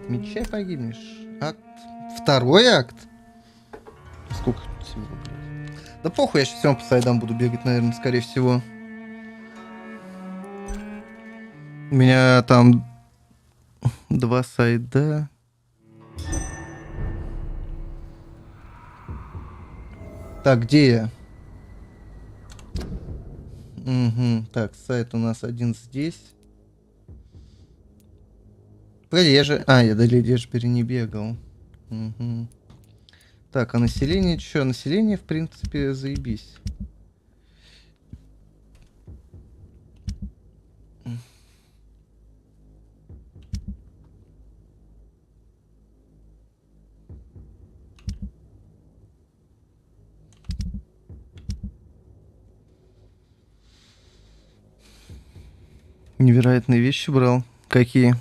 Мечай погибнешь. Акт. Второй акт? Сколько всего, блядь? Да похуй, я сейчас все равно по сайдам буду бегать, наверное, скорее всего. У меня там 2 сайда. Так, где я? Угу. Так, сайт у нас один здесь. Погоди, я же... А, я до Ледежбери не бегал. Угу. Так, а население что? Население, в принципе, заебись. Невероятные вещи брал. Какие?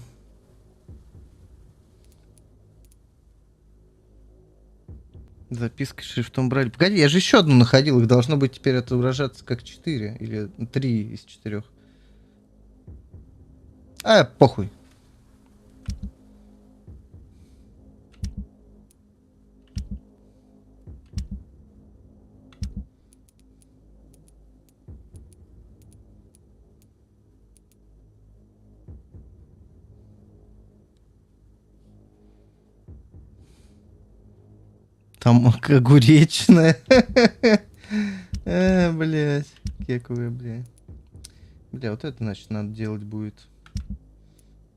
Записка шрифтом брали. Погоди, я же еще одну находил. Их должно быть теперь отображаться как 4 или 3 из 4. А, похуй. Там огуречная. Блять. Кековая, бля. Бля, вот это, значит, надо делать будет.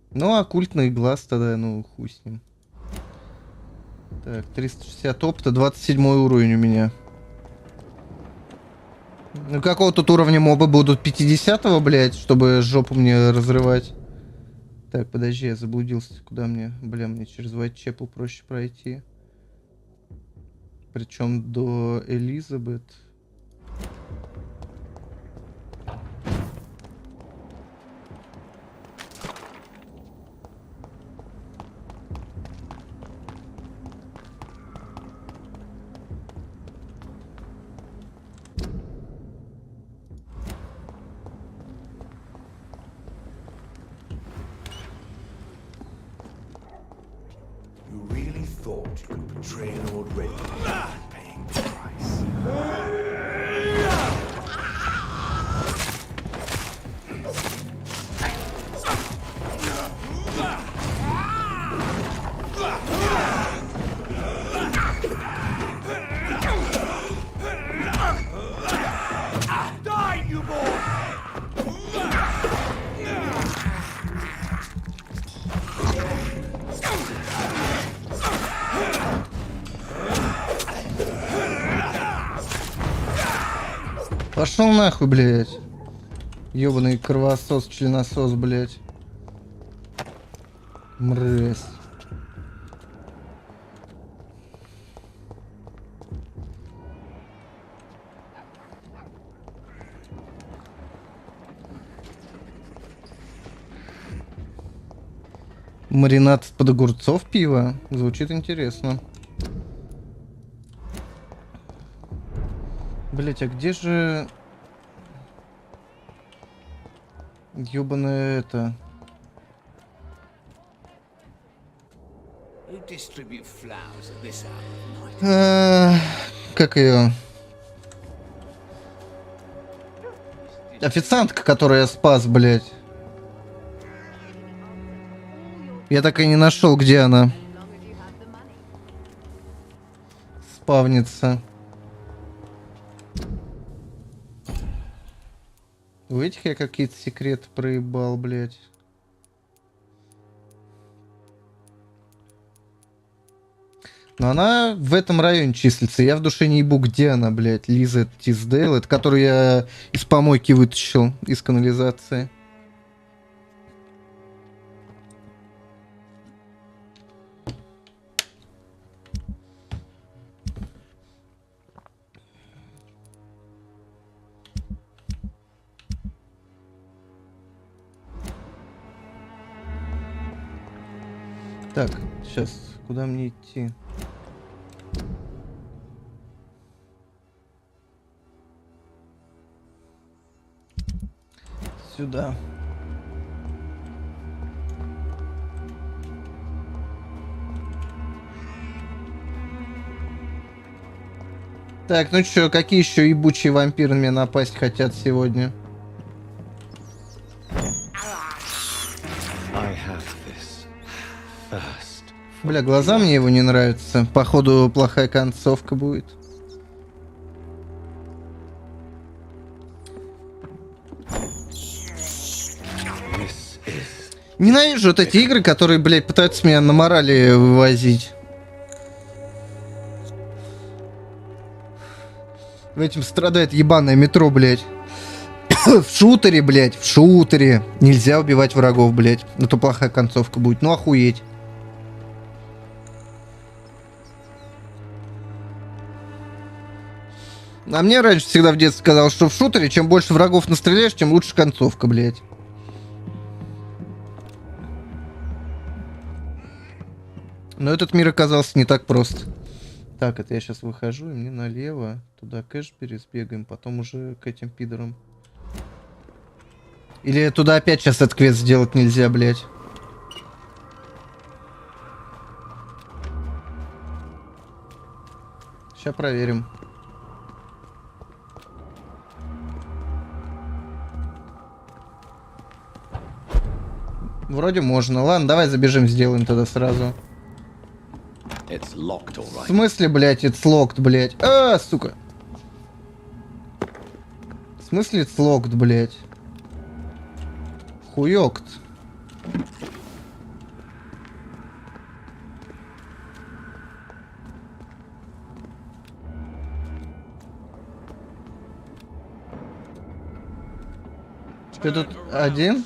Ну, оккультный глаз тогда, ну, хуй с ним. Так, 360 опыта, 27 уровень у меня. Ну, какого тут уровня мобы будут? 50-го, блядь, чтобы жопу мне разрывать? Так, подожди, я заблудился. Куда мне? Бля, мне через Whitechapel проще пройти. Причем до Элизабет. Пошел нахуй, блядь. Ёбаный кровосос, членосос, блядь. Мразь. Маринад под огурцов пива? Звучит интересно. Блять, а где же... Ёбаное это... Как ее? Официантка, которую я спас, блять. Я так и не нашел, где она. Спавнится. У этих я какие-то секреты проебал, блять. Но она в этом районе числится. Я в душе не ебу, где она, блядь. Лиза Тиздейл. Это которую я из помойки вытащил, из канализации. Так, сейчас, куда мне идти? Сюда. Так, ну чё, какие еще ебучие вампиры мне напасть хотят сегодня? Бля, глаза мне его не нравятся. Походу, плохая концовка будет. Ненавижу вот эти игры, которые, блядь, пытаются меня на морали вывозить. В этим страдает ебаное метро, блядь. В шутере, блядь, в шутере. Нельзя убивать врагов, блядь. А то плохая концовка будет. Ну охуеть. А мне раньше всегда в детстве сказал, что в шутере, чем больше врагов настреляешь, тем лучше концовка, блядь. Но этот мир оказался не так прост. Так, это я сейчас выхожу, и мне налево. Туда к Эшбери сбегаем, потом уже к этим пидорам. Или туда опять сейчас этот квест сделать нельзя, блядь. Сейчас проверим. Вроде можно. Ладно, давай забежим, сделаем тогда сразу. В смысле, блядь, it's locked, блядь? А, сука. В смысле it's locked, блядь? Хуёкт. Ты тут один?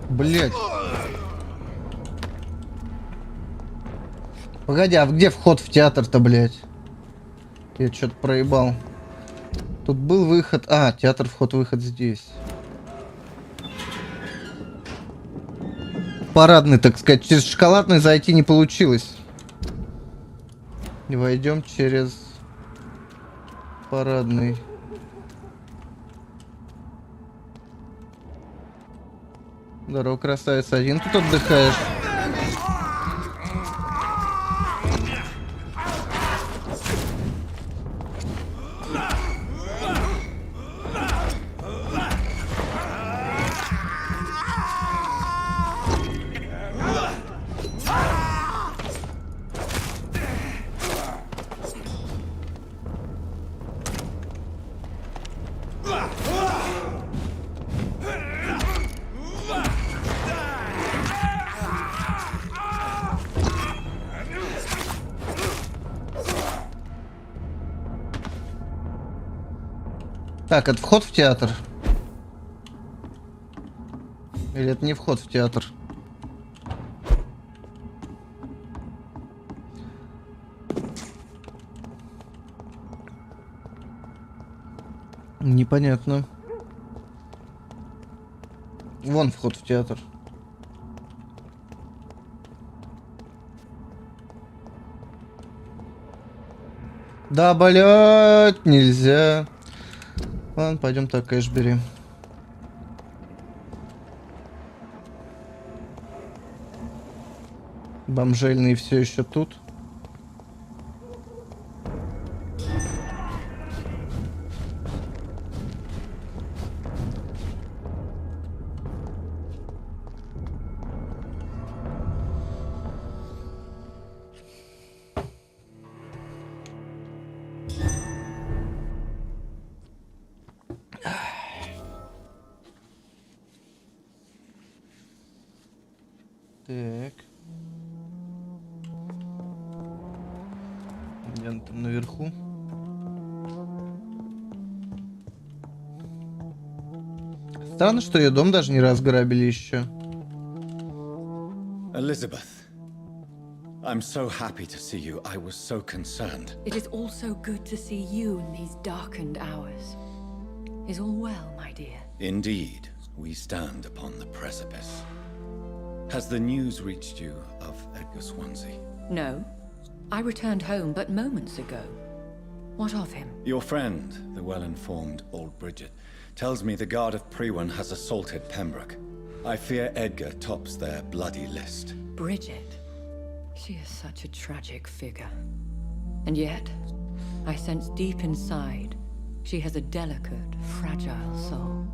Блять. Погоди, а где вход в театр-то, блять? Я что-то проебал. Тут был выход. А, театр, вход-выход здесь. Парадный, так сказать. Через шоколадный зайти не получилось. Войдем через парадный. Здорово, красавец. Один тут отдыхаешь. Так, это вход в театр? Или это не вход в театр? Непонятно. Вон вход в театр. Да, блять, нельзя. Ладно, пойдем так к Эшбери. Бомжельные все еще тут. Так. Где он там наверху? Странно, что ее дом даже не разграбили еще. Elizabeth, I'm so happy to see you. I was so concerned. It is also good to see you in these darkened hours. Is all well, my dear? Indeed, we stand upon the precipice. Has the news reached you of Edgar Swansea? No. I returned home but moments ago. What of him? Your friend, the well-informed old Bridget, tells me the Guard of Priwen has assaulted Pembroke. I fear Edgar tops their bloody list. Bridget. She is such a tragic figure. And yet, I sense deep inside, she has a delicate, fragile soul.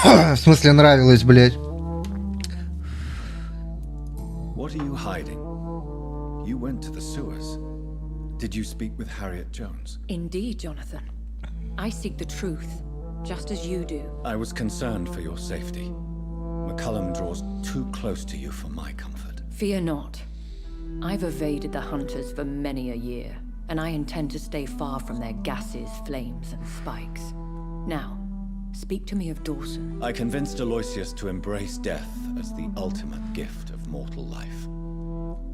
В смысле нравилось, блядь. What are you hiding? You went to the sewers. Did you speak with Harriet Jones? Indeed, Jonathan. I seek the truth, just as you do. I was concerned for your safety. McCullum draws too close to you for my comfort. Fear not. I've evaded the hunters for many a year, and I intend to stay far from their gases, flames, and spikes. Now, speak to me of Dawson. I convinced Aloysius to embrace death as the ultimate gift of mortal life.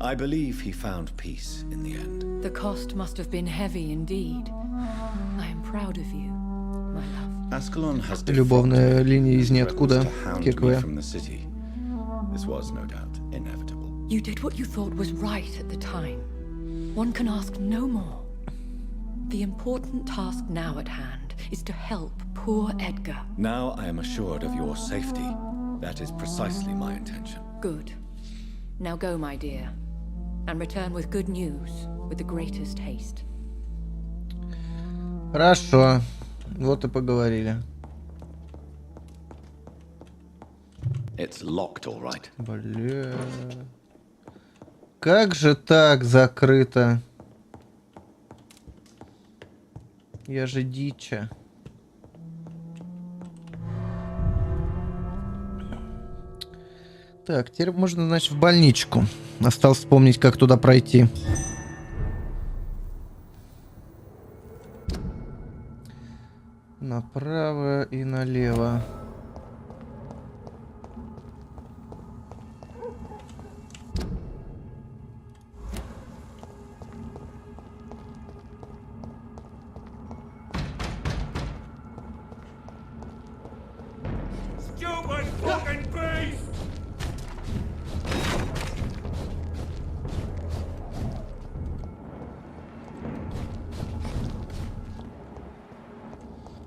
I believe he found peace in the end. The cost must have been heavy indeed. I am proud of you, my love. Ascalon has Любовная линия из ниоткуда. Кековая. from the city. This was no doubt inevitable. You did what you thought was right at the time. One can ask no more. The important task now at hand is to help poor Edgar. Now I am assured of your safety. That is precisely my intention. Good. Now go, my dear, and return with good news with the greatest haste. Хорошо. Вот и поговорили. It's locked, all right. Бля. Как же так закрыто? Я же дича. Так, теперь можно, значит, в больничку. Осталось вспомнить, как туда пройти. Направо и налево.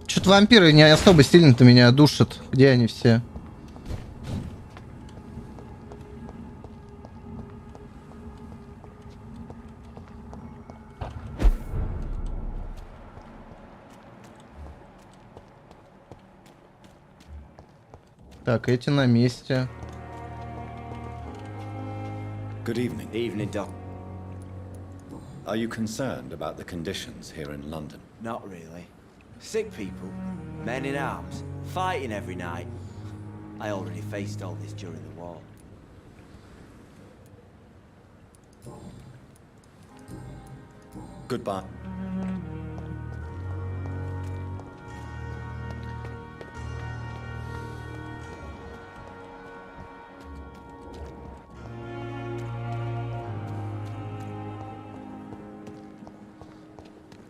Что-то вампиры не особо сильно-то меня душат. Где они все? Так, эти на месте. Good evening. Evening, Doc. Are you concerned about the conditions here in London? Not really. Sick people, men in arms, fighting every night. I already faced all this during the war. Goodbye.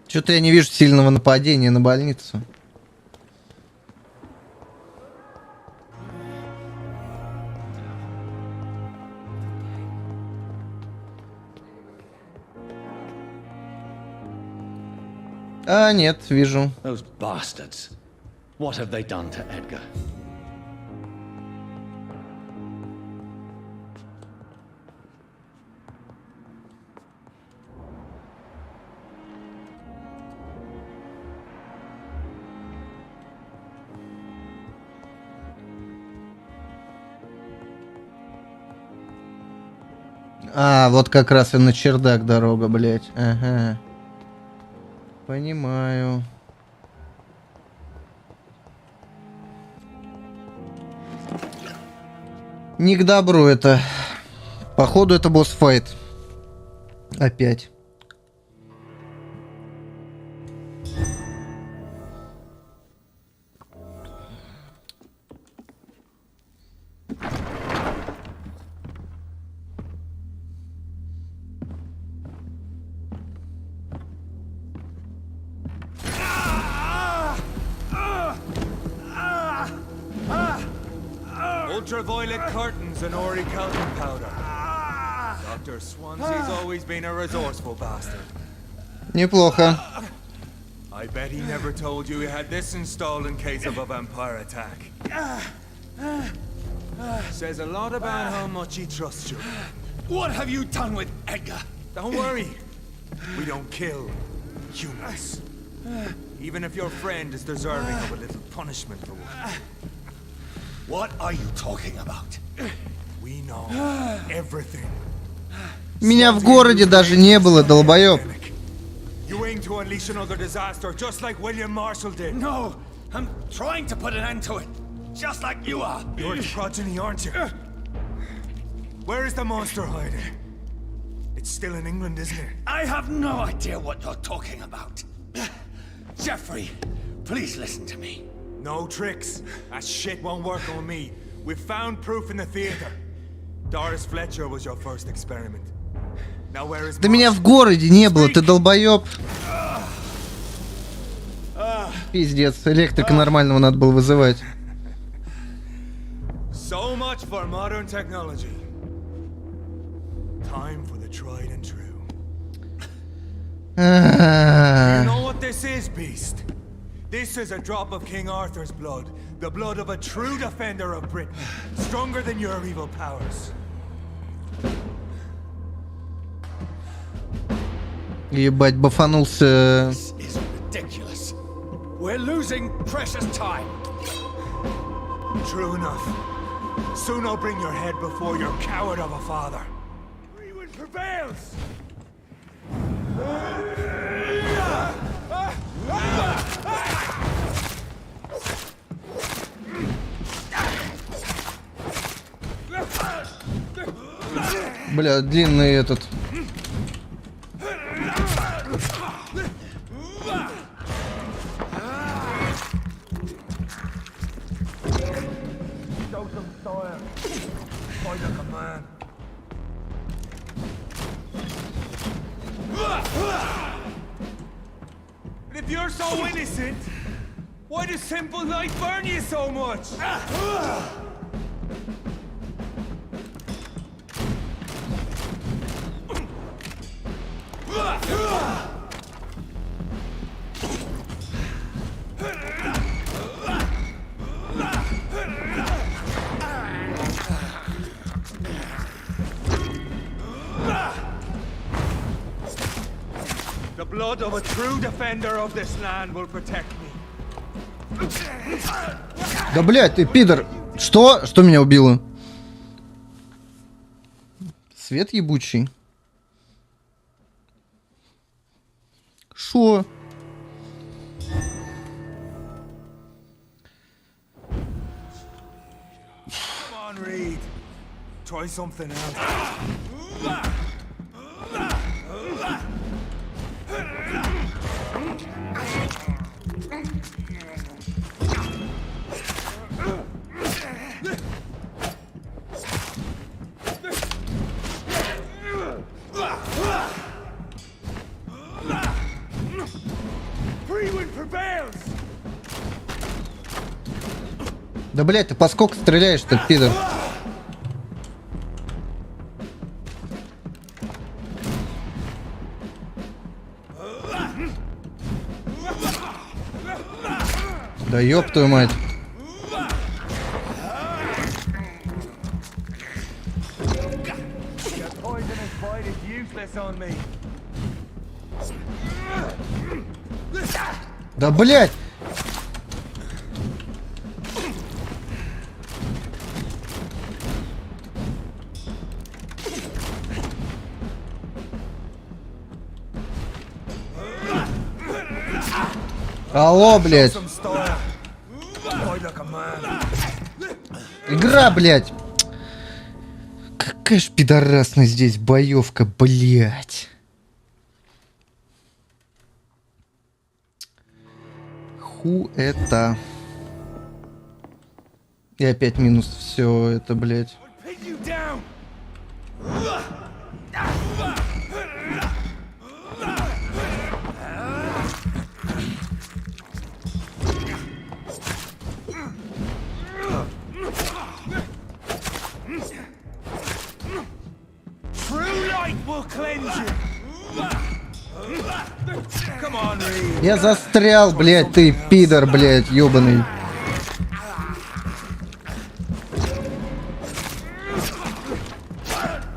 Что-то я не вижу сильного нападения на больницу. А, нет, вижу. Those bastards. What have they done to Edgar? А, вот как раз и на чердак дорога, блядь. Ага. Понимаю. Не к добру это. Походу это босс-файт. Опять. Ultraviolet curtains and orichalcum powder. Dr. Swansea's always been a resourceful bastard. Неплохо. I bet he never told you he had this installed in case of a vampire attack. Says a lot about how much he trusts you. What have you done with Edgar? Don't worry. We don't kill humans. Even if your friend is deserving of a little punishment for one. What are you talking about? We know everything. Меня в городе даже не было, долбоёб. You aim to unleash another disaster, just like William Marshall did. No, I'm trying to put an end to it, just like you are. You're its progeny, aren't you? Where is the monster hiding? It's still in England, isn't it? I have no idea what you're talking about. Jeffrey, please listen to me. No tricks. That shit won't work on me. We've found proof in the theater. Doris Fletcher was your first experiment. Now where is Да меня в городе не было, ты долбоёб. Пиздец, электрика нормального надо было вызывать. So much for modern technology. Time for the tried and true. You know what this is, Beast? This is a drop of King Arthur's blood. The blood of a true defender of Britain. Stronger than your evil powers. Ебать, бафанулся. This is ridiculous. We're losing precious time. True enough. Soon I'll bring your head before your coward of a father. Freewind prevails! Бля, длинный этот. If you're so innocent, why does simple life burn you so much? The blood of a true defender of this land will protect me. Да, блядь, ты пидор. Что? Что меня убило? Свет ебучий. Шо? Come on, Reed. Try something else. Freewind prevails! Да, блядь, ты по сколько стреляешь-то, пидор? Да ёб твою мать. Your poisonous bite is useless on me. Да, блядь. Алло, блядь. Some style. Fight like a man. Игра, блядь. Какая ж пидорасная здесь боевка, блядь. Ху это. И опять минус все это, блядь. Pin you down. Я застрял, блядь, ты пидор, блядь, ёбаный.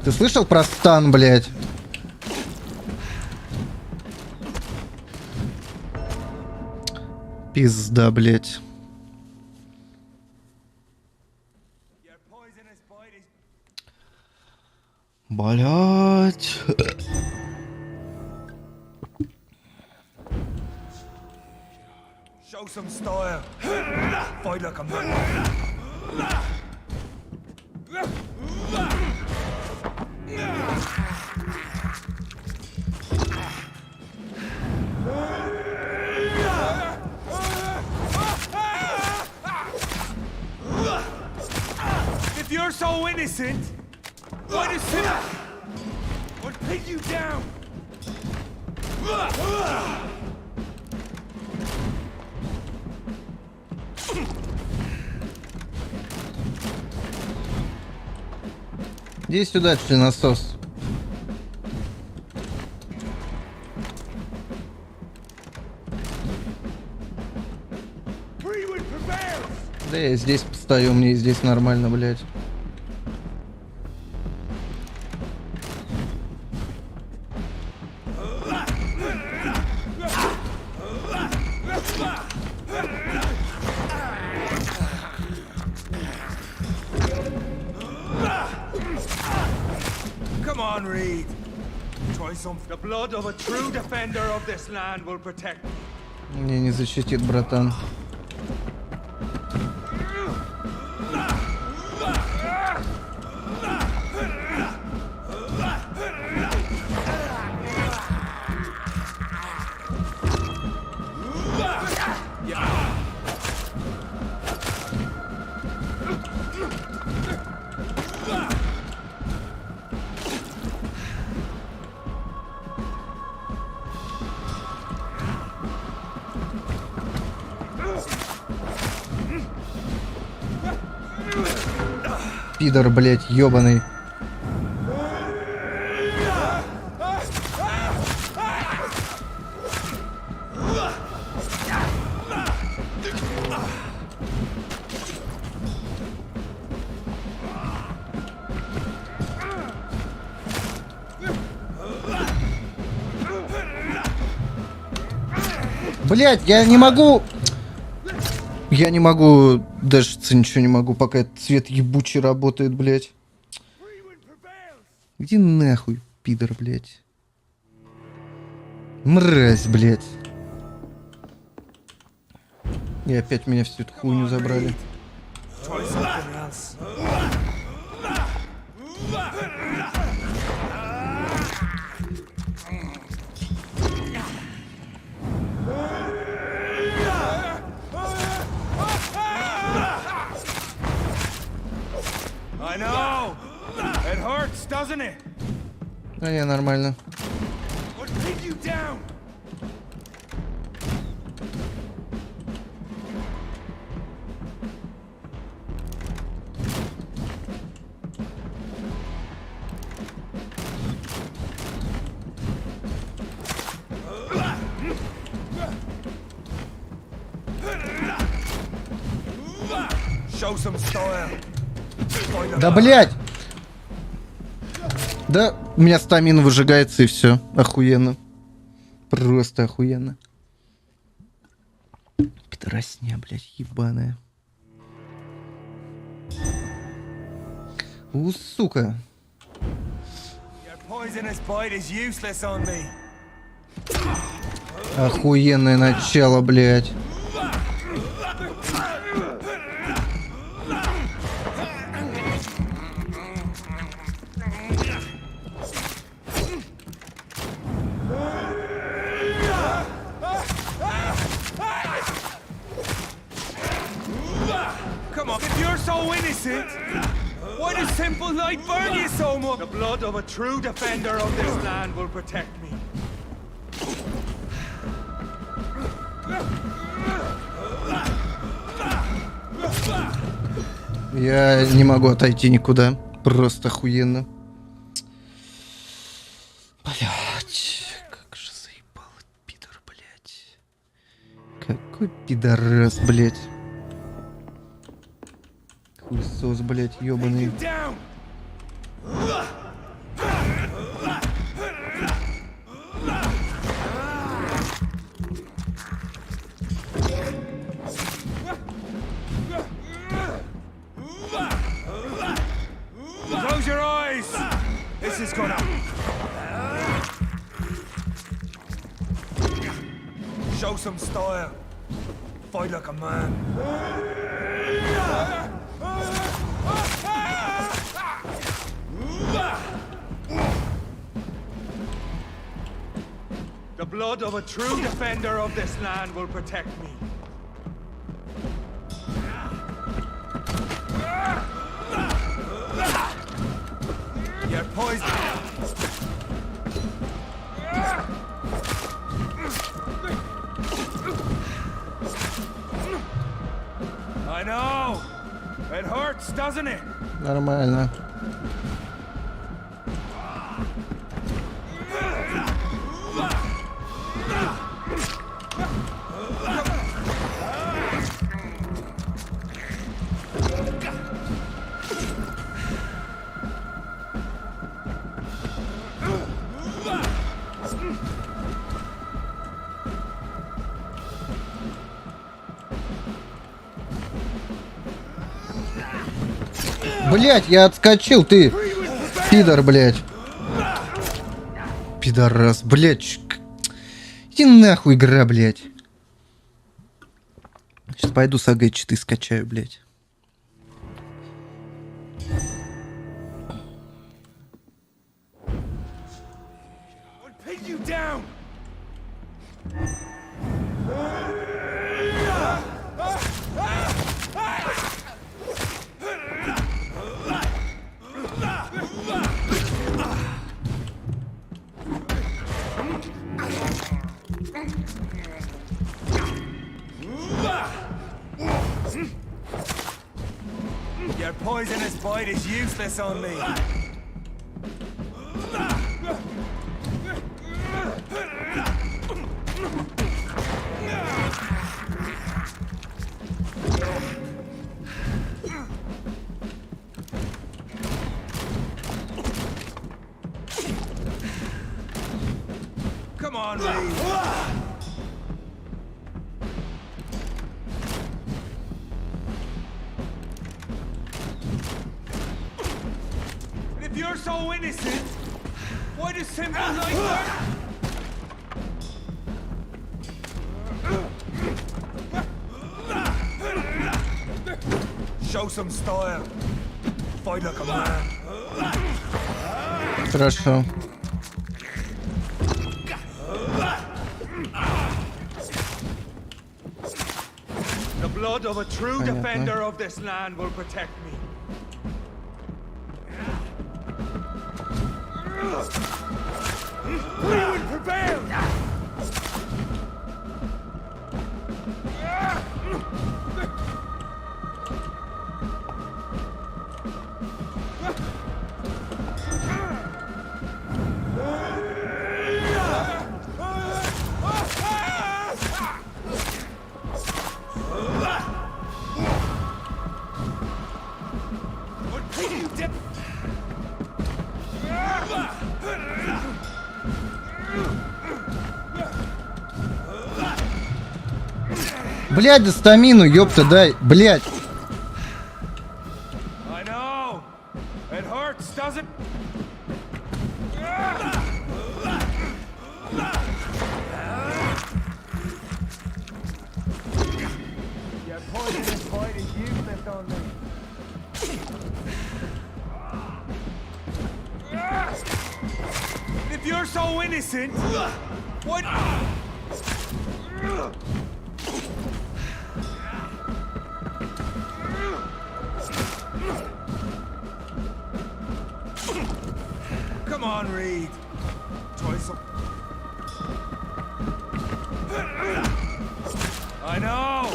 Ты слышал про стан, блядь? Пизда, блядь. Блядь. Show some style. Fight like a man. If you're so innocent, why does it? I'll pin you down. Иди сюда, членосос. Да я здесь постою, мне здесь нормально, блядь. Come on, Reed. Try some. The blood of a true defender of this land will protect me. Мне не защитит, братан. Пидор, блядь, ёбаный. Блядь, я не могу... Я не могу дашиться, ничего не могу, пока этот цвет ебучий работает, блядь. Иди нахуй, пидор, блядь. Мразь, блядь. И опять меня всю эту хуйню забрали. Try something else. I know. It hurts, doesn't it? А не, нормально. I'll pin you down. Show some style. Да, блядь! Да, у меня стамин выжигается и все. Охуенно. Просто охуенно. Пидоросня, блядь, ебаная. Сука. Your poisonous bite is useless on me. Охуенное начало, блядь. Come on, if you're so innocent, why does simple light burn you so much? The blood of a true defender of this land will protect me. Я не могу отойти никуда. Просто охуенно. Блять, как же заебал этот пидор, блять. нахуй, пидорас, блядь. Хуесос, блядь, ёбаный. Down! Close your eyes! This is gonna... Show some style. Fight like a man. The blood of a true defender of this land will protect me. You're poisoned. I know. It hurts, doesn't it? Нормально. Блять, я отскочил, ты пидор, блять. Пидорас, блять. Иди нахуй, игра, блять. Сейчас пойду с АГ-4 скачаю, блять. Pin you down. Your poisonous bite is useless on me. Come on, Reed. If you're so innocent, why does simple like that? Show some style. Fight like a man. Хорошо. The blood of a true Понятно. defender of this land will protect me. We will prevail! Блядь, да стамину, ёпта, дай, блядь. I know. It hurts, doesn't? Your poisonous bite is useless on me. If you're so innocent, what? Come on, Reed. Try some. I know.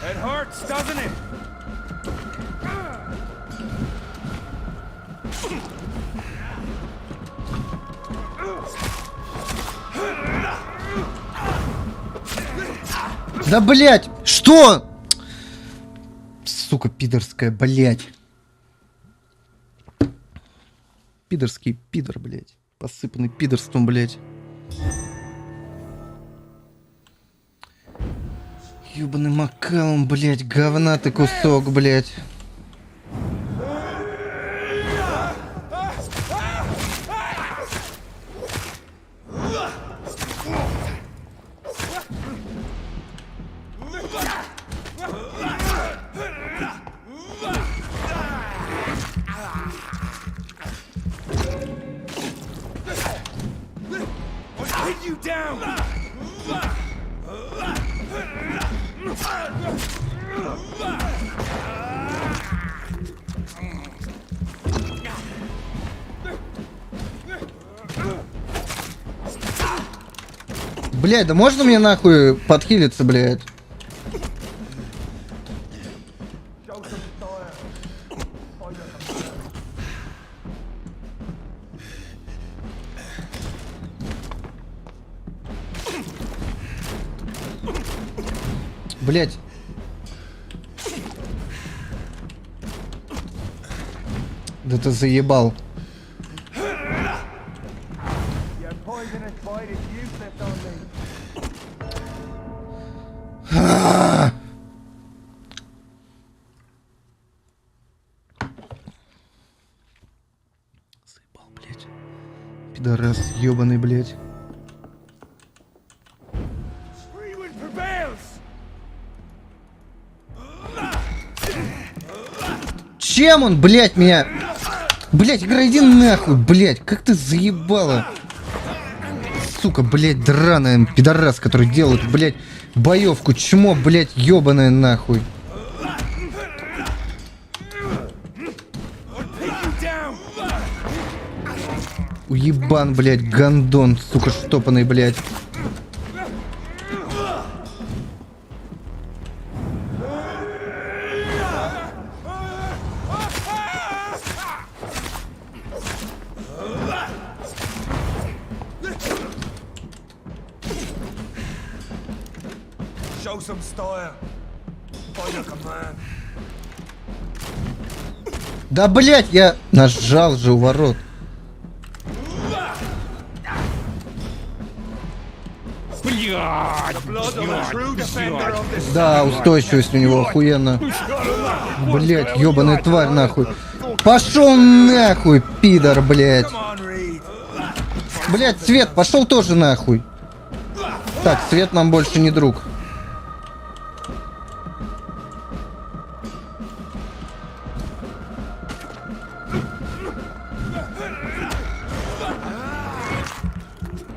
It hurts, doesn't it? Да, блядь! Что? Сука, пидорская, блядь. Пидорский пидор, блядь. Посыпанный пидорством, блядь. Ёбаный макалом, блядь. Говна ты кусок, блядь. Блядь, да можно мне нахуй подхилиться, блядь? Блядь. Да ты заебал. Заебал, блядь. Пидорас ёбаный, блядь. Чем он, блядь, меня? Блядь, игра, иди нахуй, блядь. Как ты заебала. Сука, блядь, драная пидорас, который делает, блядь, боевку. Чмо, блядь, ёбаная нахуй. Уебан, блядь, гандон, сука, штопанный, блядь. Show some style. By your command. Да, блядь, я нажал же у ворот. The blood of a true defender of this. Да, устойчивость у него охуенно. Блядь, ёбаная тварь, нахуй. Пошел нахуй, пидор, блядь. Come on, Reed. Блядь, Свет, пошел тоже нахуй. Так, Свет нам больше не друг.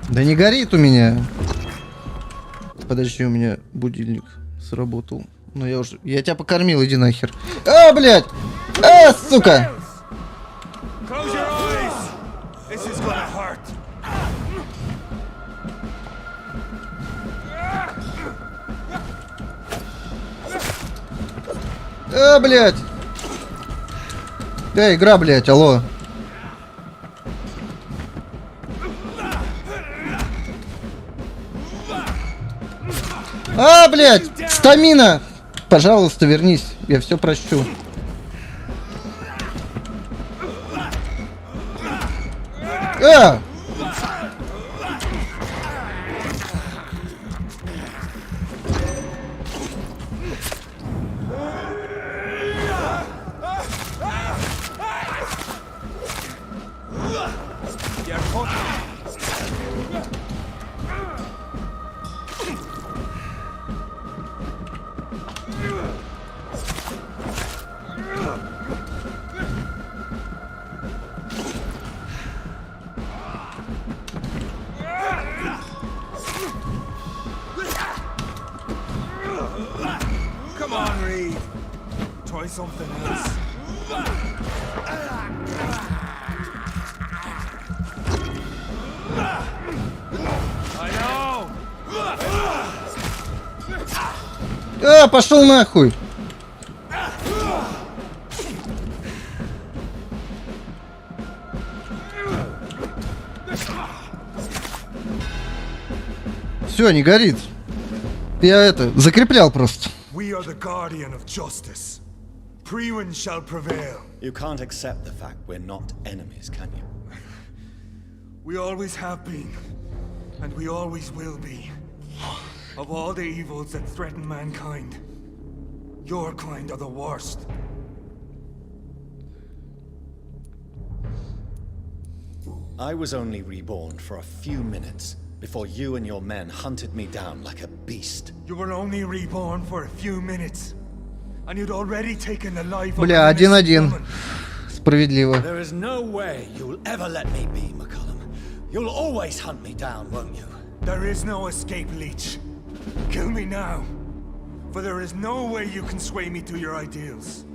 Да не горит у меня. Подожди, у меня будильник сработал. Ну я тебя покормил, иди нахер. А, блядь! А, сука! Close your eyes. This is gonna hurt. А, блядь! Игра, блядь, алло. А, блядь! Стамина! Пожалуйста, вернись. Я все прощу. А! Come on, Reed. Try something else. I know. А, пошел нахуй! Все, не горит. Я это, закреплял просто. We are the guardian of justice. Priwen shall prevail. You can't accept the fact we're not enemies, can you? We always have been, and we always will be. Of all the evils that threaten mankind, your kind are the worst. I was only reborn for a few minutes before you and your men hunted me down like a beast. You were only reborn for a few minutes, and you'd already taken the life of Бля, an innocent 1-1. woman. Справедливо. There is no way you'll ever let me be, McCullum. You'll always hunt me down, won't you? There is no escape, Leech. Kill me now, for there is no way you can sway me to your ideals.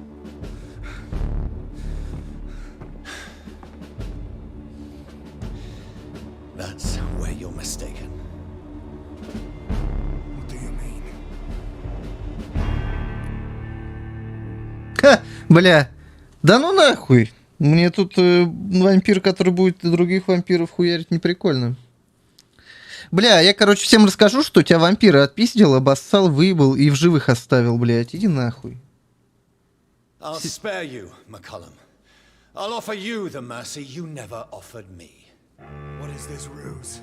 That's where you're mistaken. What do you mean? Ха, бля. Да ну нахуй. Мне тут вампир, который будет других вампиров хуярить, не прикольно. Бля, я, короче, всем расскажу, что тебя вампира отпиздил, обоссал, выебал и в живых оставил, блядь. Иди нахуй. I'll spare you, McCullum. I'll offer you the mercy you never offered me. What is this ruse?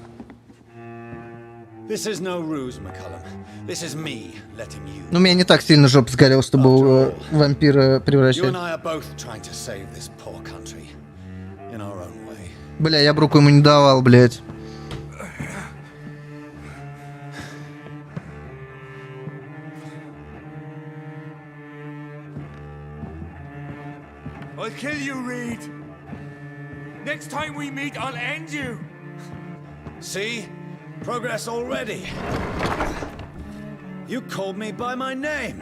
This is no ruse, McCullum. This is me letting you. Ну, у меня не так сильно жопа сгорела, чтобы вампира You превращать. and I are both trying to save this poor country in our own way. Бля, я б руку ему не давал, блядь. I'll kill you, Reed. Next time we meet, I'll end you. See? Progress already. You called me by my name.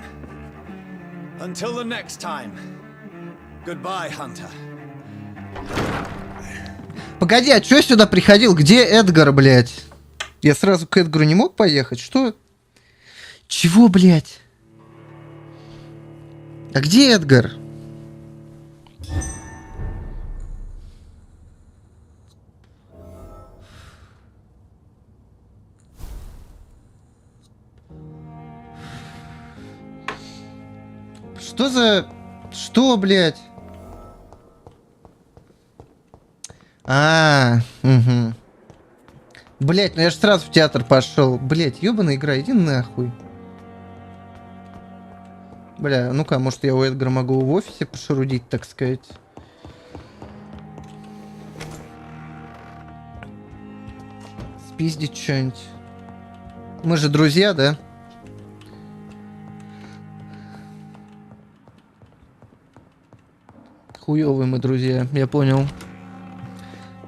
Until the next time. Goodbye, Hunter. Погоди, а чё я сюда приходил? Где Эдгар, блядь? Я сразу к Эдгару не мог поехать? Что? Чего, блядь? А где Эдгар? Что за... Что, блядь? Угу. Блядь, ну я же сразу в театр пошел. Блядь, ёбаная игра, иди нахуй. Бля, ну-ка, может я у Эдгара могу в офисе пошарудить, так сказать. Спиздить что-нибудь. Мы же друзья, да? Хуёвые мы друзья, я понял.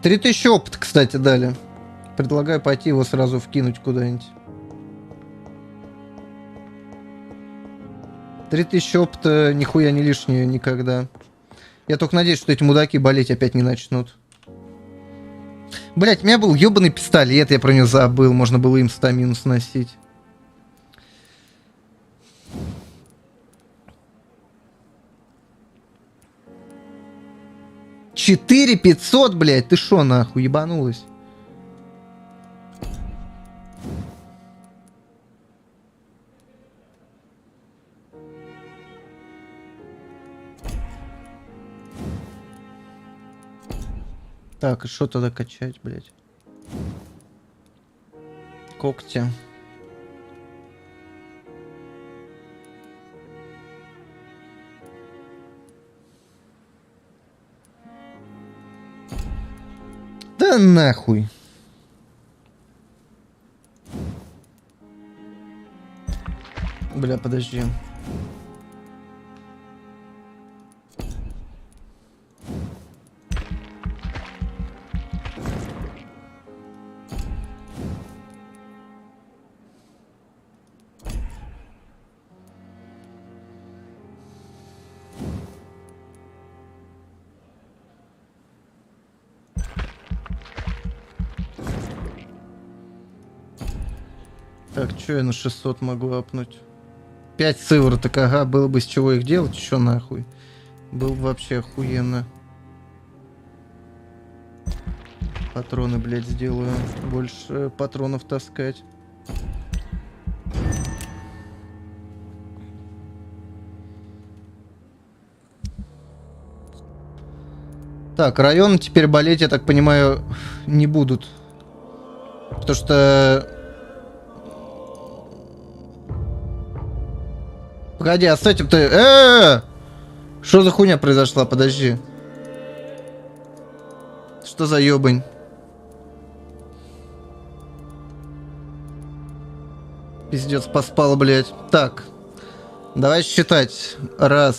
3000 опыта, кстати, дали. Предлагаю пойти его сразу вкинуть куда-нибудь. 3000 опыта нихуя не лишнее никогда. Я только надеюсь, что эти мудаки болеть опять не начнут. Блять, у меня был ёбаный пистолет, я про него забыл. Можно было им стамину сносить. $4 500, блядь, ты шо нахуй, ебанулась? Так, и что тогда качать, блядь? Когти. Да нахуй. Бля, подожди. Так, что я на 600 могу апнуть? 5 сывороток, ага, было бы с чего их делать, еще нахуй. Было бы вообще охуенно. Патроны, блядь, сделаю. Больше патронов таскать. Так, районы теперь болеть, я так понимаю, не будут. Потому что... Погоди, а с этим ты... Что за хуйня произошла? Подожди. Что за ёбань? Пиздец, поспал, блядь. Так. Давай считать. 1,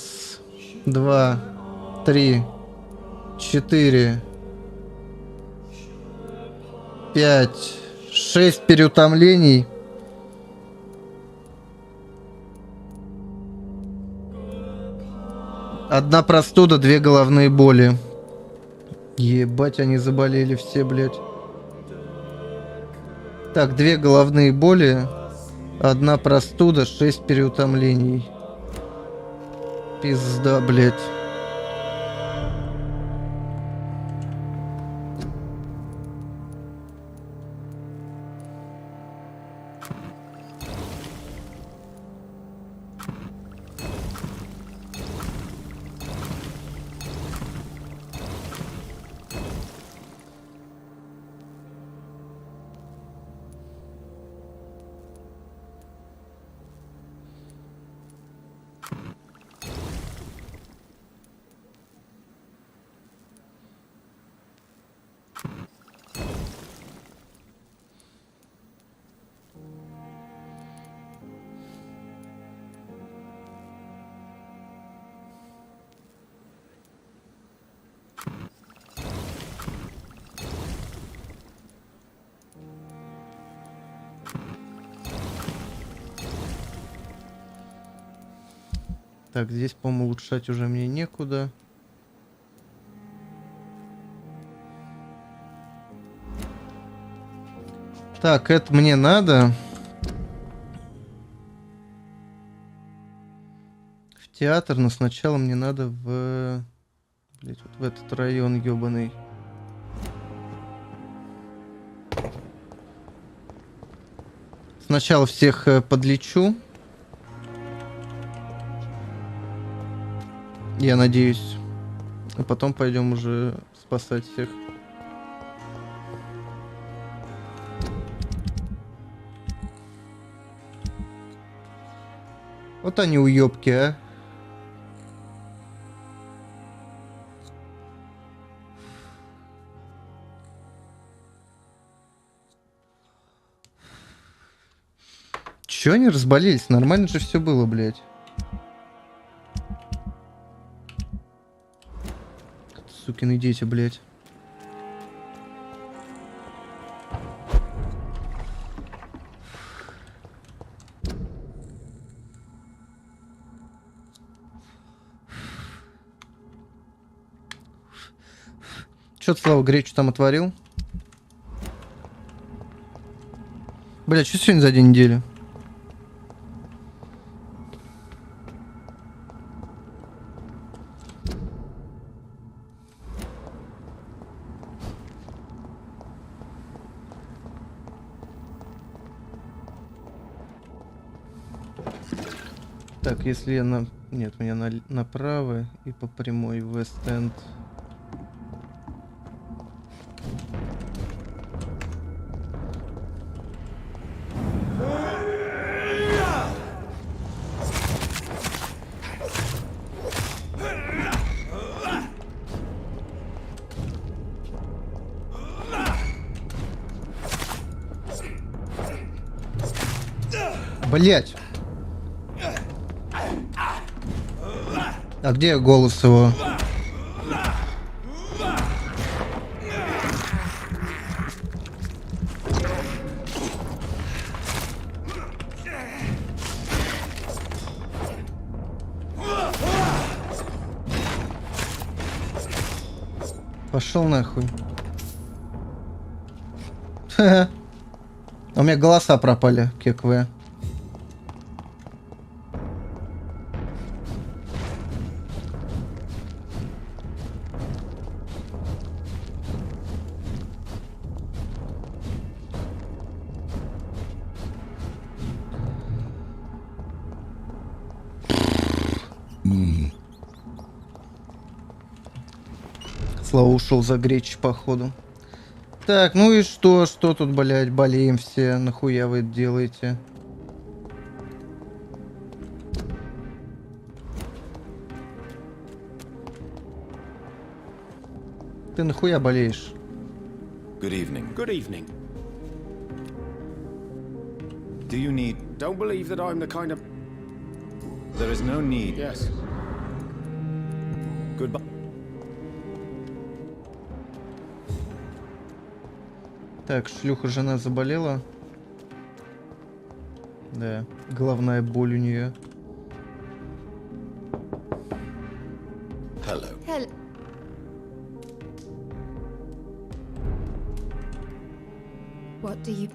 2, 3, 4, 5, 6 переутомлений. Одна простуда, 2 головные боли. Ебать, они заболели все, блядь. Так, 2 головные боли. 1 простуда, 6 переутомлений. Пизда, блядь. Так, здесь, по-моему, улучшать уже мне некуда. Так, это мне надо. В театр, но сначала мне надо в... Блять, вот в этот район ёбаный. Сначала всех подлечу. Я надеюсь. А потом пойдем уже спасать всех. Вот они уёбки, а. Чё они разболелись? Нормально же все было, блядь. Сукины дети, блядь. Чё ты, Слава, гречу там отварил? Бля, что сегодня за день недели? Так, если я на... Нет, мне направо и по прямой Вест-Энд. Блять! А где голос его? Пошел нахуй. Ха-ха. У меня голоса пропали, кеквые. Слава ушел за греч, походу. Так, ну и что? Что тут, блядь, болеем все? Нахуя вы это делаете? Ты нахуя болеешь? Good evening. Good evening. Do you need... Don't believe that I'm the kind of... There is no need. Yes. Goodbye. Так, шлюха жена заболела. Да, головная боль у нее. Hello. Hell. What do you...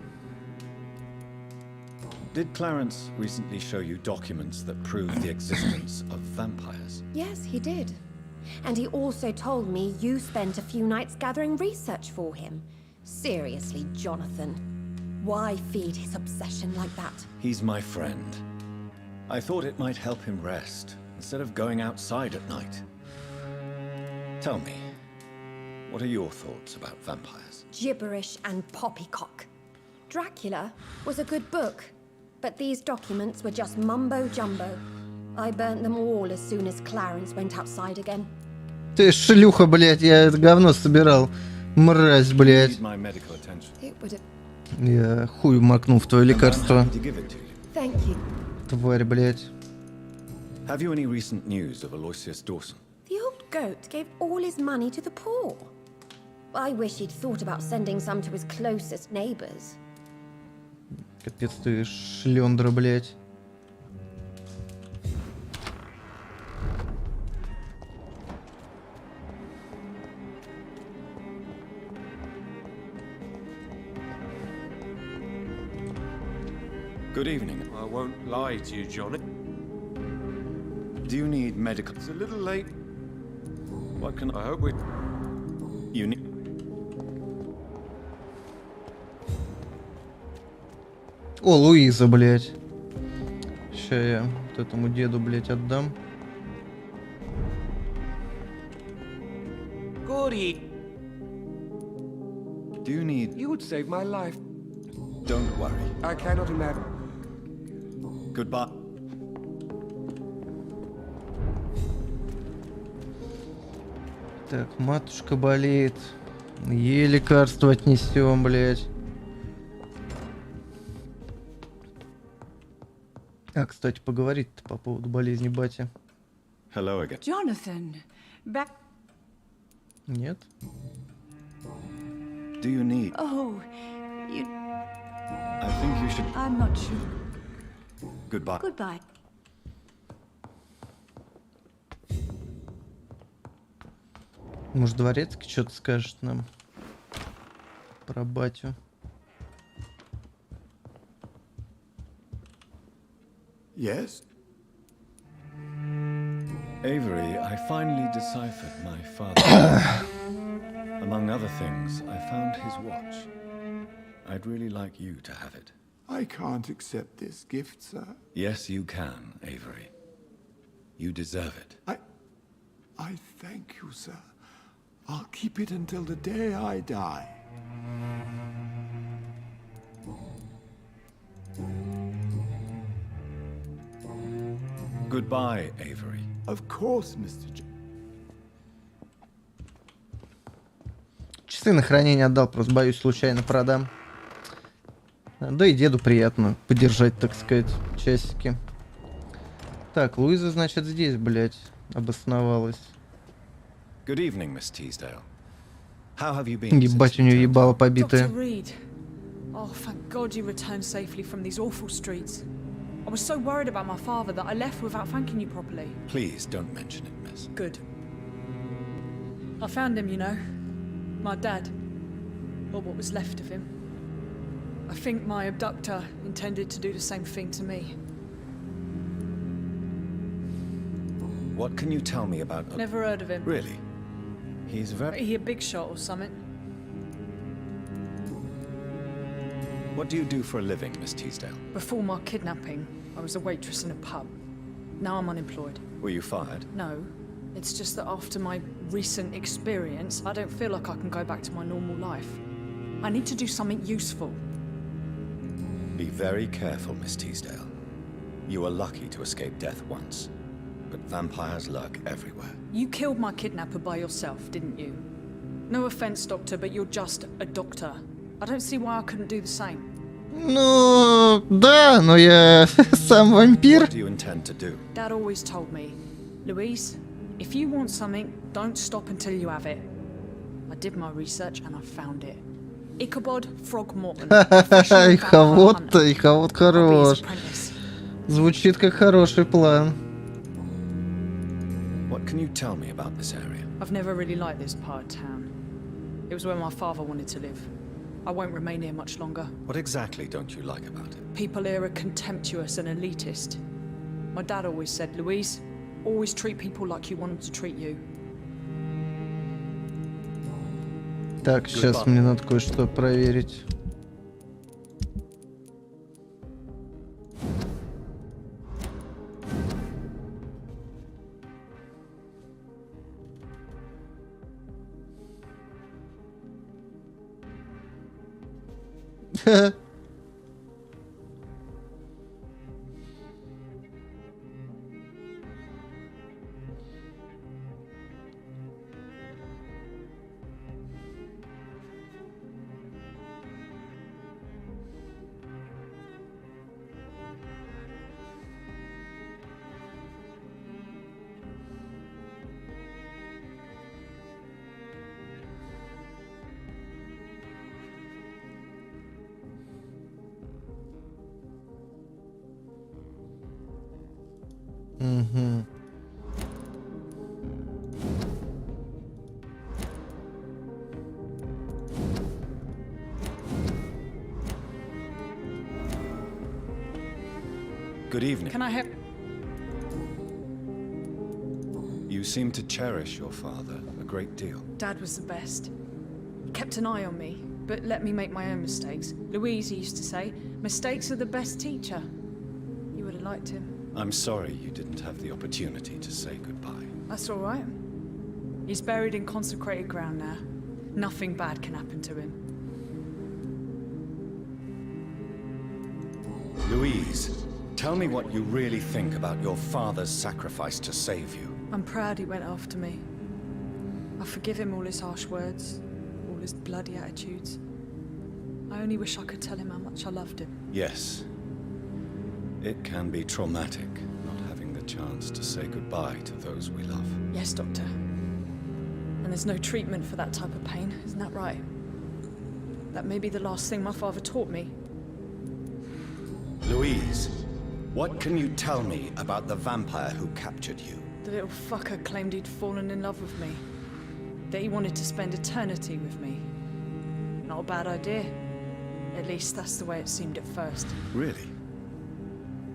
Did Clarence recently show you documents that prove the existence of vampires? Yes, he did. And he also told me you spent a few nights gathering research for him. Seriously, Jonathan. Why feed his obsession like that? He's my friend. I thought it might help him rest, instead of going outside at night. Tell me, what are your thoughts about vampires? Gibberish and poppycock. Dracula was a good book, but these documents were just mumbo-jumbo. I burnt them all as soon as Clarence went outside again. Ты шлюха, блядь, я это говно собирал. Мразь, блядь. Need my medical attention. It would have... Я хуй макнул в твое And I'm лекарство. happy to give it to you. Thank you. Тварь, блядь. Have you any recent news of Aloysius Dawson? The old goat gave all his money to the poor. I wish he'd thought about sending some to his closest neighbors. Капец ты шлендра, блядь. Good evening. I won't lie to you, Johnny. Do you need medical... It's a little late. What can I hope we... You need... О, Луиза, блядь. Ща я вот этому деду, блядь, отдам. Goody, Do you need... you would save my life. Don't worry. I cannot imagine. Goodbye. Так, матушка болеет. Ей лекарство отнесем, блядь. А, кстати, поговорить-то по поводу болезни бати. Hello again. Jonathan, back... Нет? Do you need... Oh, you... I think you should... I'm not sure. Goodbye. Goodbye. Может, дворецкий что-то скажет нам про батю? Yes? Avery, I finally deciphered my father. Among other things, I found his watch. I'd really like you to have it. I can't accept this gift, sir. Yes, you can, Avery. You deserve it. I thank you, sir. I'll keep it until the day I die. Goodbye, Avery. Of course, Mr. Часы на хранение отдал, просто боюсь, случайно продам. Да и деду приятно подержать, так сказать, часики. Так, Луиза, значит, здесь, блядь, обосновалась. Good evening, Miss Teasdale. How have you been? Ебать, у нее ебало побитое. Dr. Reed. Oh, thank God you returned safely from these awful streets. I was so worried about my father that I left without thanking you properly. Please don't mention it, miss. Good. I found him, you know. My dad. Or what was left of him. I think my abductor intended to do the same thing to me. What can you tell me about... Never heard of him. Really? He's very... He a big shot or something? What do you do for a living, Miss Teasdale? Before my kidnapping, I was a waitress in a pub. Now I'm unemployed. Were you fired? No, It's just that after my recent experience, I don't feel like I can go back to my normal life. I need to do something useful. Be very careful, Miss Teasdale. You were lucky to escape death once, but vampires lurk everywhere. You killed my kidnapper by yourself, didn't you? No offense, Doctor, but you're just a doctor. I don't see why I couldn't do the same. Ну, да, но я сам вампир. What do you intend to do? Dad always told me, Louise, if you want something, don't stop until you have it. I did my research and I found it. Ichabod Frogmorton. Иховод хорош. Звучит как хороший план. What can you tell me about this area? I've never really liked this part of town. It was where my father wanted to live. I won't remain here much longer. What exactly don't you like about it? People here are contemptuous and elitist. My dad always said, Louise, always treat people like you want them to treat you. Так, сейчас мне надо кое-что проверить. Угу. Good evening. Can I help? You seem to cherish your father a great deal. Dad was the best. He kept an eye on me, but let me make my own mistakes. Louise used to say, mistakes are the best teacher. You would have liked him. I'm sorry you didn't have the opportunity to say goodbye. That's all right. He's buried in consecrated ground now. Nothing bad can happen to him. Louise, tell me what you really think about your father's sacrifice to save you. I'm proud he went after me. I forgive him all his harsh words, all his bloody attitudes. I only wish I could tell him how much I loved him. Yes. It can be traumatic, not having the chance to say goodbye to those we love. Yes, Doctor. And there's no treatment for that type of pain, isn't that right? That may be the last thing my father taught me. Louise, what can you tell me about the vampire who captured you? The little fucker claimed he'd fallen in love with me. That he wanted to spend eternity with me. Not a bad idea. At least that's the way it seemed at first. Really?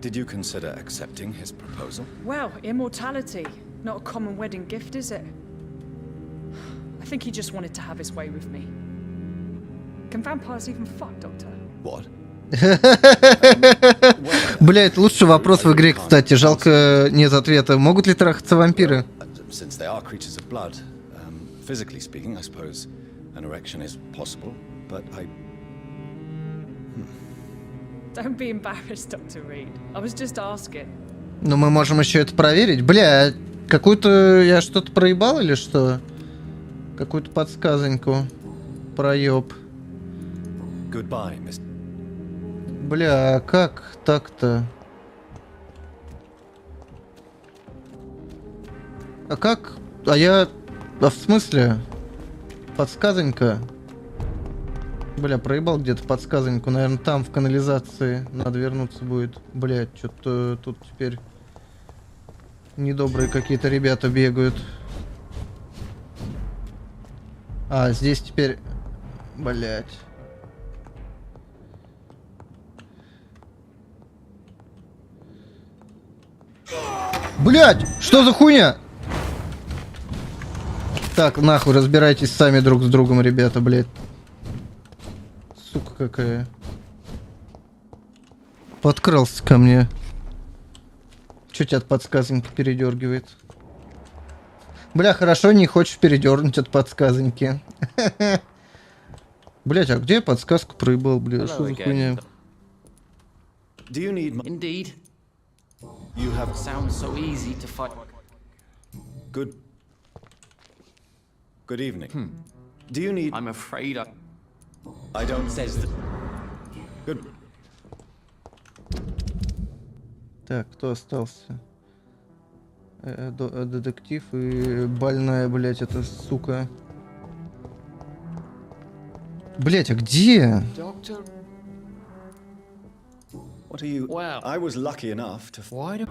Did you consider accepting his proposal? Well, immortality. Not a common wedding gift, is it? I think he just wanted to have his way with me. Can vampires even fuck, Doctor? What? Бля, это лучший вопрос в игре, кстати. Жалко, нет ответа. Могут ли трахаться вампиры? Since they are creatures of blood, physically speaking, I suppose an erection is possible, but I... Don't be embarrassed, Dr. Reed. I was just asking. Ну, мы можем еще это проверить. Бля, какую-то... Я что-то проебал или что? Какую-то подсказоньку. Проеб. Goodbye, Miss... Бля, а как так-то? А как? А я... А в смысле? Подсказонька? Бля, проебал где-то подсказоньку. Наверное, там, в канализации. Надо вернуться будет. Бля, что-то тут теперь... Недобрые какие-то ребята бегают. А, здесь теперь... Блять. Блять, что за хуйня? Так, нахуй, разбирайтесь сами друг с другом, ребята, блять. Сука какая. Подкрался ко мне. Чё тебя от подсказки передергивает? Бля, хорошо, не хочешь передернуть от подсказоньки. Блять, а где я подсказку проебал, бля? Что за хуйня? Do you need my... Indeed. You have... Sounds so easy to fight. Good... Good evening. Do you need... I'm afraid I don't... says the Good... Так, кто остался? Детектив и больная, блять, эта сука. Блять, а где? doctor. What are you... Well, I was lucky enough to... why do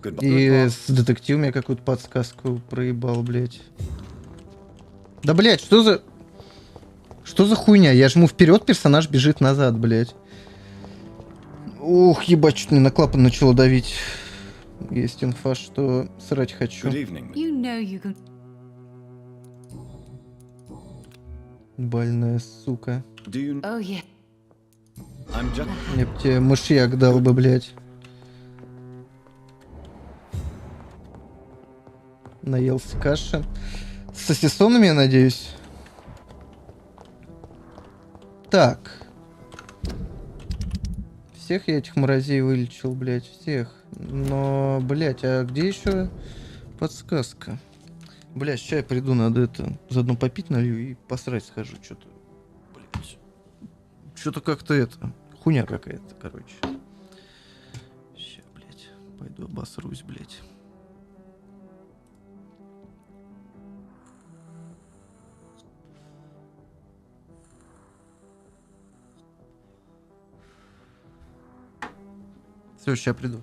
Goodbye. И с детективом я какую-то подсказку проебал, блять. Да, блять, что за... Что за хуйня? Я жму вперед, персонаж бежит назад, блять. Ух, ебать, чуть не на клапан начало давить. Есть инфа, что срать хочу. Good evening. You know you can. Больная сука. Do you... Oh, yeah. I'm just... Я б тебе мышьяк дал бы, блять. Наелся каши. С сосисонами, я надеюсь. Так. Всех я этих мразей вылечил, блять, всех. Но, блять, а где еще подсказка? Блять, сейчас я приду, надо это заодно попить налью и посрать схожу. Что-то, блять. Что-то как-то это. Хуйня какая-то, короче. Сейчас, блять, пойду обосрусь, блять. Все, сейчас приду.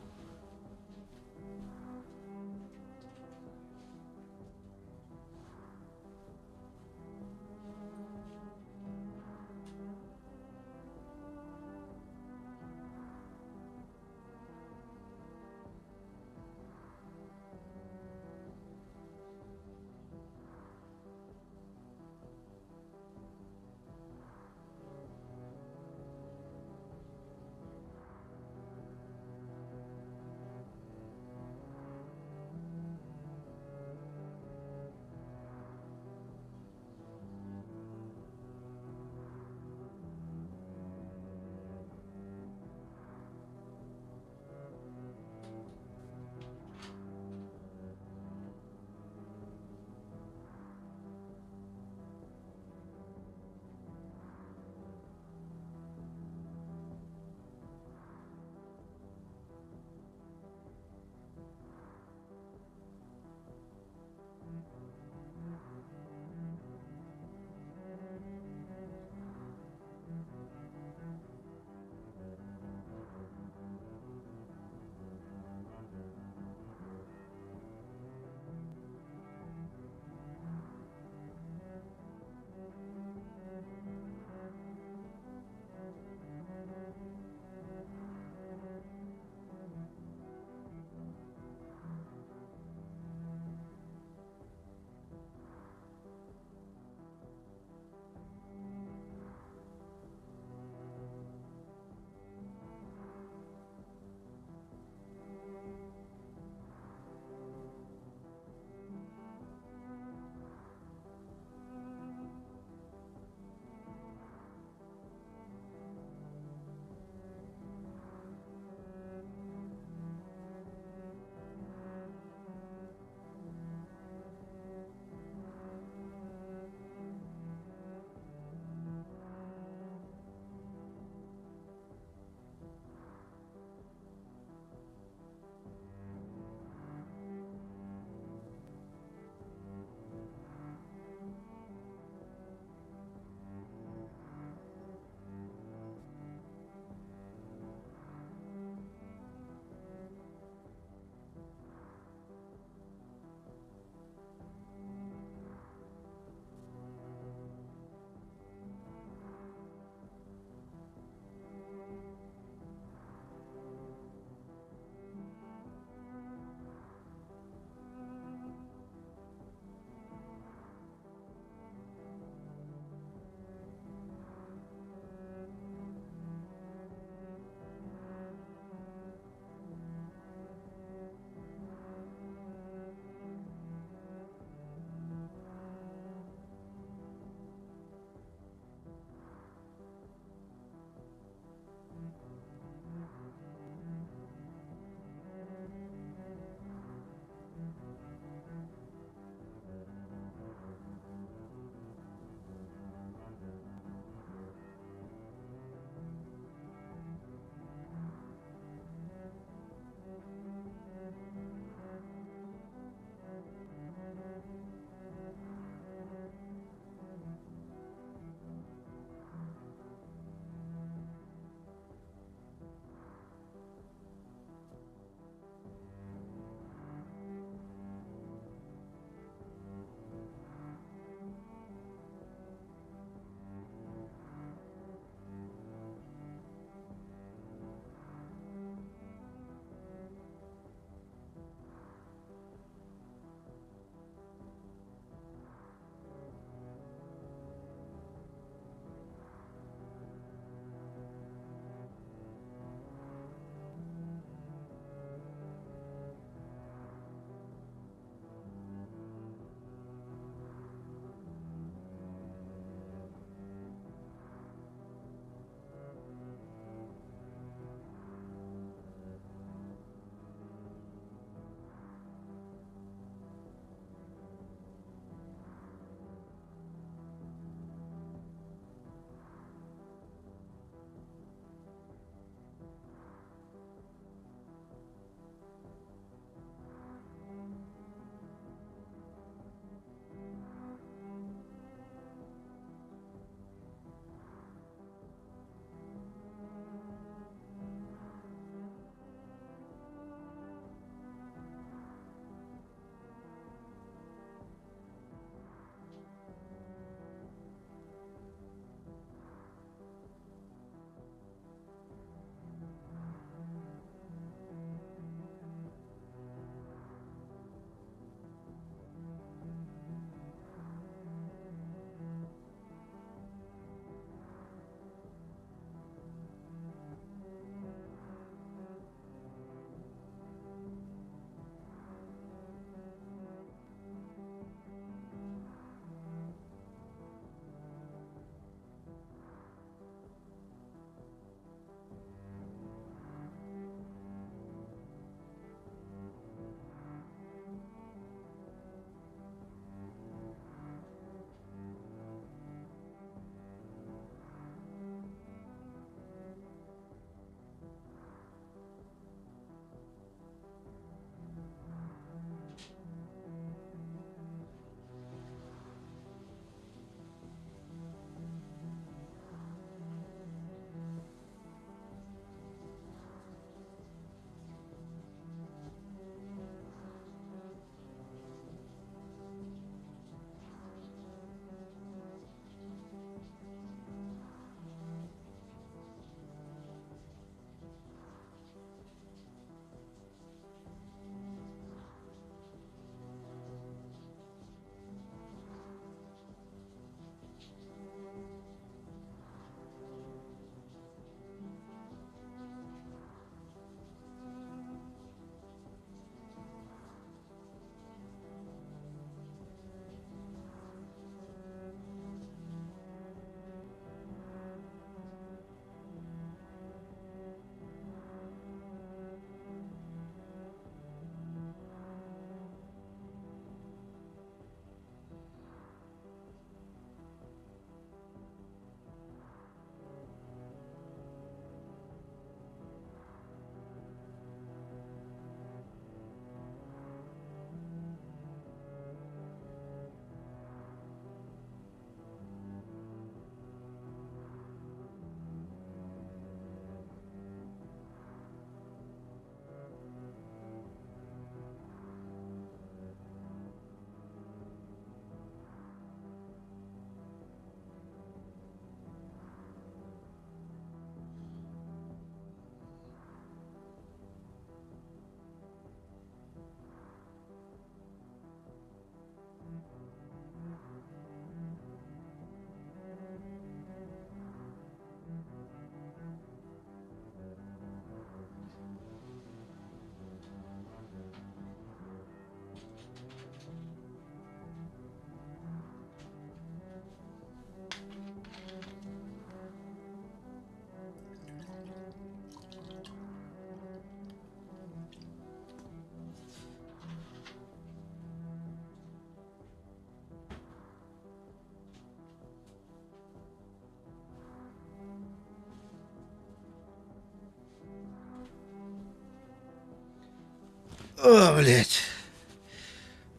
О, блядь.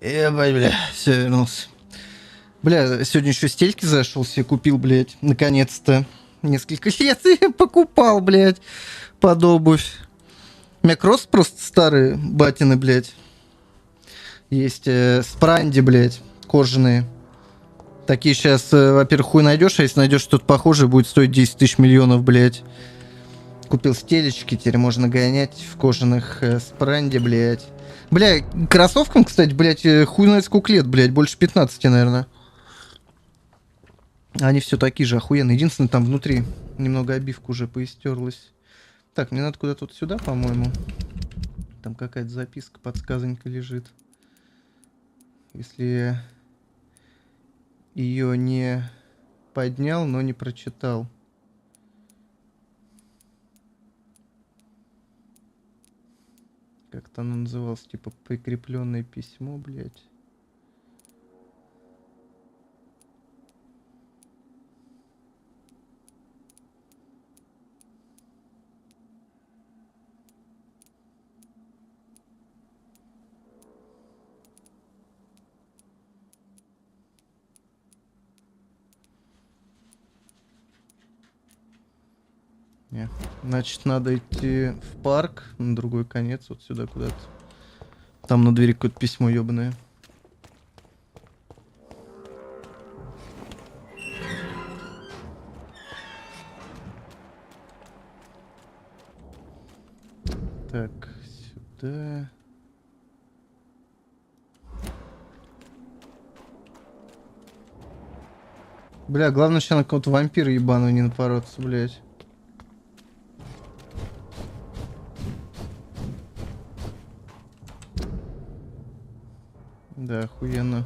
Ебать, бля, все, вернулся. Бля, сегодня еще стельки зашел, себе купил, блядь, наконец-то. Несколько лет я покупал, блядь, под обувь. У меня кросс просто старые батины, блядь. Есть спранди, блядь, кожаные. Такие сейчас, во-первых, хуй найдешь, а если найдешь что-то похожее, будет стоить 10 тысяч миллионов, блядь. Купил стелечки, теперь можно гонять в кожаных спранди, блядь. Бля, кроссовкам, кстати, блядь, хуй знает сколько лет, блядь, больше 15, наверное. Они все такие же охуенные. Единственное, там внутри немного обивка уже поистерлась. Так, мне надо куда-то вот сюда, по-моему. Там какая-то записка, подсказонька лежит. Если я ее не поднял, но не прочитал. Как-то оно называлось, типа прикрепленное письмо, блядь. Не. Значит, надо идти в парк, на другой конец, вот сюда куда-то. Там на двери какое-то письмо ёбаное. Так, сюда. Бля, главное сейчас на какого-то вампира ебаного не напороться, блядь. Да, охуенно.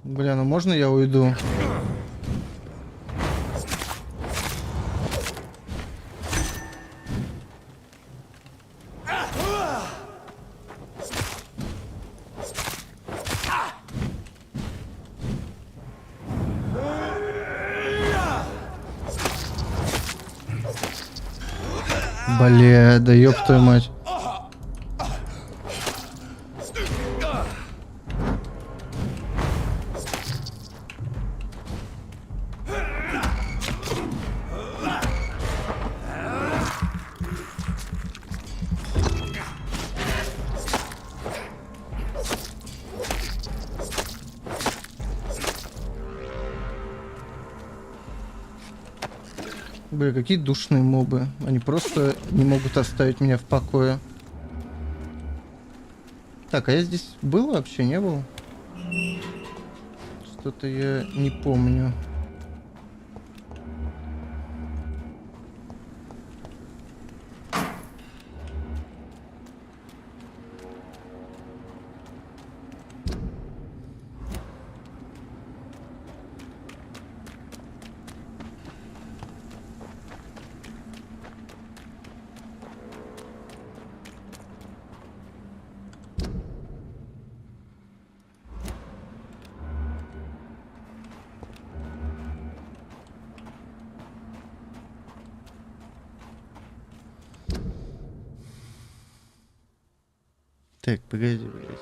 Бля, ну можно я уйду? Бля, да ёб твою мать. Бля, какие душные мобы. Они просто не могут оставить меня в покое. Так, а я здесь был вообще, не был? Что-то я не помню. Так, погоди, блядь.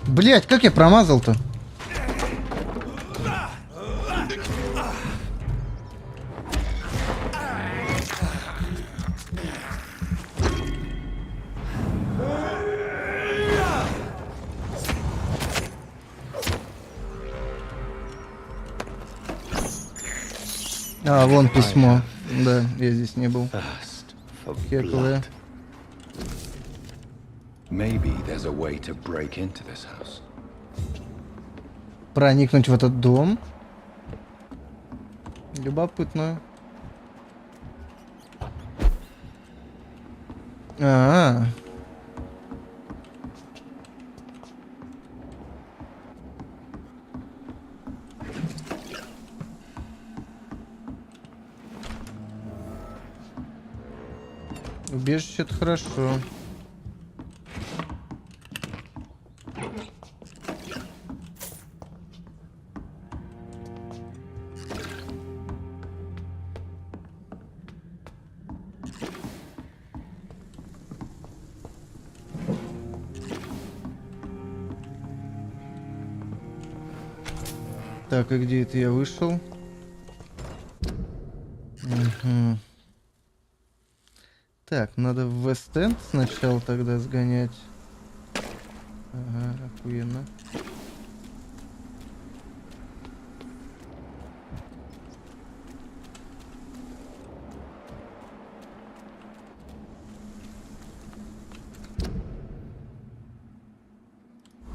Блять, как я промазал-то? А, вон письмо. Да, я здесь не был. Кековое. Maybe there's a way to break into this house. проникнуть в этот дом. Любопытно. А-а-а. Убежище — это хорошо. Так, и где это я вышел? Угу. Так, надо в Вест-Энд сначала тогда сгонять. Ага, охуенно.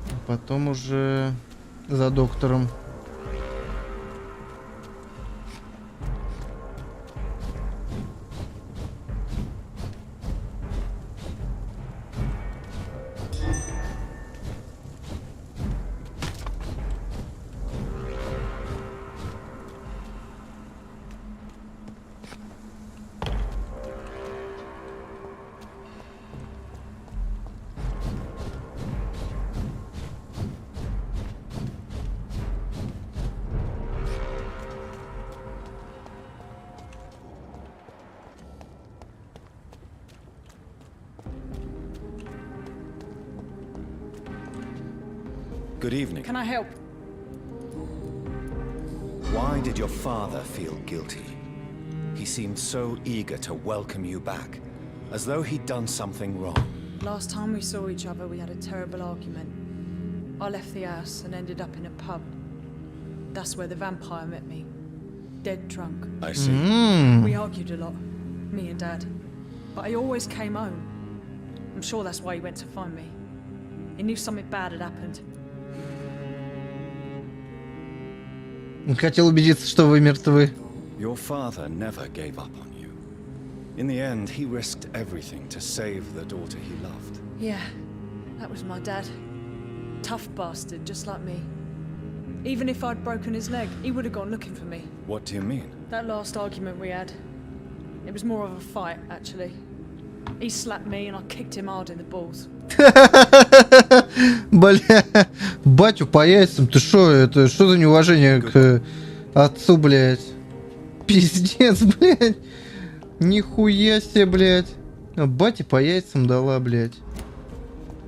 А потом уже за доктором. Good evening. Can I help? Why did your father feel guilty? He seemed so eager to welcome you back, as though he'd done something wrong. Last time we saw each other, we had a terrible argument. I left the house and ended up in a pub. That's where the vampire met me. Dead drunk. I see. We argued a lot, me and Dad. But I always came home. I'm sure that's why he went to find me. He knew something bad had happened. Хотел убедиться, что вы мертвы. Your father never gave up on you. In the end, he risked everything to save the daughter he loved. Yeah, that was my dad. Tough bastard, just like me. Even if I'd broken his leg, he would have gone looking for me. What do you mean? That last argument we had, it was more of a fight, actually. He slapped me and I kicked him hard in the balls. Бля, батю по яйцам, ты шо, это что за неуважение к отцу, блядь? Пиздец, блядь. Нихуя себе, блядь. А батя по яйцам дала, блядь.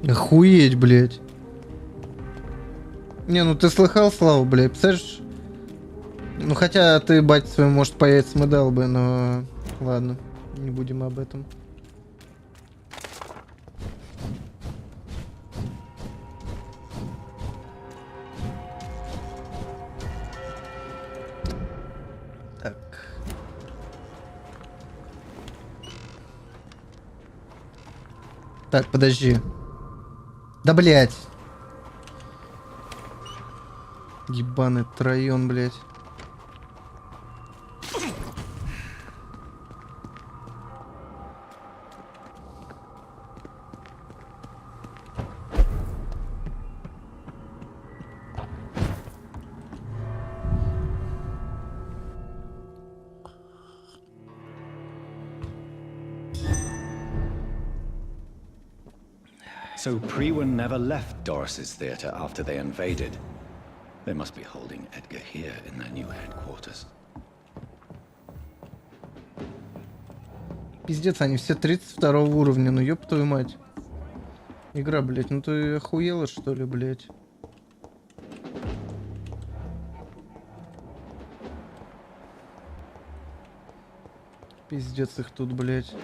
Охуеть, блядь. Не, ну ты слыхал, Слава, блядь, представляешь? Ну хотя ты батя своему, может, по яйцам и дал бы, но... Ладно, не будем об этом. Так, подожди. Да, блядь. Ебаный троен, блядь. So Prewen never left Doris's theatre after they invaded. They must be holding Edgar here in their new headquarters. Пиздец, они все 32 уровня, ну ёб твою мать. Игра, блядь, ну ты охуела, что ли, блядь? Пиздец их тут, блядь.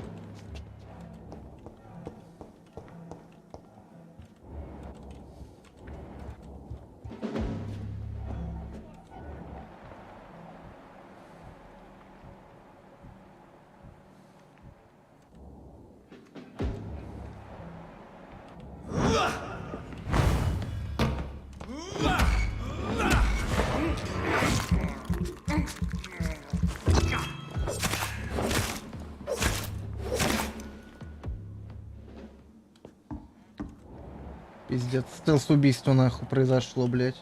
Пиздец, стелс-убийство нахуй произошло, блядь.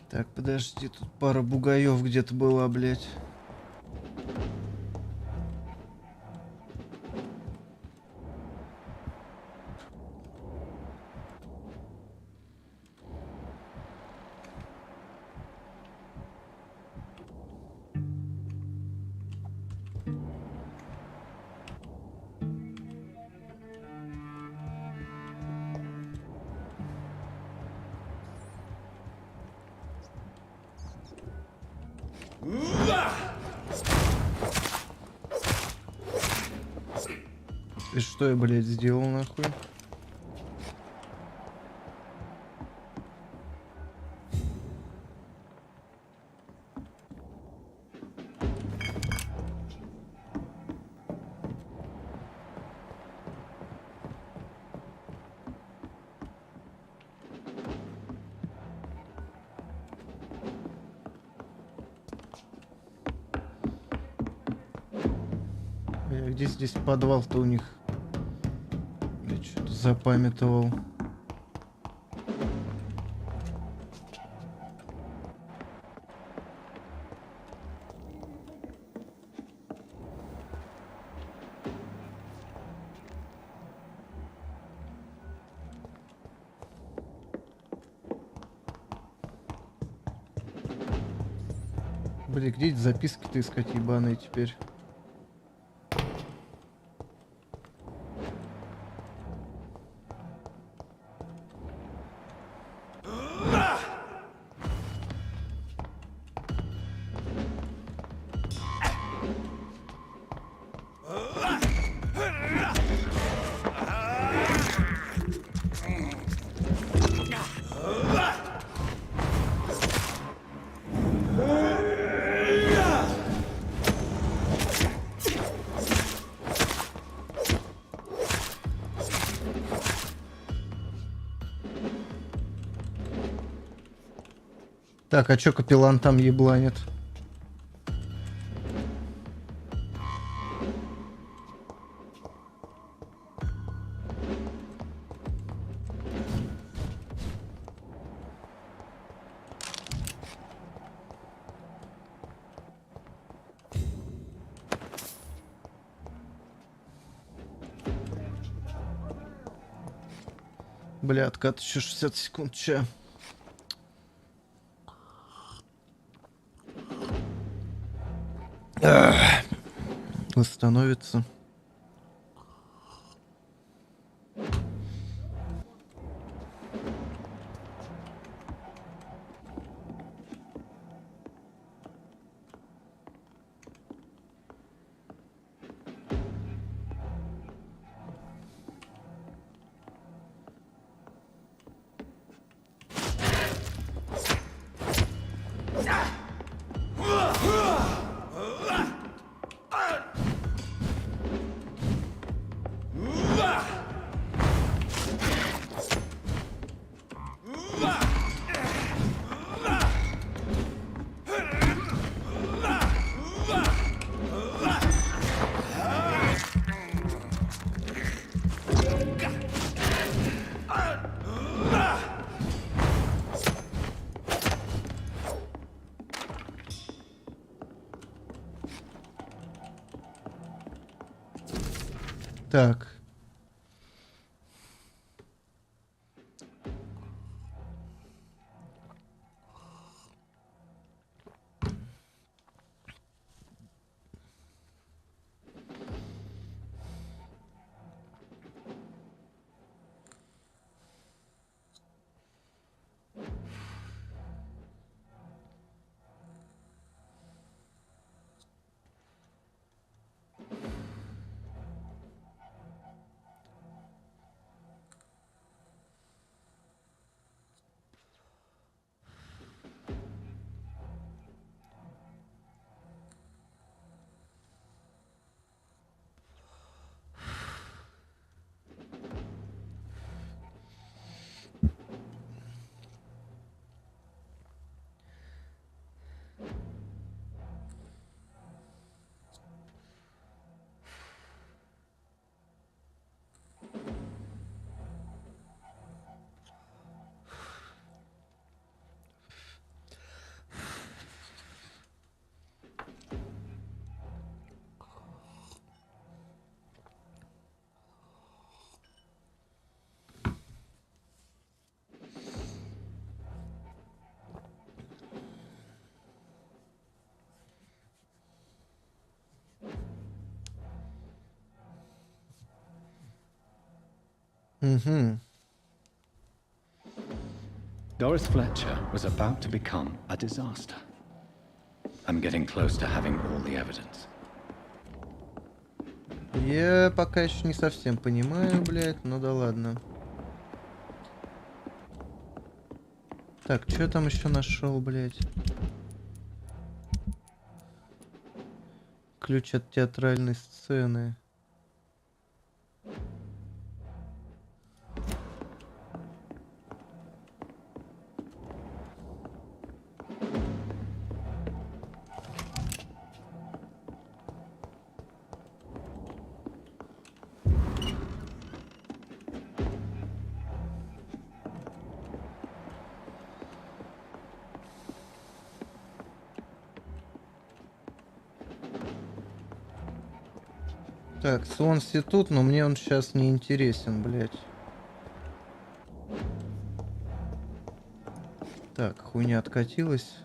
Так, подожди, тут пара бугаев где-то была, блядь. И что я, блядь, сделал, нахуй? Где здесь подвал-то у них? Я что-то запамятовал. Блин, где эти записки-то искать ебаные теперь? Так, а чё капеллан там ебланит? Бля, откат еще 60 секунд, че? Восстановится. Так. Угу. Doris Fletcher was about to become a disaster. I'm getting close to having all the evidence. Я пока еще не совсем понимаю, блядь, ну да ладно. Так, что там еще нашел, блядь? Ключ от театральной сцены. Так, Сонси тут, но мне он сейчас не интересен, блядь. Так, хуйня откатилась.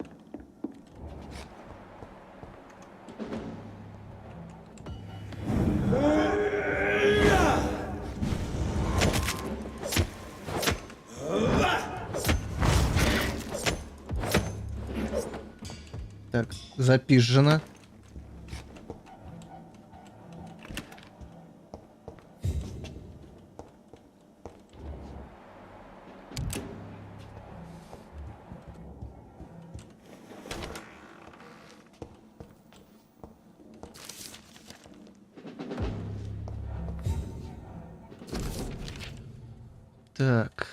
Так, запизжено. Так.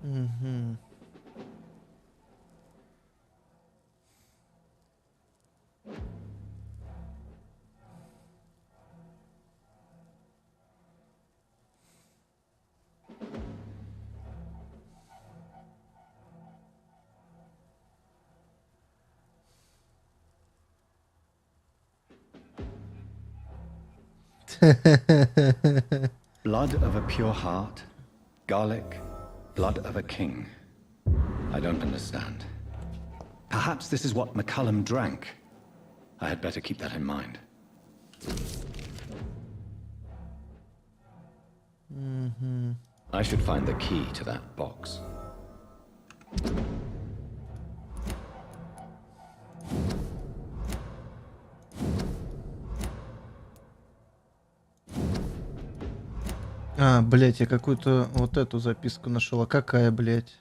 Угу. Blood of a pure heart, garlic, blood of a king. I don't understand. Perhaps this is what McCullum drank. I had better keep that in mind. I should find the key to that box. А, блядь, я какую-то вот эту записку нашел. А какая, блядь?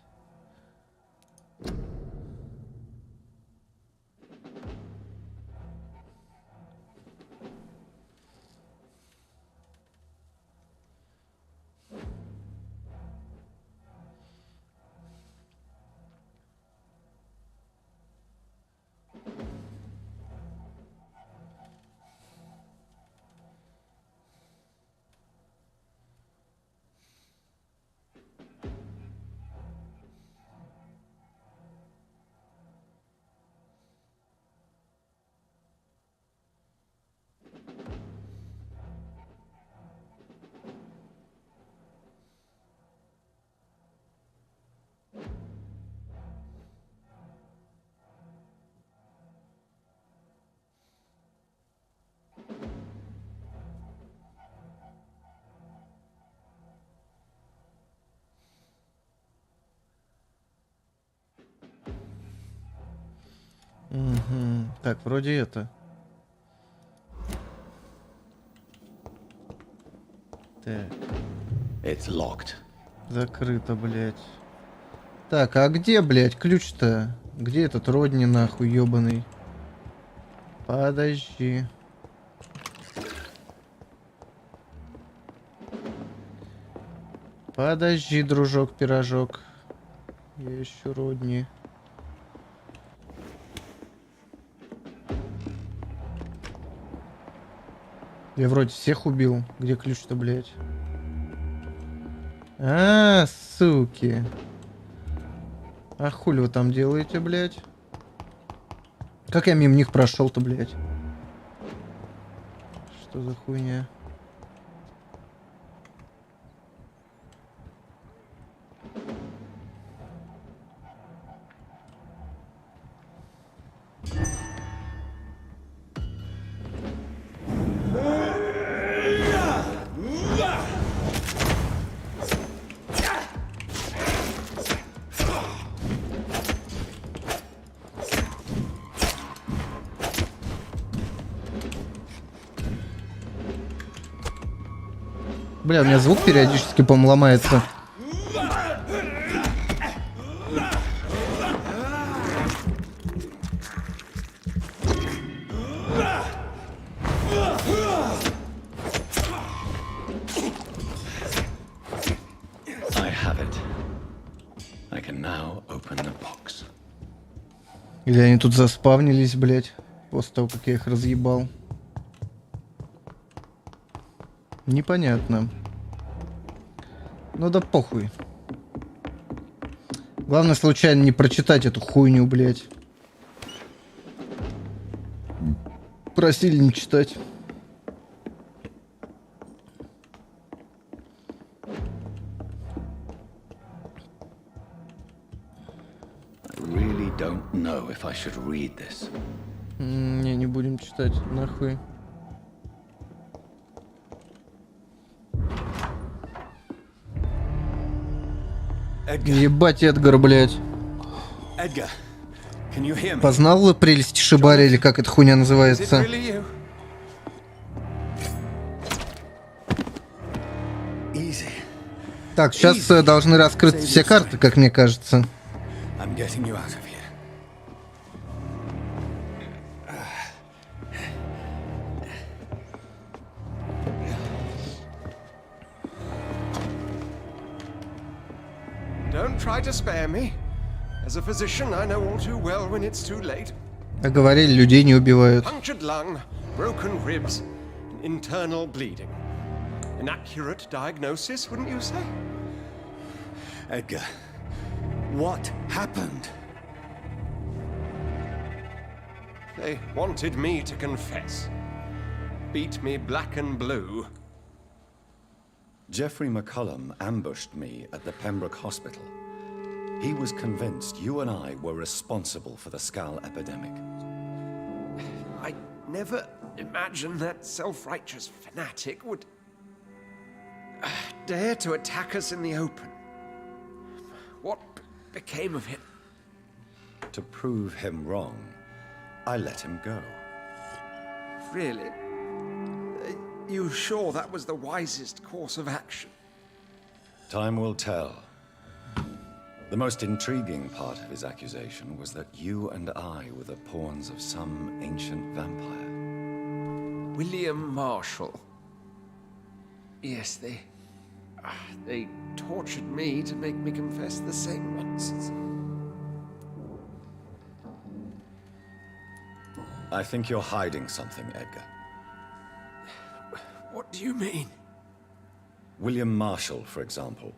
Угу. Так, вроде это. Так. It's locked. Закрыто, блядь. Так, а где, блядь, ключ-то? Где этот Родни, нахуй, ёбаный? Подожди. Подожди, дружок-пирожок. Я ищу Родни. Я вроде всех убил. Где ключ-то, блядь? А, суки. А хули вы там делаете, блядь? Как я мимо них прошел-то, блядь? Что за хуйня? Бля, у меня звук периодически, по-моему, ломается. I have it. I can now open the box. Или они тут заспавнились, блядь, после того, как я их разъебал. Непонятно. Ну да похуй. Главное случайно не прочитать эту хуйню, блядь. Просили не читать. I really don't know if I should read this. Не будем читать, нахуй. Ебать, Эдгар, блядь. Edgar, can you hear me? Познал прелесть Шибари, или как эта хуйня называется? Easy. Так, сейчас должны раскрыться все карты, как мне кажется. I'm getting you out of here. Don't try to spare me. As a physician, I know all too well when it's too late. А говорили, людей не убивают. Punctured lung, broken ribs, internal bleeding. An accurate diagnosis, wouldn't you say? Edgar, what happened? They wanted me to confess. Beat me black and blue. Jeffrey McCullum ambushed me at the Pembroke Hospital. He was convinced you and I were responsible for the Skull epidemic. I never imagined that self-righteous fanatic would dare to attack us in the open. What became of him? To prove him wrong, I let him go. Really? You sure that was the wisest course of action? Time will tell. The most intriguing part of his accusation was that you and I were the pawns of some ancient vampire. William Marshall. Yes, they tortured me to make me confess the same nonsense. I think you're hiding something, Edgar. What do you mean? William Marshall, for example.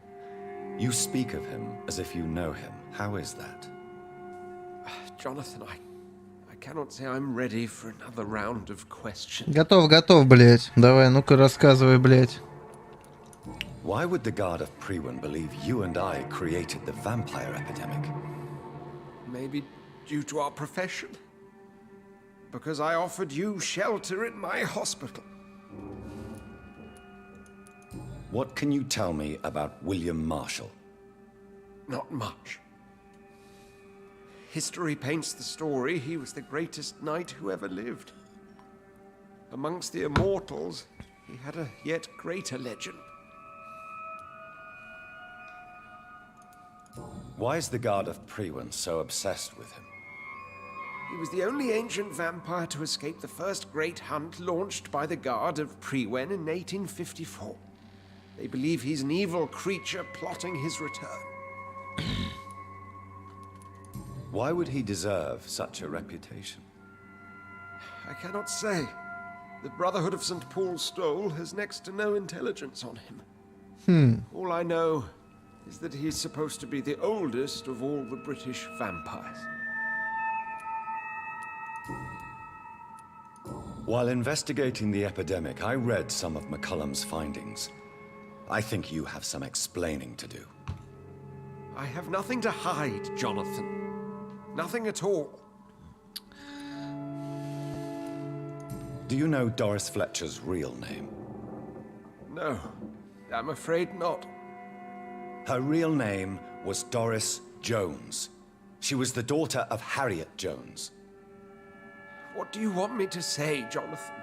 You speak of him as if you know him. How is that? Jonathan, I cannot say I'm ready for another round of questions. Готов, блядь. Давай, ну-ка рассказывай, блядь. Why would the Guard of Priwen believe you and I created the vampire epidemic? Maybe due to our profession? Because I offered you shelter in my hospital. What can you tell me about William Marshall? Not much. History paints the story he was the greatest knight who ever lived. Amongst the immortals, he had a yet greater legend. Why is the Guard of Priwen so obsessed with him? He was the only ancient vampire to escape the first great hunt launched by the Guard of Priwen in 1854. They believe he's an evil creature plotting his return. Why would he deserve such a reputation? I cannot say. The Brotherhood of St. Paul's Stole has next to no intelligence on him. All I know is that he's supposed to be the oldest of all the British vampires. While investigating the epidemic, I read some of McCullum's findings. I think you have some explaining to do. I have nothing to hide, Jonathan. Nothing at all. Do you know Doris Fletcher's real name? No, I'm afraid not. Her real name was Doris Jones. She was the daughter of Harriet Jones. What do you want me to say, Jonathan?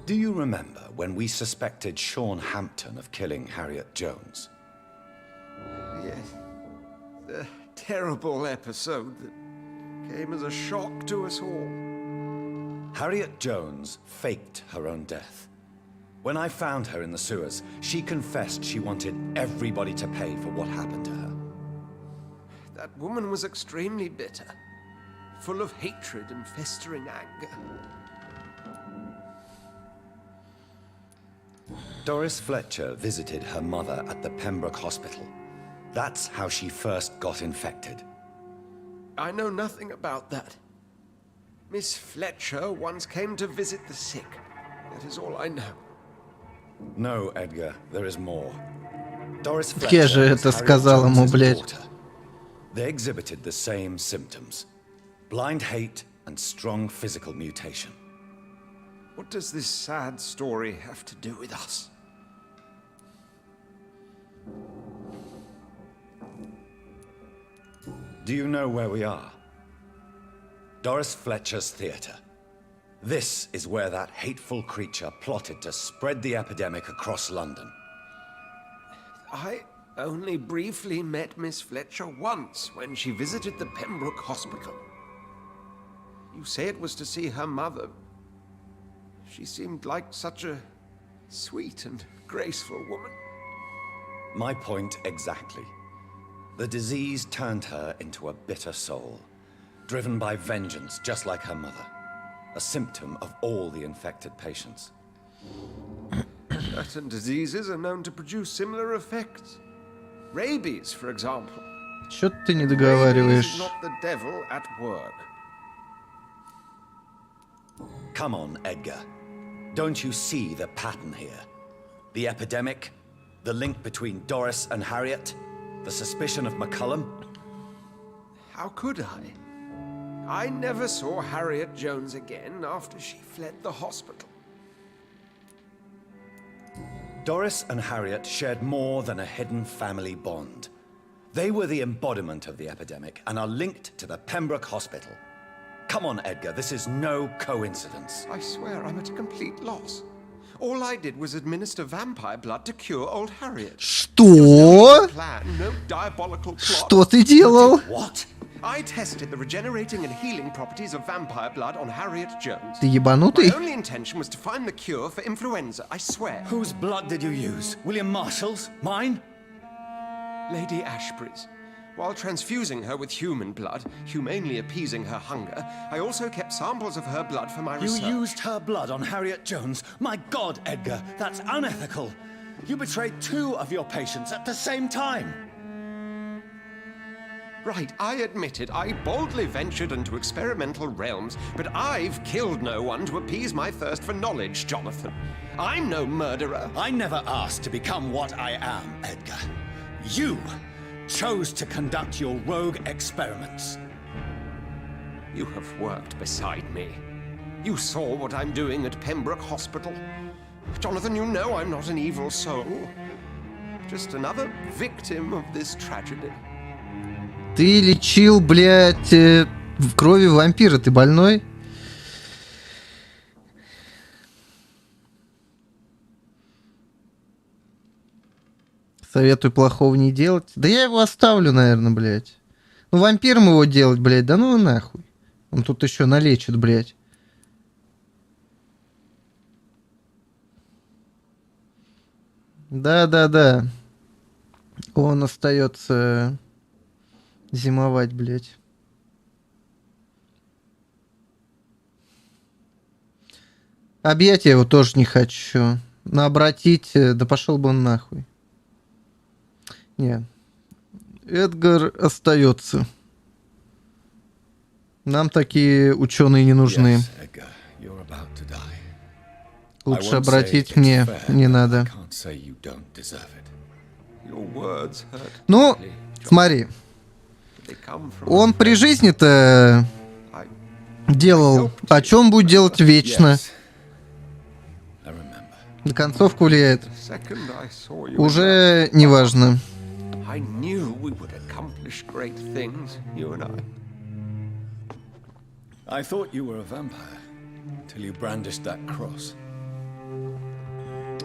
Do you remember when we suspected Sean Hampton of killing Harriet Jones? Yes. The terrible episode that came as a shock to us all. Harriet Jones faked her own death. When I found her in the sewers, she confessed she wanted everybody to pay for what happened to her. That woman was extremely bitter, full of hatred and festering anger. Doris Fletcher visited her mother at the Pembroke Hospital. That's how she first got infected. I know nothing about that. Miss Fletcher once came to visit the sick. That is all I know. No, Edgar, there is more. Doris Я же Fletcher это was сказал Harriet ему, Jones's блядь. daughter. They exhibited the same symptoms: blind hate and strong physical mutation. What does this sad story have to do with us? Do you know where we are? Doris Fletcher's theater. This is where that hateful creature plotted to spread the epidemic across London. I only briefly met Miss Fletcher once when she visited the Pembroke Hospital. You say it was to see her mother. She seemed like such a sweet and graceful woman. My point exactly. The disease turned her into a bitter soul, driven by vengeance just like her mother. A symptom of all the infected patients. Certain diseases are known to produce similar effects. Rabies, for example. Чё ты не Rabies договариваешь? is not the devil at work. Come on, Edgar. Don't you see the pattern here? The epidemic, the link between Doris and Harriet, the suspicion of McCullum. How could I? I never saw Harriet Jones again after she fled the hospital. Doris and Harriet shared more than a hidden family bond. They were the embodiment of the epidemic and are linked to the Pembroke Hospital. Come on, Edgar, this is no coincidence. I swear I'm at a complete loss. All I did was administer vampire blood to cure old Harriet. Что? Plan, no diabolical plot. Что ты делал? What? I tested the regenerating and healing properties of vampire blood on Harriet Jones. Ты ебанутый? My only intention was to find the cure for influenza, I swear. Whose blood did you use? William Marshall's? Mine? Lady Ashbury's. While transfusing her with human blood, humanely appeasing her hunger, I also kept samples of her blood for my You research. used her blood on Harriet Jones? My God, Edgar, that's unethical. You betrayed two of your patients at the same time. Right, I admit it. I boldly ventured into experimental realms, but I've killed no one to appease my thirst for knowledge, Jonathan. I'm no murderer. I never asked to become what I am, Edgar. You chose to conduct your rogue experiments. You have worked beside me. You saw what I'm doing at Pembroke Hospital. Jonathan, you know I'm not an evil soul. Just another victim of this tragedy. Ты лечил, блядь, в крови вампира. Ты больной? Советую плохого не делать. Да я его оставлю, наверное, блядь. Ну, вампиром его делать, блядь, да ну нахуй. Он тут еще налечит, блядь. Да. Он остается зимовать, блядь. Объятия его тоже не хочу. обратить, да пошел бы он нахуй. Не. Эдгар остается. Нам такие ученые не нужны. Yes, Edgar, you're about to die. Лучше I won't say обратить it's мне fair, не but надо. I can't say you don't deserve it. Your words hurt Ну, deeply, John. смотри. They come from Он a при friend. жизни-то I делал, о чем будет делать вечно. Yes, I remember. На концовку влияет. the second I saw you in Уже неважно. that, I knew we would accomplish great things, you and I. I thought you were a vampire till you brandished that cross.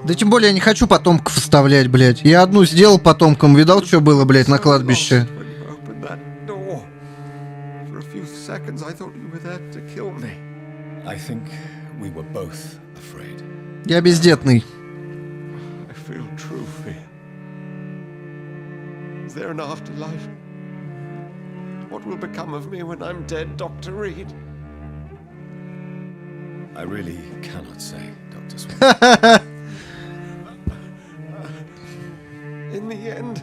Да тем более я не хочу потомков вставлять, блядь. Я одну сделал потомкам, видал, что было, блядь, на кладбище. When you opened that door. For a few seconds I thought you were there to kill me. I think we were both afraid. Я бездетный. I feel true fear. Is there an afterlife? What will become of me when I'm dead, Dr. Reed? I really cannot say, Dr. Swan. In the end,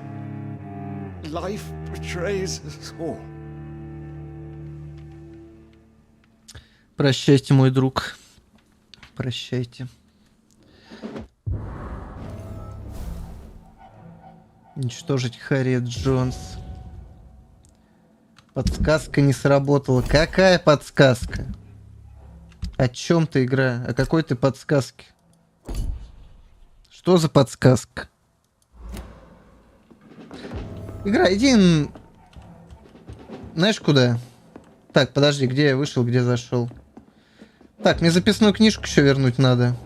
life betrays us all. Прощайте, мой друг. Прощайте. Уничтожить Харриет Джонс. Подсказка не сработала. Какая подсказка? О чем ты, игра? О какой ты подсказке? Что за подсказка? Игра, иди... Знаешь куда? Так, подожди, где я вышел, где зашел? Так, мне записную книжку еще вернуть надо.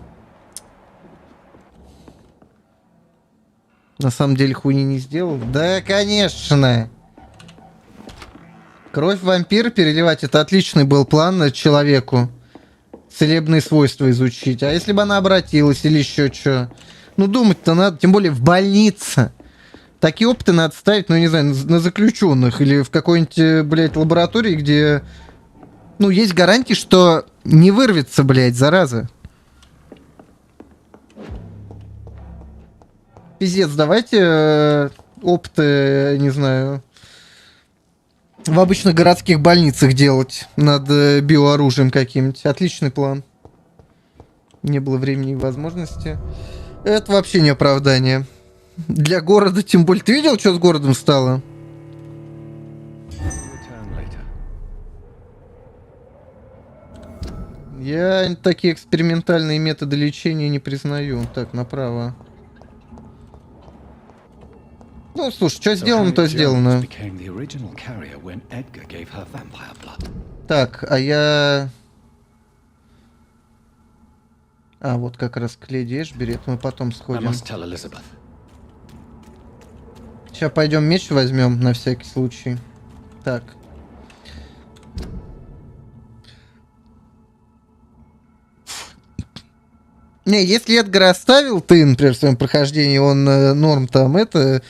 На самом деле хуйни не сделал? Да, конечно! Кровь вампира переливать — это отличный был план человеку. Целебные свойства изучить. А если бы она обратилась или еще что? Ну, думать-то надо, тем более в больнице. Такие опыты надо ставить, ну, не знаю, на заключенных или в какой-нибудь, блядь, лаборатории, где, ну, есть гарантии, что не вырвется, блядь, зараза. Пиздец, давайте опыты, не знаю, в обычных городских больницах делать над биооружием каким-нибудь. Отличный план. Не было времени и возможности. Это вообще не оправдание. Для города, тем более. Ты видел, что с городом стало? Return later. Я такие экспериментальные методы лечения не признаю. Так, направо. Ну, слушай, что сделано, то сделано. Became the original carrier when Edgar gave her vampire blood. Так, а я... А, вот как раз к леди Эшбери, это мы потом I сходим. must tell Elizabeth. Сейчас пойдем меч возьмем, на всякий случай. Так. Не, если Эдгар оставил ты, например, в своем прохождении, он норм там, это...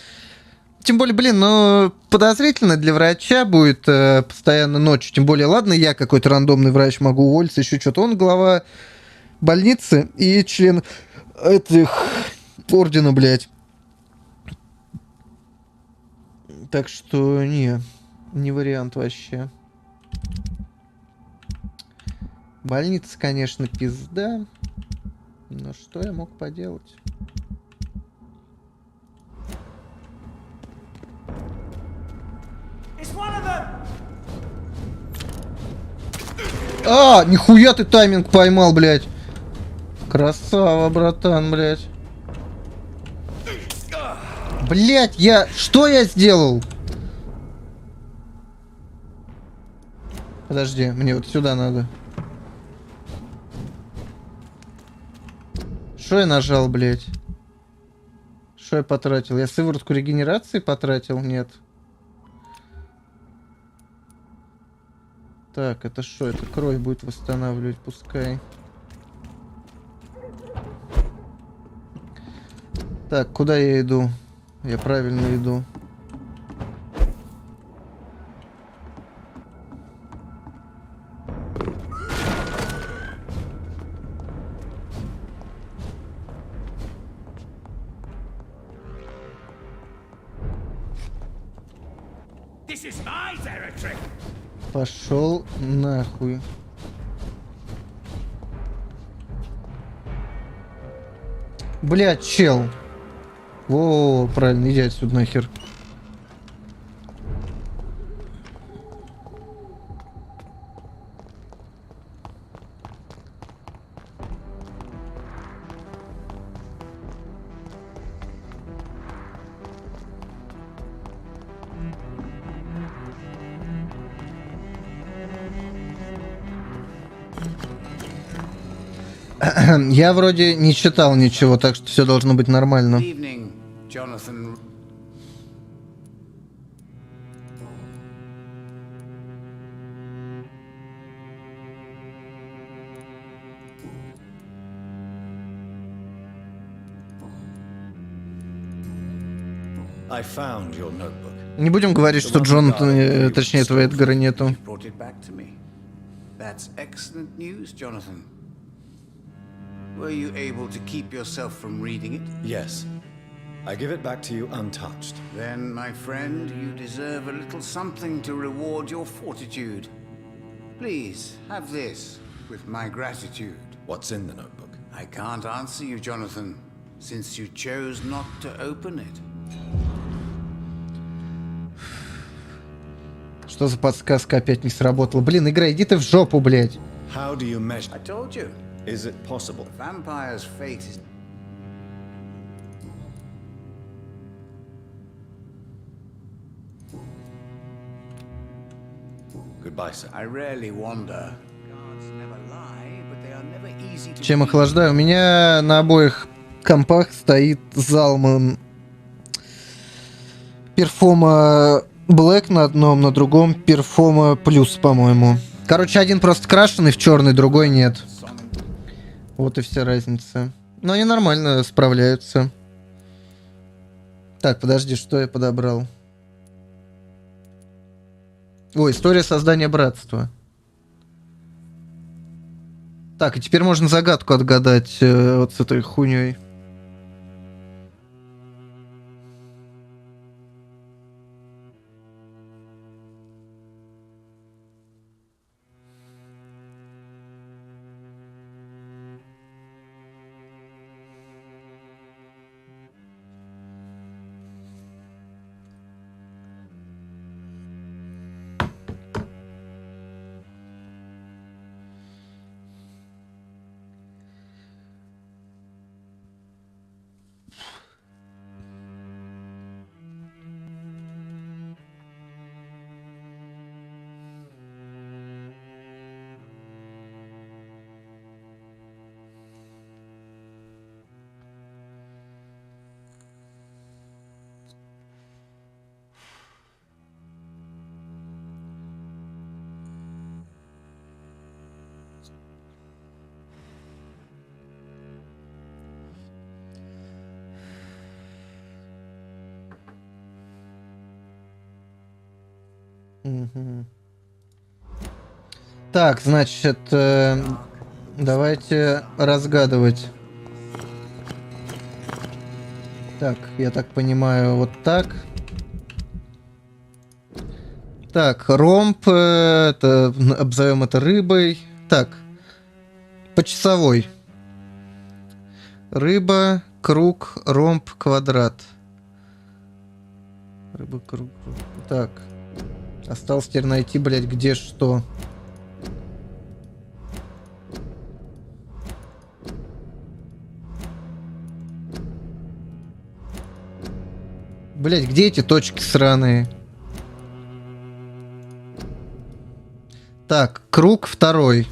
Тем более, блин, ну, подозрительно для врача будет постоянно ночью. Тем более, ладно, я какой-то рандомный врач могу уволиться, еще что-то. Он глава больницы и член этих ордена, блядь. Так что, не вариант вообще. Больница, конечно, пизда. Но что я мог поделать? А, нихуя ты тайминг поймал, блядь. Красава, братан, блядь. Блядь, что я сделал? Подожди, мне вот сюда надо. Что я нажал, блядь? Что я потратил? Я сыворотку регенерации потратил? Нет. Так, это что? Это кровь будет восстанавливать, пускай. Так, куда я иду? Я правильно иду. Пошел нахуй. Блядь, чел. Во, правильно, иди отсюда нахер. Я вроде не читал ничего, так что все должно быть нормально. Evening, Jonathan. I found your notebook. Не будем говорить, что Джонатан, точнее, этого Эдгара нету. Brought it back to me. That's excellent news, Jonathan. Were you able to keep yourself from reading it? Yes. I give it back to you untouched. Then, my friend, you deserve a little something to reward your fortitude. Please, have this, with my gratitude. What's in the notebook? I can't answer you, Jonathan, since you chose not to open it. Что за подсказка опять не сработала? Блин, игра, иди ты в жопу, блядь. How do you measure? I told you. Is it possible? The vampire's fate is... Goodbye, sir. I rarely wander. Guards never lie, but they are never easy to... Чем охлаждаю? У меня на обоих компах стоит Залман Перформа Black на одном, на другом Перформа Плюс, по-моему. Короче, один просто крашеный в черный, другой нет. Вот и вся разница. Но они нормально справляются. Так, подожди, что я подобрал? Ой, история создания братства. Так, и теперь можно загадку отгадать вот с этой хуйней. Угу. Так, значит, давайте разгадывать. Так, я так понимаю, вот так. Так, ромб, это, обзовем это рыбой. Так, по часовой. Рыба, круг, ромб, квадрат. Рыба, круг, круг. Так. Осталось теперь найти, блядь, где что. Блядь, где эти точки сраные? Так, круг второй.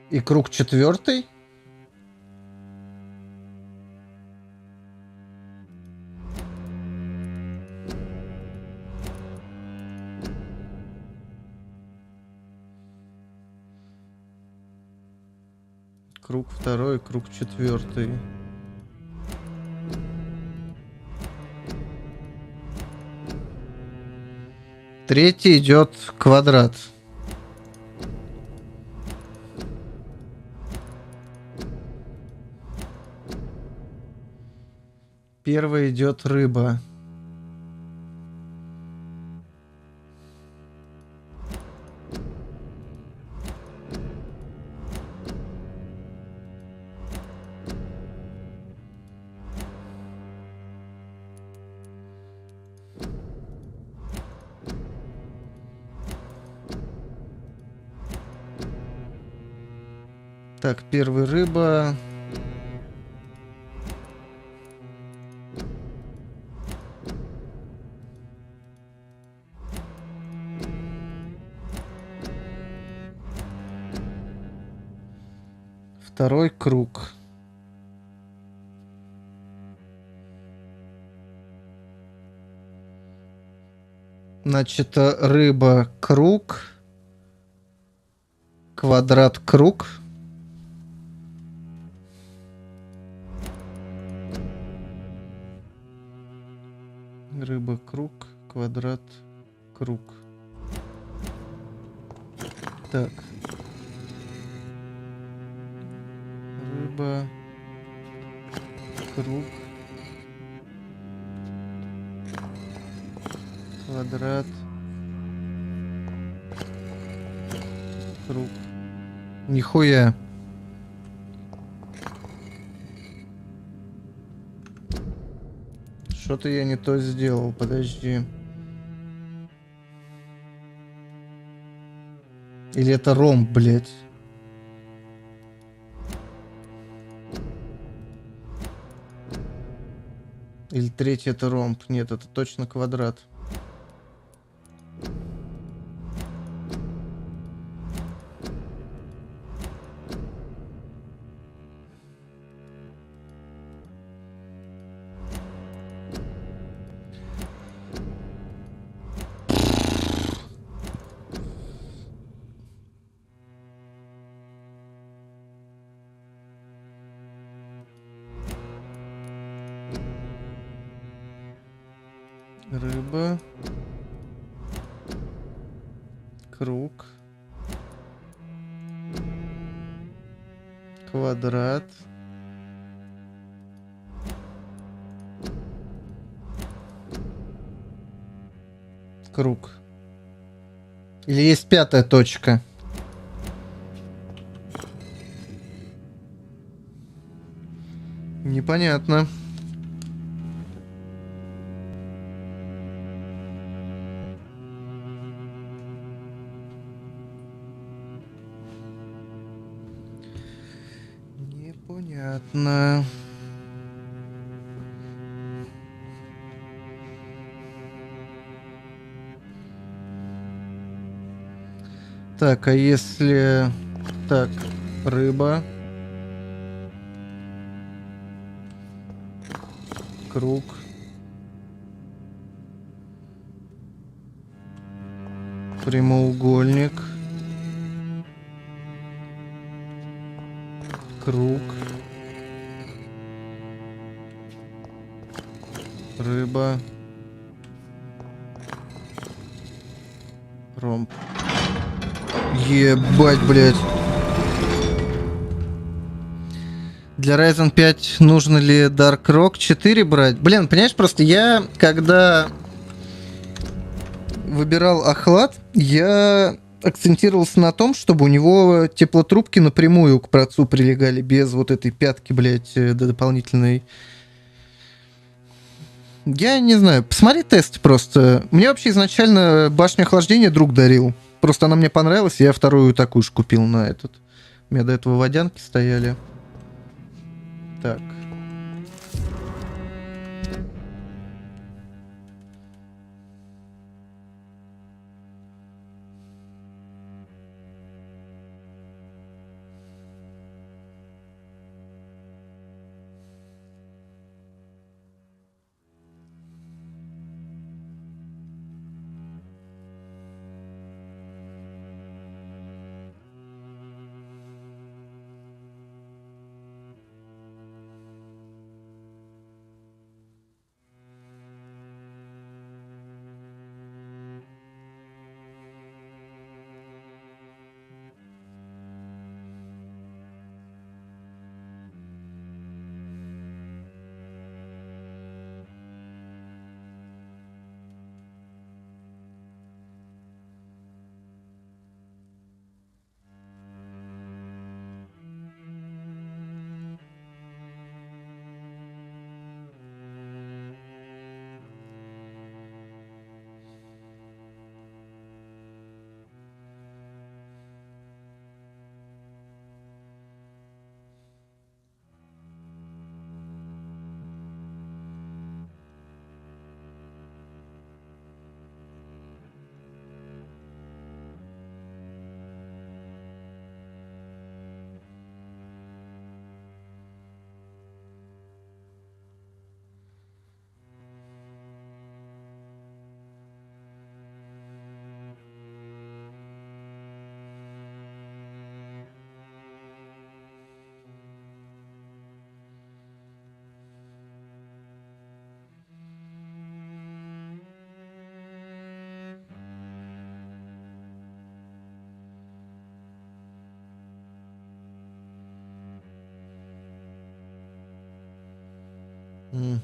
И круг четвертый. Круг второй, круг четвертый. Третий идет квадрат. Первая идет рыба. Так, первая рыба. Второй круг. Значит, рыба круг. Квадрат круг. Рыба круг. Квадрат круг. Так. Рыба круг. Квадрат круг. Нихуя. Что-то я не то сделал, подожди. Или это ромб, блядь? Или третий это ромб? Нет, это точно квадрат. Рыба. Круг. Квадрат. Круг. Или есть пятая точка? Непонятно. Непонятно. Так, а если... Так, рыба. Круг. Прямоугольник. Круг. Рыба. Ромб. Ебать, блядь. Для Ryzen 5 нужно ли Dark Rock 4 брать? Блин, понимаешь, просто я, когда выбирал охлад, я акцентировался на том, чтобы у него теплотрубки напрямую к процу прилегали, без вот этой пятки, блядь, дополнительной. Я не знаю, посмотри тест просто. Мне вообще изначально башню охлаждения друг дарил. Просто она мне понравилась, и я вторую такую же купил на этот. У меня до этого водянки стояли. Так. Угу.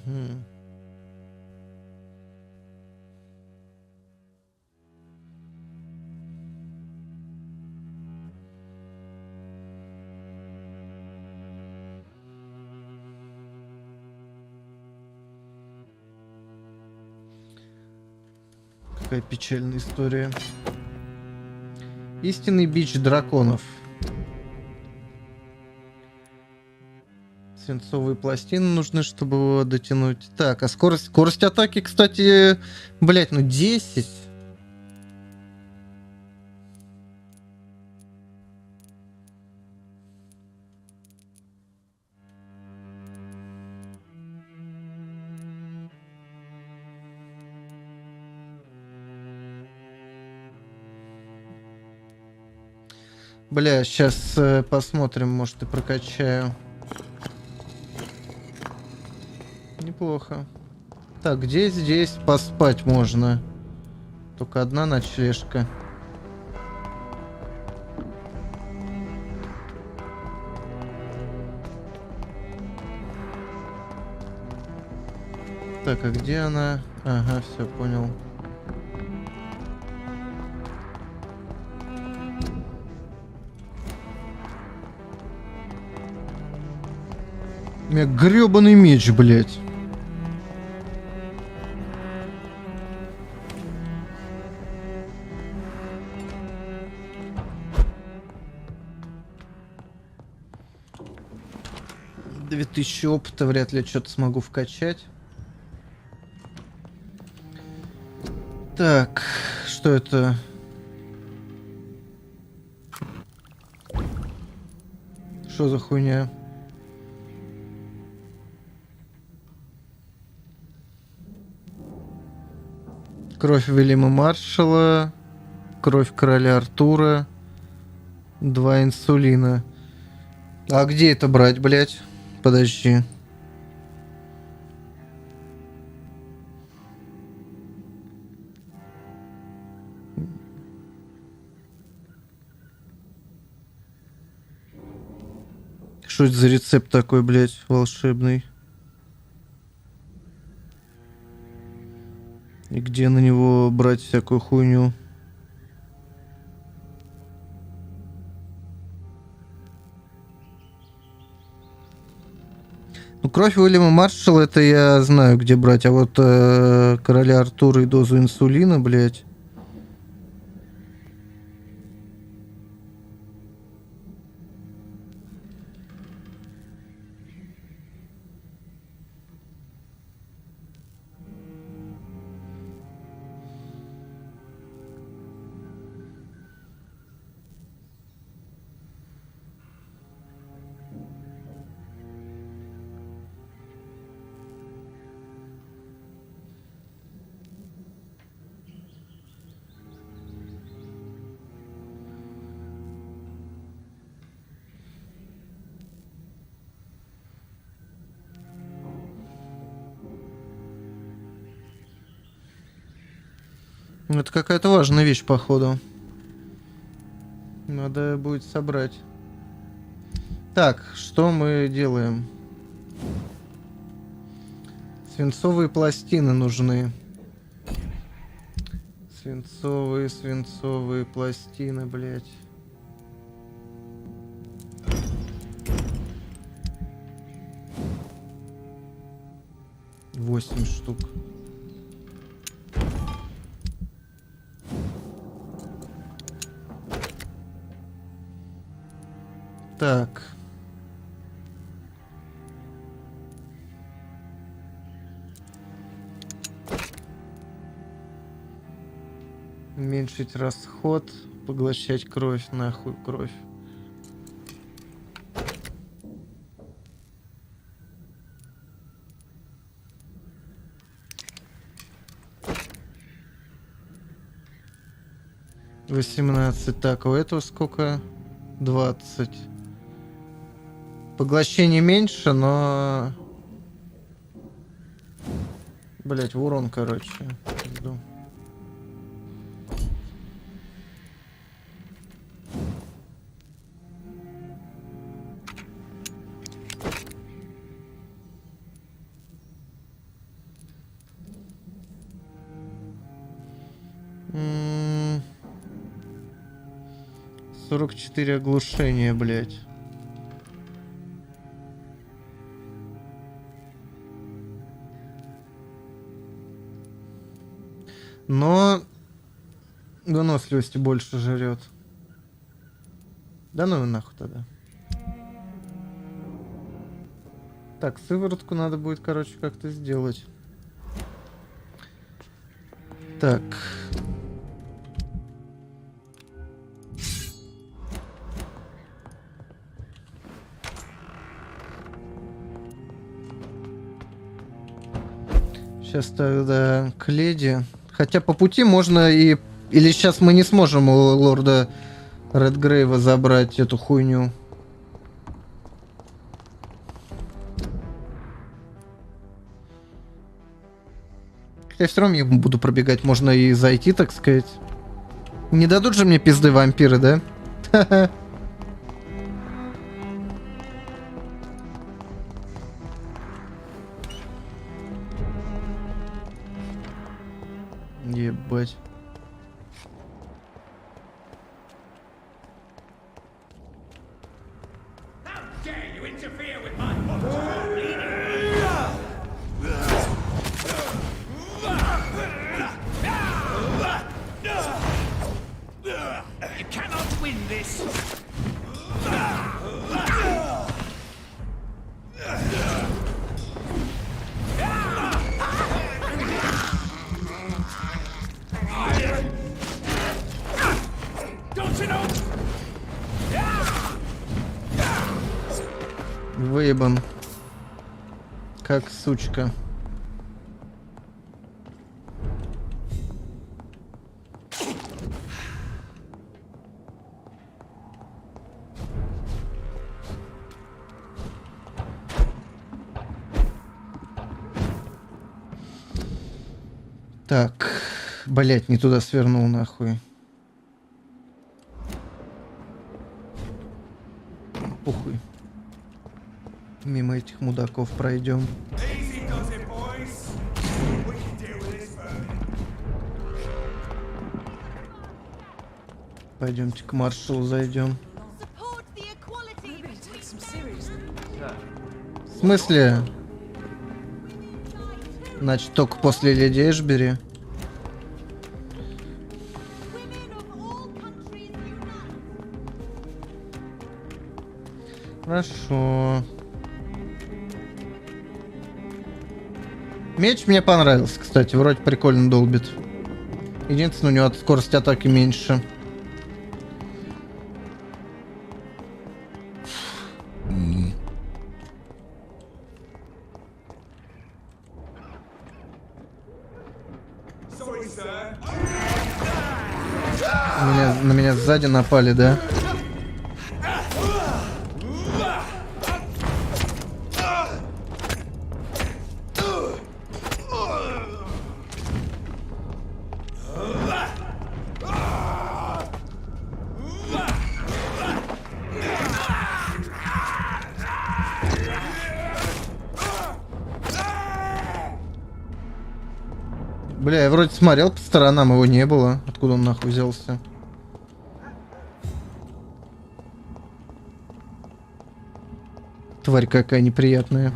Какая печальная история. Истинный бич драконов. Свинцовые пластины нужны, чтобы его дотянуть. Так, а скорость атаки, кстати, блять, ну 10. Бля, сейчас посмотрим, может и прокачаю. Неплохо. Так, где здесь поспать можно? Только одна ночлежка. Так, а где она? Ага, все, понял. У меня грёбаный меч, блядь. $2000 опыта, вряд ли что-то смогу вкачать. Так, что это? Что за хуйня? Кровь Уильяма Маршалла, кровь короля Артура, 2 инсулина. А где это брать, блядь? Подожди. Что это за рецепт такой, блядь, волшебный? И где на него брать всякую хуйню? Ну, кровь Уильяма Маршалла, это я знаю, где брать. А вот короля Артура и дозу инсулина, блядь. Это какая-то важная вещь, походу. Надо будет собрать. Так, что мы делаем? Свинцовые пластины нужны. Свинцовые пластины, блядь. Восемь штук. Так. Уменьшить расход, поглощать кровь, нахуй кровь. $18. Так, у этого сколько? 20. Поглощение меньше, но... Блять, в урон, короче. Жду. 44 оглушения, блядь. Но выносливости больше жрет. Да ну и нахуй тогда. Так, сыворотку надо будет, короче, как-то сделать. Так. Сейчас тогда к леди. Хотя по пути можно и... Или сейчас мы не сможем у лорда Редгрейва забрать эту хуйню. Я все равно не буду пробегать, можно и зайти, так сказать. Не дадут же мне пизды вампиры, да? Ха-ха. Ебать. Выебан. Как сучка. Так, блять, не туда свернул нахуй. Похуй. Мимо этих мудаков пройдем. Пойдемте к маршалу зайдем. В смысле? Значит, только после леди Эшбери. Хорошо. Меч мне понравился, кстати. Вроде прикольно долбит. Единственное, у него скорость атаки меньше. На меня сзади напали, да? Бля, я вроде смотрел по сторонам, его не было. Откуда он нахуй взялся? Тварь какая неприятная.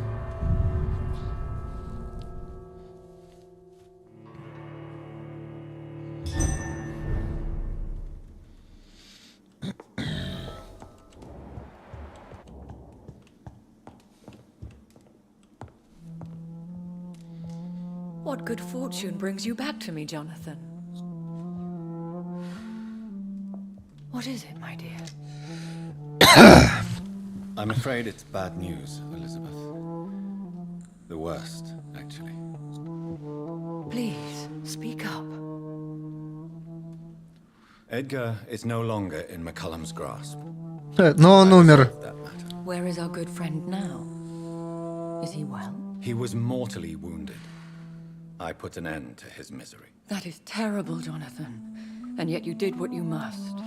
What good fortune brings you back to me, Jonathan? What is it, my dear? I'm afraid it's bad news, Elizabeth. The worst, actually. Please, speak up. Edgar is no longer in McCullum's grasp. Но он умер. Where is our good friend now? Is he well? He was mortally wounded. I put an end to his misery. That is terrible, Jonathan. And yet you did what you must.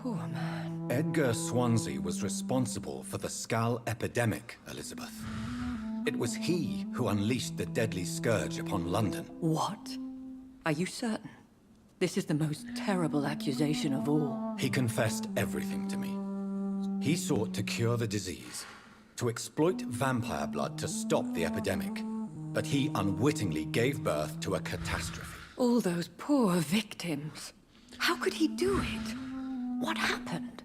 Poor man. Edgar Swansea was responsible for the Skull epidemic, Elizabeth. It was he who unleashed the deadly scourge upon London. What? Are you certain? This is the most terrible accusation of all. He confessed everything to me. He sought to cure the disease, to exploit vampire blood to stop the epidemic. But he unwittingly gave birth to a catastrophe. All those poor victims. How could he do it? What happened?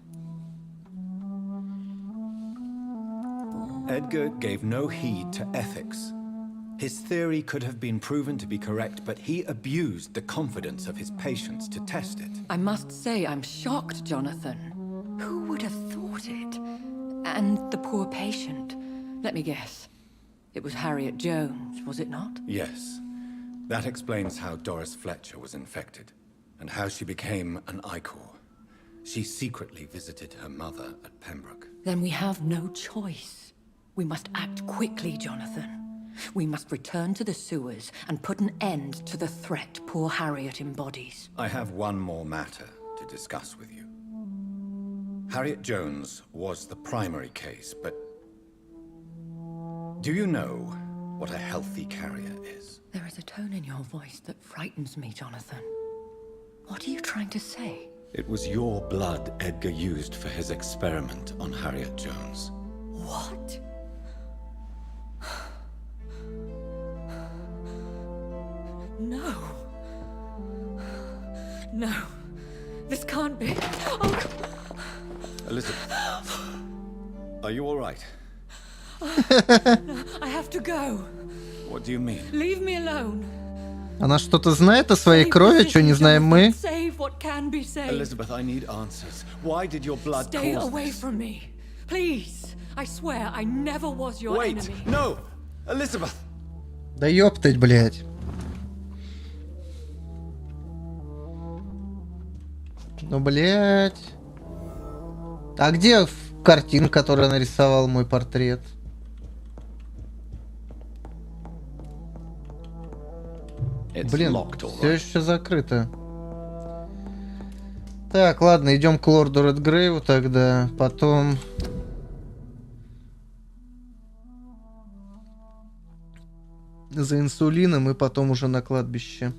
Edgar gave no heed to ethics. His theory could have been proven to be correct, but he abused the confidence of his patients to test it. I must say I'm shocked, Jonathan. Who would have thought it? And the poor patient. Let me guess. It was Harriet Jones, was it not? Yes. That explains how Doris Fletcher was infected, and how she became an Icor. She secretly visited her mother at Pembroke. Then we have no choice. We must act quickly, Jonathan. We must return to the sewers and put an end to the threat poor Harriet embodies. I have one more matter to discuss with you. Harriet Jones was the primary case, but do you know what a healthy carrier is? There is a tone in your voice that frightens me, Jonathan. What are you trying to say? It was your blood Edgar used for his experiment on Harriet Jones. What? No. No. This can't be. Oh. Elizabeth, are you all right? No, I have to go. What do you mean? Leave me alone. Она что-то знает о своей крови, что не знаем мы? Save what can be saved. Elizabeth, I need answers. Why did your blood Stay cause away this? from me. Please. I swear I never was your Wait, enemy. no! Elizabeth! Да ёптать, блядь. Ну, блядь. А где картинка, которую нарисовал мой портрет? Блин, все еще закрыто. Так, ладно, идем к лорду Редгрейву тогда. Потом... за инсулином и потом уже на кладбище.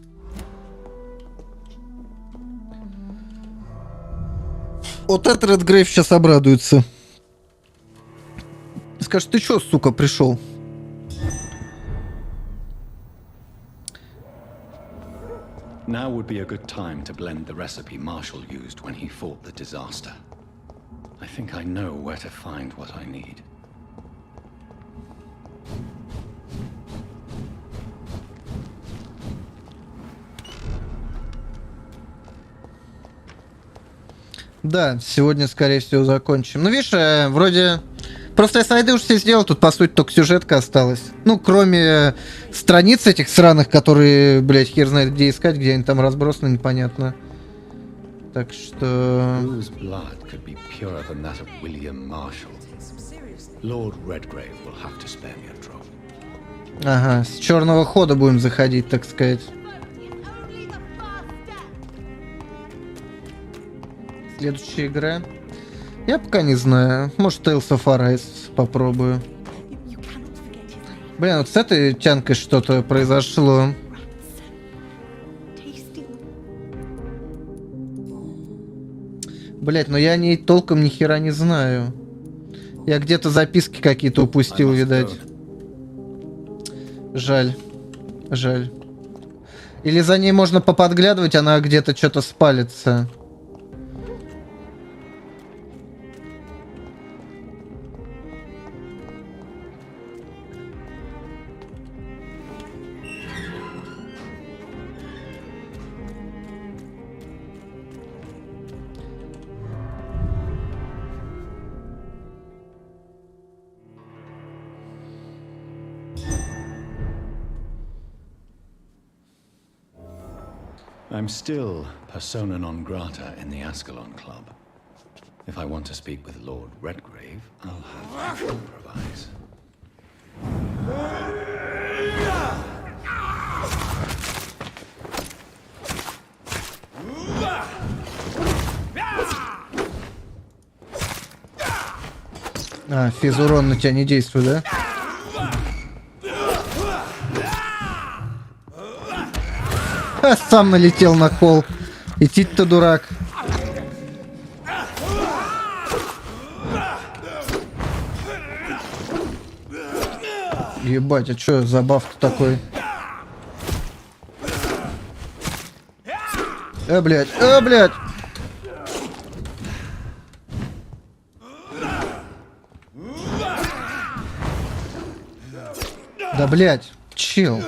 Вот этот Редгрейв сейчас обрадуется. Скажет, ты чё, сука, пришел? Now would be a good time to blend the recipe Marshall used when he fought the disaster. I think I know where to find what I need. Да, сегодня, скорее всего, закончим. Ну, видишь, вроде... Просто я слайды уж все сделал, тут, по сути, только сюжетка осталась. Ну, кроме страниц этих сраных, которые, блядь, хер знает, где искать, где они там разбросаны, непонятно. Так что... Ага, с черного хода будем заходить, так сказать. Следующая игра. Я пока не знаю. Может, Tales of Arise попробую. Блин, вот с этой тянкой что-то произошло. Блять, но я о ней толком ни хера не знаю. Я где-то записки какие-то упустил, видать. Жаль. Жаль. Или за ней можно поподглядывать, она где-то что-то спалится. I'm still persona non grata in the Ascalon Club. If I want to speak with Lord Redgrave, I'll have to improvise. А, физурон на тебя не действует, да? Сам налетел на холл. Идти-то дурак. Ебать, а чё за баф-то такой? Блядь, блядь! Да, блядь, чил.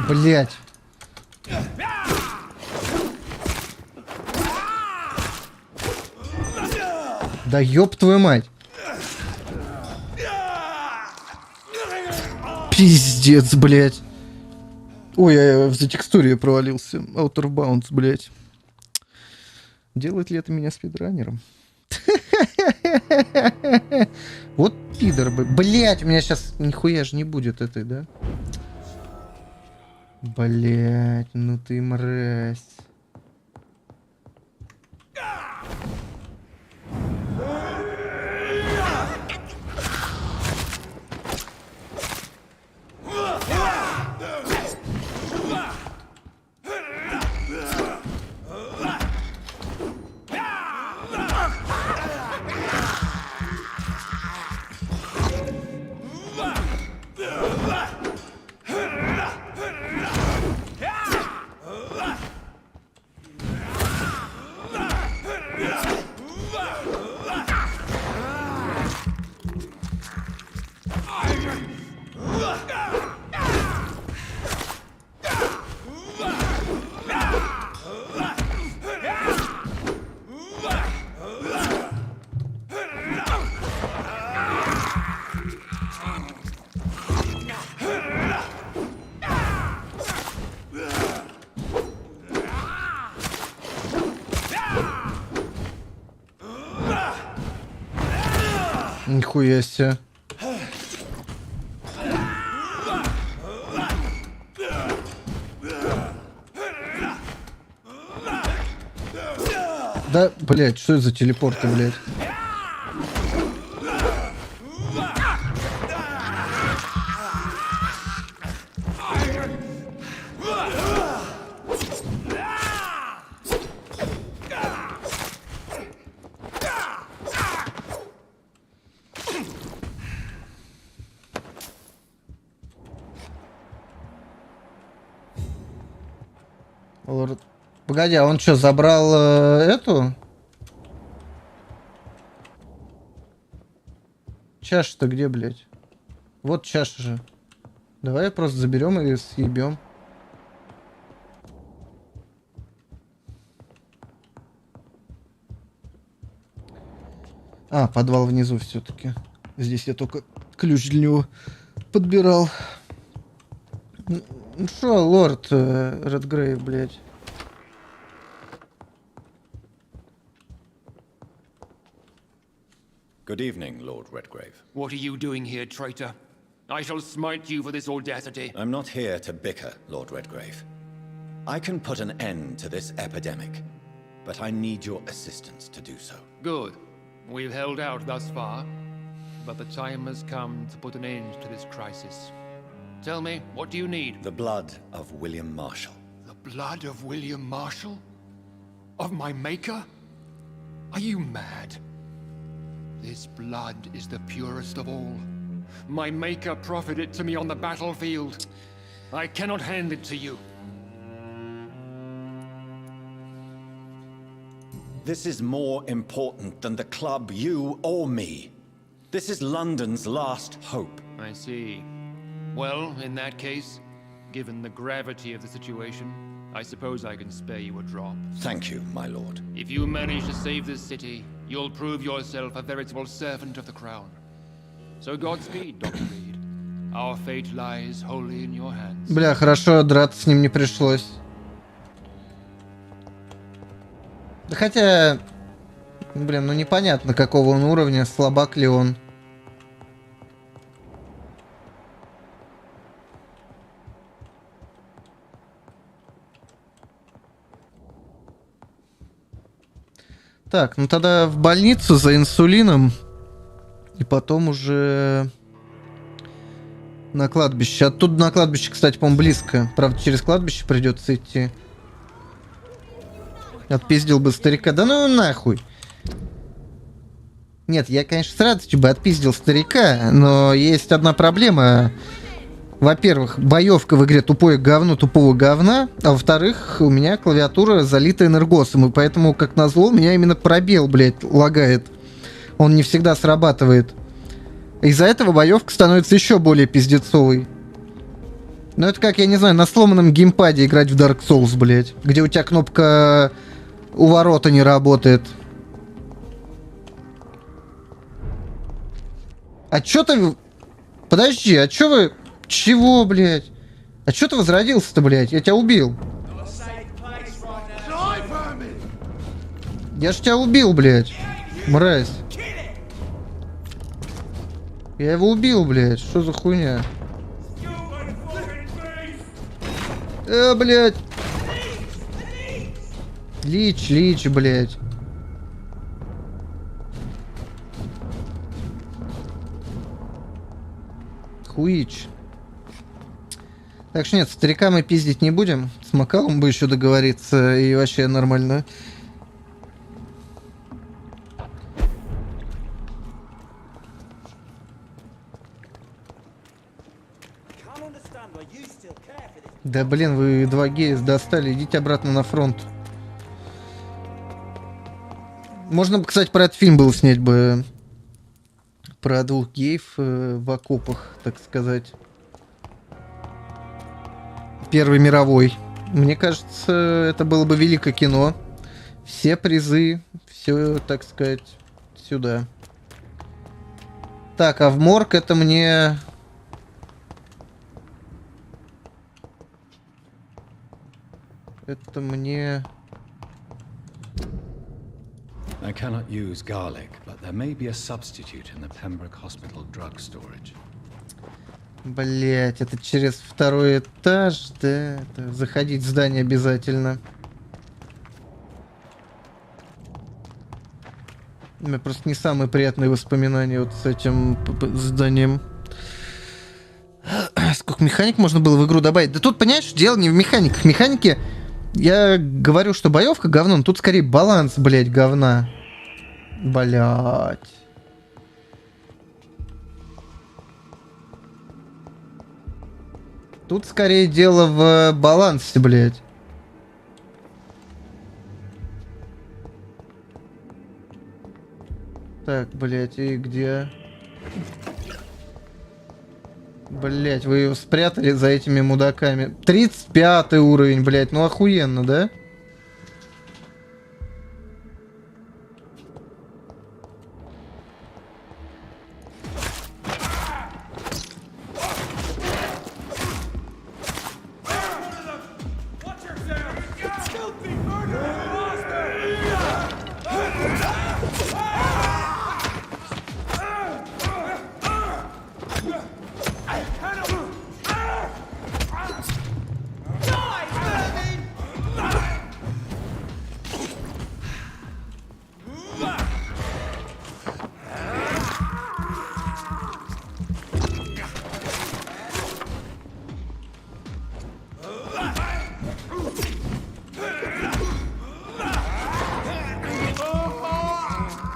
Блять. Да ёб твою мать. Пиздец, блять. Ой, я в затекстуре провалился. Outer Bounds, блять. Делает ли это меня спидранером? Вот пидор бы. Блять, у меня сейчас нихуя же не будет этой, да? Блять, ну ты мразь. Нихуя себе. Да, блядь, что это за телепорты, блядь? Погоди, а он что, забрал эту? Чаша-то где, блядь? Вот чаша же. Давай просто заберем и съебем. А, подвал внизу все-таки. Здесь я только ключ для него подбирал. Ну шо, лорд Редгрейв, блядь. Good evening, Lord Redgrave. What are you doing here, traitor? I shall smite you for this audacity. I'm not here to bicker, Lord Redgrave. I can put an end to this epidemic, but I need your assistance to do so. Good. We've held out thus far, but the time has come to put an end to this crisis. Tell me, what do you need? The blood of William Marshall. The blood of William Marshall? Of my maker? Are you mad? This blood is the purest of all. My maker proffered it to me on the battlefield. I cannot hand it to you. This is more important than the club, you or me. This is London's last hope. I see. Well, in that case, given the gravity of the situation, I suppose I can spare you a drop. Thank you, my lord. If you manage to save this city, you'll prove yourself a veritable servant of the crown. So Godspeed, Dr. Reed. Our fate lies wholly in your hands. Бля, хорошо, драться с ним не пришлось. Да хотя... Блин, ну непонятно, какого он уровня, слабак ли он. Так, ну тогда в больницу за инсулином. И потом уже на кладбище. Оттуда на кладбище, кстати, по-моему, близко. Правда, через кладбище придется идти. Отпиздил бы старика. Да ну нахуй. Нет, я, конечно, с радостью бы отпиздил старика, но есть одна проблема. Во-первых, боевка в игре тупое говно тупого говна, а во-вторых, у меня клавиатура залита энергосом, и поэтому, как назло, у меня именно пробел, блядь, лагает. Он не всегда срабатывает. Из-за этого боевка становится еще более пиздецовой. Ну это как, я не знаю, на сломанном геймпаде играть в Dark Souls, блядь, где у тебя кнопка у ворота не работает. А чё ты... Подожди, а чё вы... Чего, блядь? А чё ты возродился-то, блядь? Я тебя убил. Я ж тебя убил, блядь. Мразь. Я его убил, блядь. Что за хуйня? Блядь. Лич, блядь. Хуич. Так что нет, старика мы пиздить не будем. С Макалом бы еще договориться, и вообще нормально. Да блин, вы 2 гея достали, идите обратно на фронт. Можно бы, кстати, про этот фильм было снять бы. Про 2 геев в окопах, так сказать. Первый мировой. Мне кажется, это было бы великое кино. Все призы, все, так сказать, сюда. Так, а в морг это мне... Это мне... I cannot use garlic, but there may be a substitute in the Pembroke Hospital drug storage. Блять, это через 2-й этаж, да? Это заходить в здание обязательно. У меня просто не самые приятные воспоминания вот с этим зданием. Сколько механик можно было в игру добавить? Да тут, понимаешь, дело не в механиках. Механики, я говорю, что боевка говно, но тут скорее баланс, блять, говна. Блять. Тут скорее дело в балансе, блять. Так, блять, и где? Блять, вы его спрятали за этими мудаками. 35 уровень, блять, ну охуенно, да?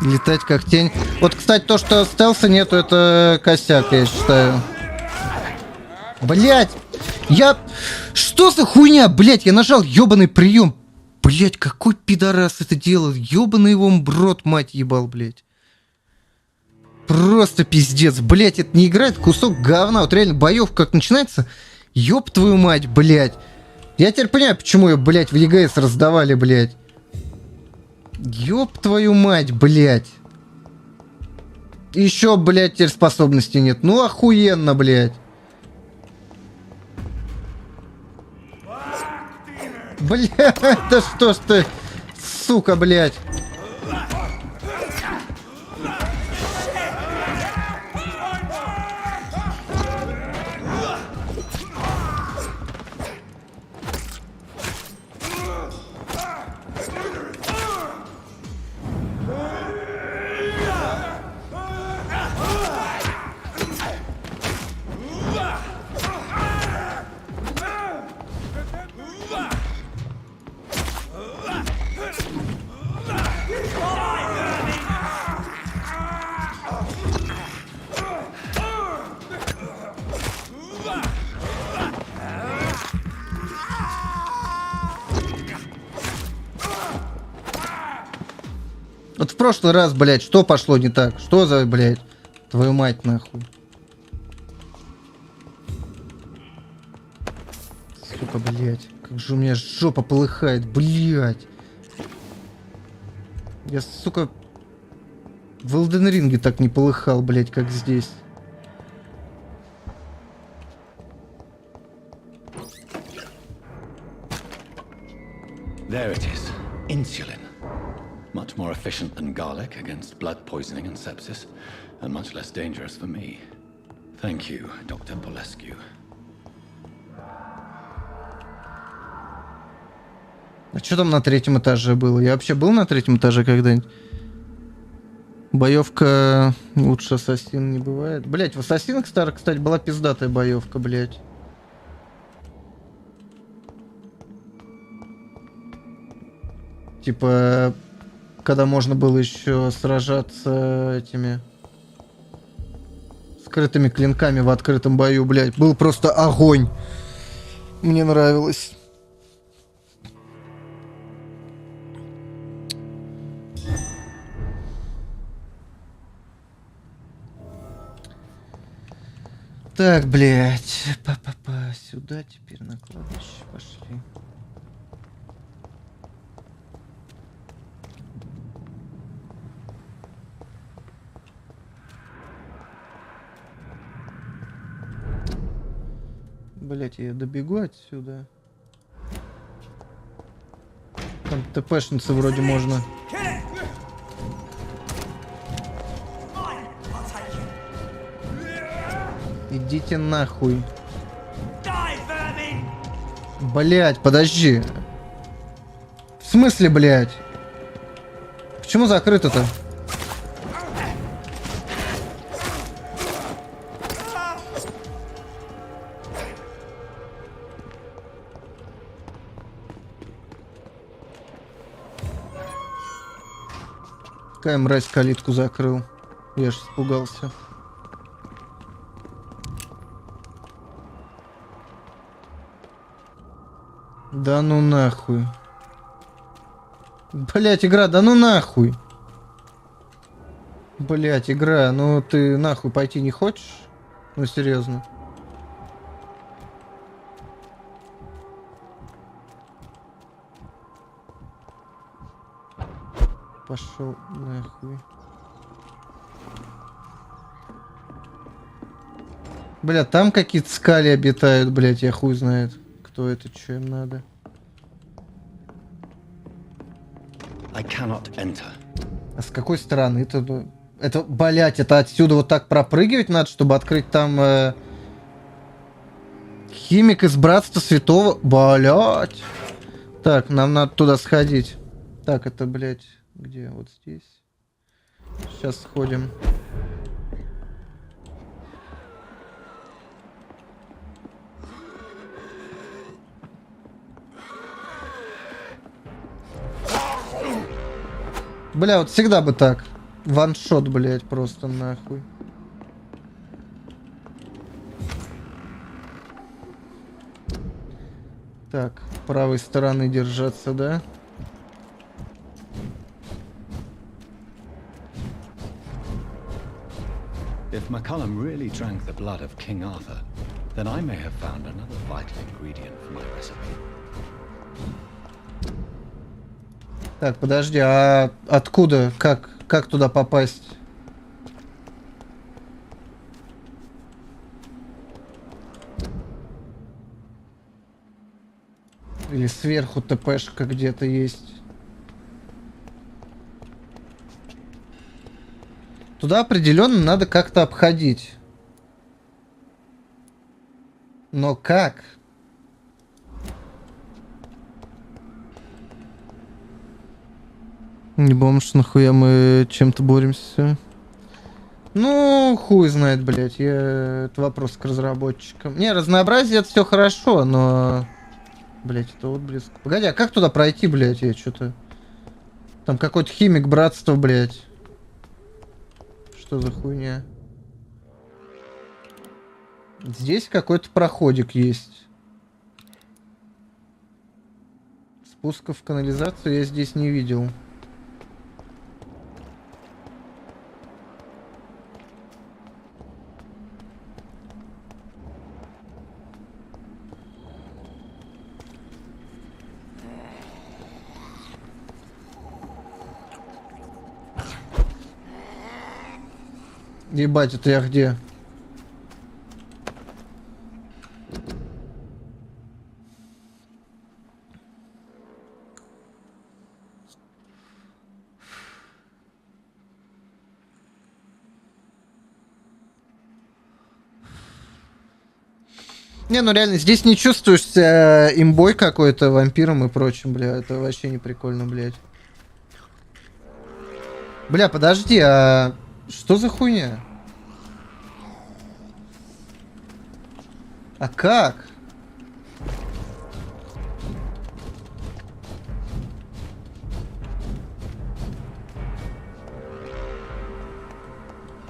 Летать как тень. Вот, кстати, то, что стелса нету, это косяк, я считаю. Блять! Я... Что за хуйня, блять? Я нажал ёбаный прием. Блять, какой пидорас это делал? Ёбаный его рот, мать ебал, блять. Просто пиздец. Блять, это не играет, кусок говна. Вот реально боевка как начинается. Ёб твою мать, блять. Я теперь понимаю, почему ее, блядь, в ЕГС раздавали, блядь. Ёб твою мать, блядь. Еще, блядь, теперь способности нет. Ну, охуенно, блядь. Блядь, да что ж ты, сука, блядь. Вот в прошлый раз, блядь, что пошло не так? Что за, блядь, твою мать, нахуй? Сука, блядь. Как же у меня жопа полыхает, блядь. Я, сука, в Элден Ринге так не полыхал, блядь, как здесь. There it is. Insulin. Much more efficient than garlic against blood poisoning and sepsis, and much less dangerous for me. Thank you, Dr. Polescu. А что там на третьем этаже было? Я вообще был на третьем этаже когда-нибудь? Боевка лучше Ассасин не бывает. Блять, в Ассасинах, кстати, была пиздатая боевка, блять. Типа, когда можно было еще сражаться этими скрытыми клинками в открытом бою, блять. Был просто огонь. Мне нравилось. Так, блядь. Па-па-па. Сюда теперь на кладбище пошли. Блять, я добегу отсюда. Там ТПшницы вроде можно. Идите нахуй. Блять, подожди. В смысле, блять? Почему закрыто-то? Какая мразь калитку закрыл. Я ж испугался. Да ну нахуй. Блять, игра, да ну нахуй. Блять, игра, ну ты нахуй пойти не хочешь? Ну серьезно. Пошел нахуй. Бля, там какие-то скали обитают, блять, я хуй знает, кто это, что им надо. I cannot enter. А с какой стороны это, блять, это отсюда вот так пропрыгивать надо, чтобы открыть там химик из Братства Святого, блять. Так, нам надо туда сходить. Так, это, блять, где? Вот здесь. Сейчас сходим. Бля, вот всегда бы так. Ваншот, блядь, просто нахуй. Так, правой стороны держаться, да? If McCullum really drank the blood of King Arthur, then I may have found another vital ingredient for my recipe. Так, подожди, а откуда? Как туда попасть? Или сверху ТПшка где-то есть? Туда определенно надо как-то обходить. Но как? Не бомж, нахуя мы чем-то боремся? Ну, хуй знает, блядь. Это вопрос к разработчикам. Не, разнообразие это все хорошо, но... Блядь, это вот близко. Погоди, а как туда пройти, блядь? Я что-то... Там какой-то химик братства, блядь. Что за хуйня? Здесь какой-то проходик есть. Спуска в канализацию я здесь не видел. Ебать, это я где? Не, ну реально, здесь не чувствуешь себя имбой какой-то, вампиром и прочим, бля. Это вообще не прикольно, блядь. Бля, подожди, а что за хуйня? А как?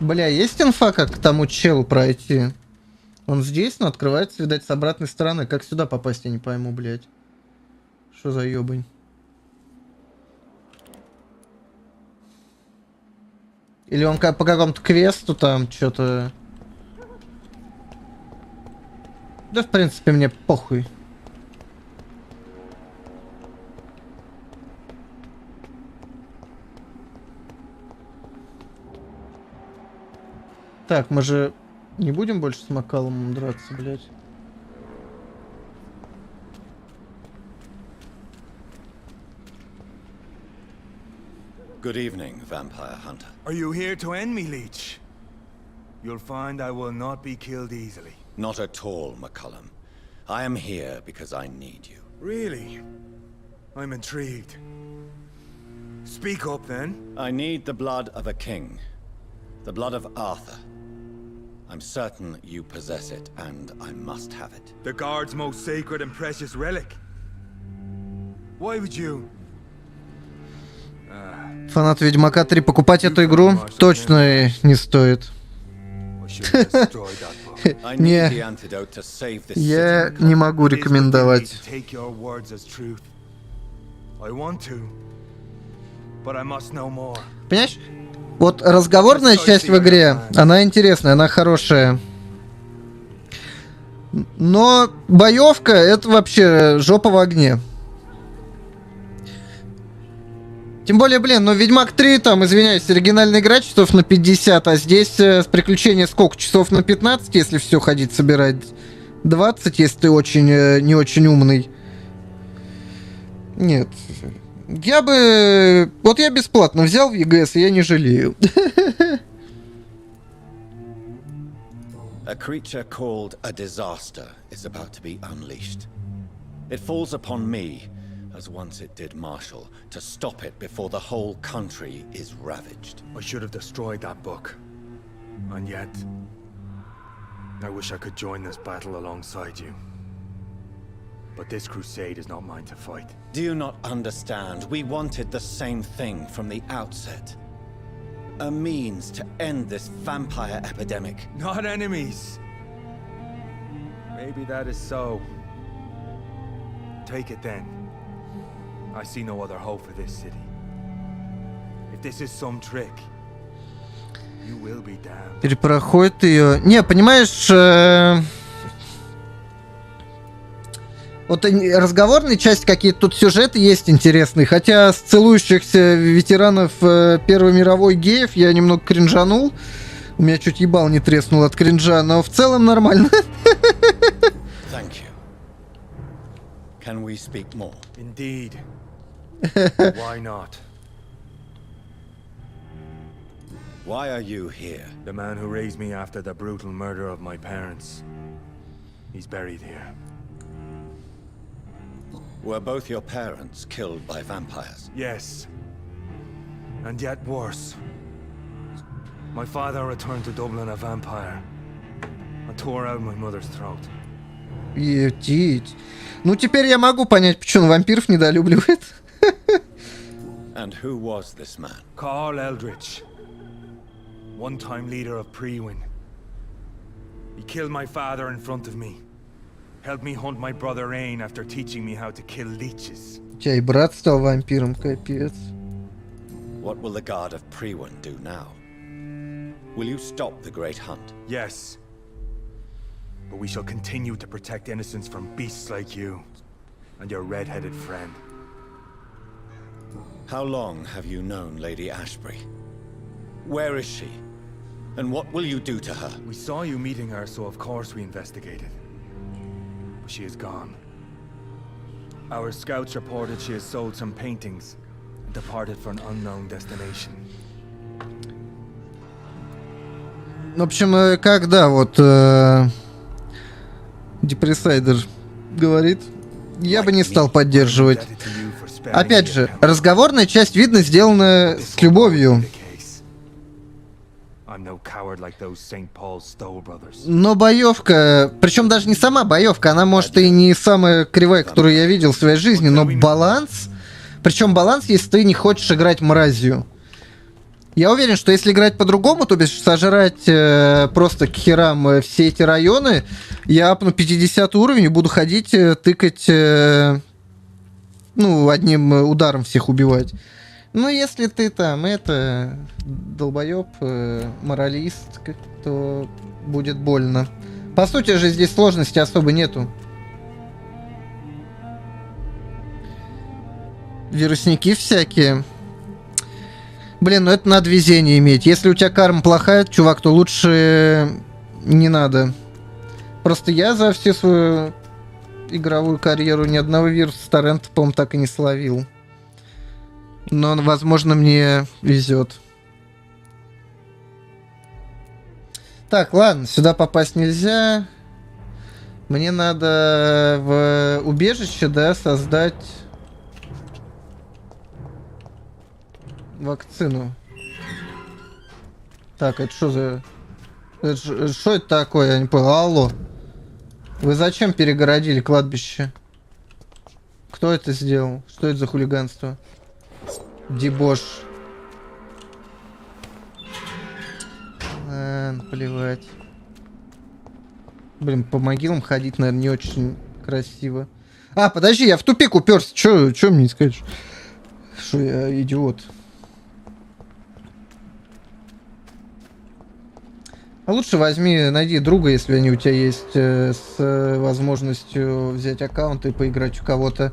Бля, есть инфа, как к тому челу пройти? Он здесь, но открывается, видать, с обратной стороны. Как сюда попасть, я не пойму, блядь. Что за ёбань? Или он по какому-то квесту там что-то... Да, в принципе, мне похуй. Так, мы же не будем больше с Макалумом драться, блядь. Good evening, vampire hunter. Are you here to end me, Leech? You'll find I will not be killed easily. Not at all, McCullum. I am here because I need you. Really? I'm intrigued. Speak up, then. I need the blood of a king. The blood of Arthur. I'm certain you possess it, and I must have it. The Guard's most sacred and precious relic. Why would you... Фанат Ведьмака 3. Покупать эту игру точно не стоит. Не, я не могу рекомендовать. Понимаешь? Вот разговорная часть в игре, она интересная, она хорошая. Но боевка — это вообще жопа в огне. Тем более, блин, ну Ведьмак 3, там, извиняюсь, оригинальная игра часов на 50, а здесь приключения сколько? Часов на 15, если все ходить собирать. 20, если ты очень, не очень умный. Нет. Я бы... Вот я бесплатно взял в ЕГС, и я не жалею. A creature called a disaster is about to be unleashed. It falls upon me, as once it did Marshall, to stop it before the whole country is ravaged. I should have destroyed that book. And yet, I wish I could join this battle alongside you. But this crusade is not mine to fight. Do you not understand? We wanted the same thing from the outset. A means to end this vampire epidemic. Not enemies. Maybe that is so. Take it then. I see no other hope for this city. If this is some trick, you will be damned. Перепроходит ее. Не, понимаешь, Вот разговорные части какие-то, тут сюжеты есть интересные. Хотя с целующихся ветеранов Первой мировой геев я немного кринжанул. У меня чуть ебал не треснул от кринжа, но в целом нормально. Thank you. Can we speak more? Indeed. Why not? Why are you here? The man who raised me after the brutal murder of my parents. He's buried here. Were both your parents killed by vampires? Yes. And yet worse. My father returned to Dublin a vampire and tore out my mother's throat. Ну, теперь я могу понять, почему он вампиров недолюбливает. And who was this man? Carl Eldritch. One-time leader of Prewin. He killed my father in front of me. Helped me hunt my brother Ain after teaching me how to kill leeches. У тебя и брат стал вампиром, капец. What will the Guard of Prewin do now? Will you stop the Great Hunt? Yes. But we shall continue to protect innocents from beasts like you and your red-headed friend. How long have you known Lady Ashbury? Where is she? And what will you do to her? We saw you meeting her, so of course we investigated. But she is gone. Our scouts reported she has sold some paintings and departed for an unknown destination. В общем, когда вот Депрессайдер говорит, я бы не стал поддерживать. Опять же, разговорная часть, видно, сделана с любовью. Но боевка, причем даже не сама боевка, она может и не самая кривая, которую я видел в своей жизни, но баланс, причем баланс, если ты не хочешь играть мразью. Я уверен, что если играть по-другому, то бишь сожрать просто к херам все эти районы, я апну 50 уровень и буду ходить, тыкать, ну, одним ударом всех убивать. Ну, если ты там, долбоеб, моралист, то будет больно. По сути же здесь сложности особо нету. Вирусники всякие. Блин, ну это надо везение иметь. Если у тебя карма плохая, чувак, то лучше не надо. Просто я за всю свою игровую карьеру ни одного вируса с торрента, по-моему, так и не словил. Но, возможно, мне везет. Так, ладно, сюда попасть нельзя. Мне надо в убежище, да, создать вакцину. Так, это что за... Что это такое? Я не понял. Алло. Вы зачем перегородили кладбище? Кто это сделал? Что это за хулиганство? Дебош. Плевать. Блин, по могилам ходить, наверное, не очень красиво. А, подожди, я в тупик уперся. Чё мне скажешь? Что я идиот. А лучше возьми, найди друга, если они у тебя есть, с возможностью взять аккаунт и поиграть у кого-то.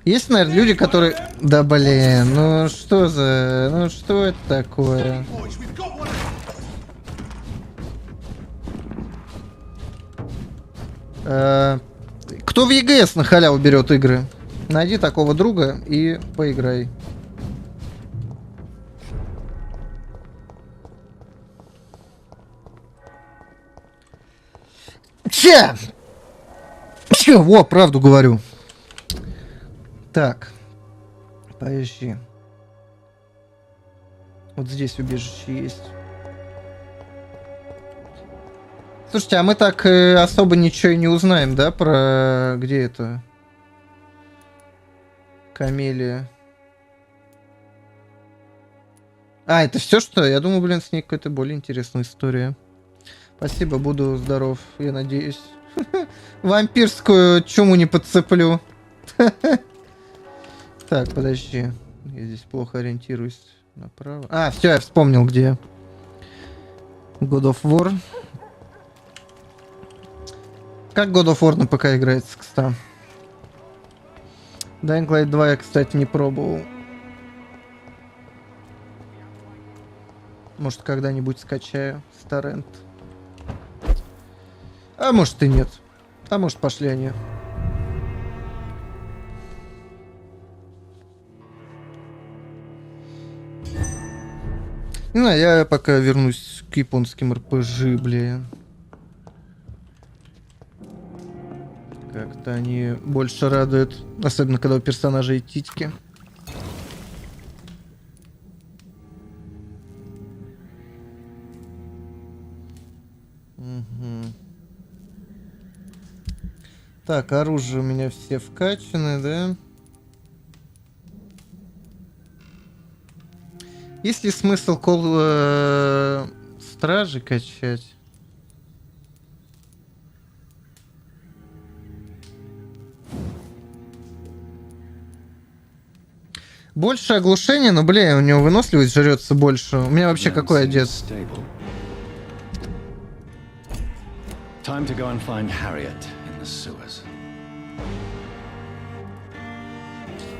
Есть, наверное, люди, которые... Да, блин, ну что за... Ну что это такое? Кто в ЕГС на халяву берет игры? Найди такого друга и поиграй. Че? Во, правду говорю. Так. Подожди. Вот здесь убежище есть. Слушайте, а мы так особо ничего и не узнаем, да, про... Где это? Камелия. А, это все, что? Я думаю, блин, с ней какая-то более интересная история. Спасибо, буду здоров, я надеюсь. Вампирскую чуму не подцеплю. Так, подожди. Я здесь плохо ориентируюсь. Направо. А, все, я вспомнил, где. God of War. Как God of War на ПК играется, кстати? Dying Light 2 я, кстати, не пробовал. Может, когда-нибудь скачаю с торрент. А может и нет. А может, пошли они. Не знаю, я пока вернусь к японским РПЖ, блин. Как-то они больше радуют. Особенно, когда у персонажей титьки. Угу. Так, оружие у меня все вкачаны, да? Есть ли смысл стражи качать? Больше оглушения, но, бля, у него выносливость жрется больше. У меня вообще какой одет? Time to go and find Harriet in the sewers.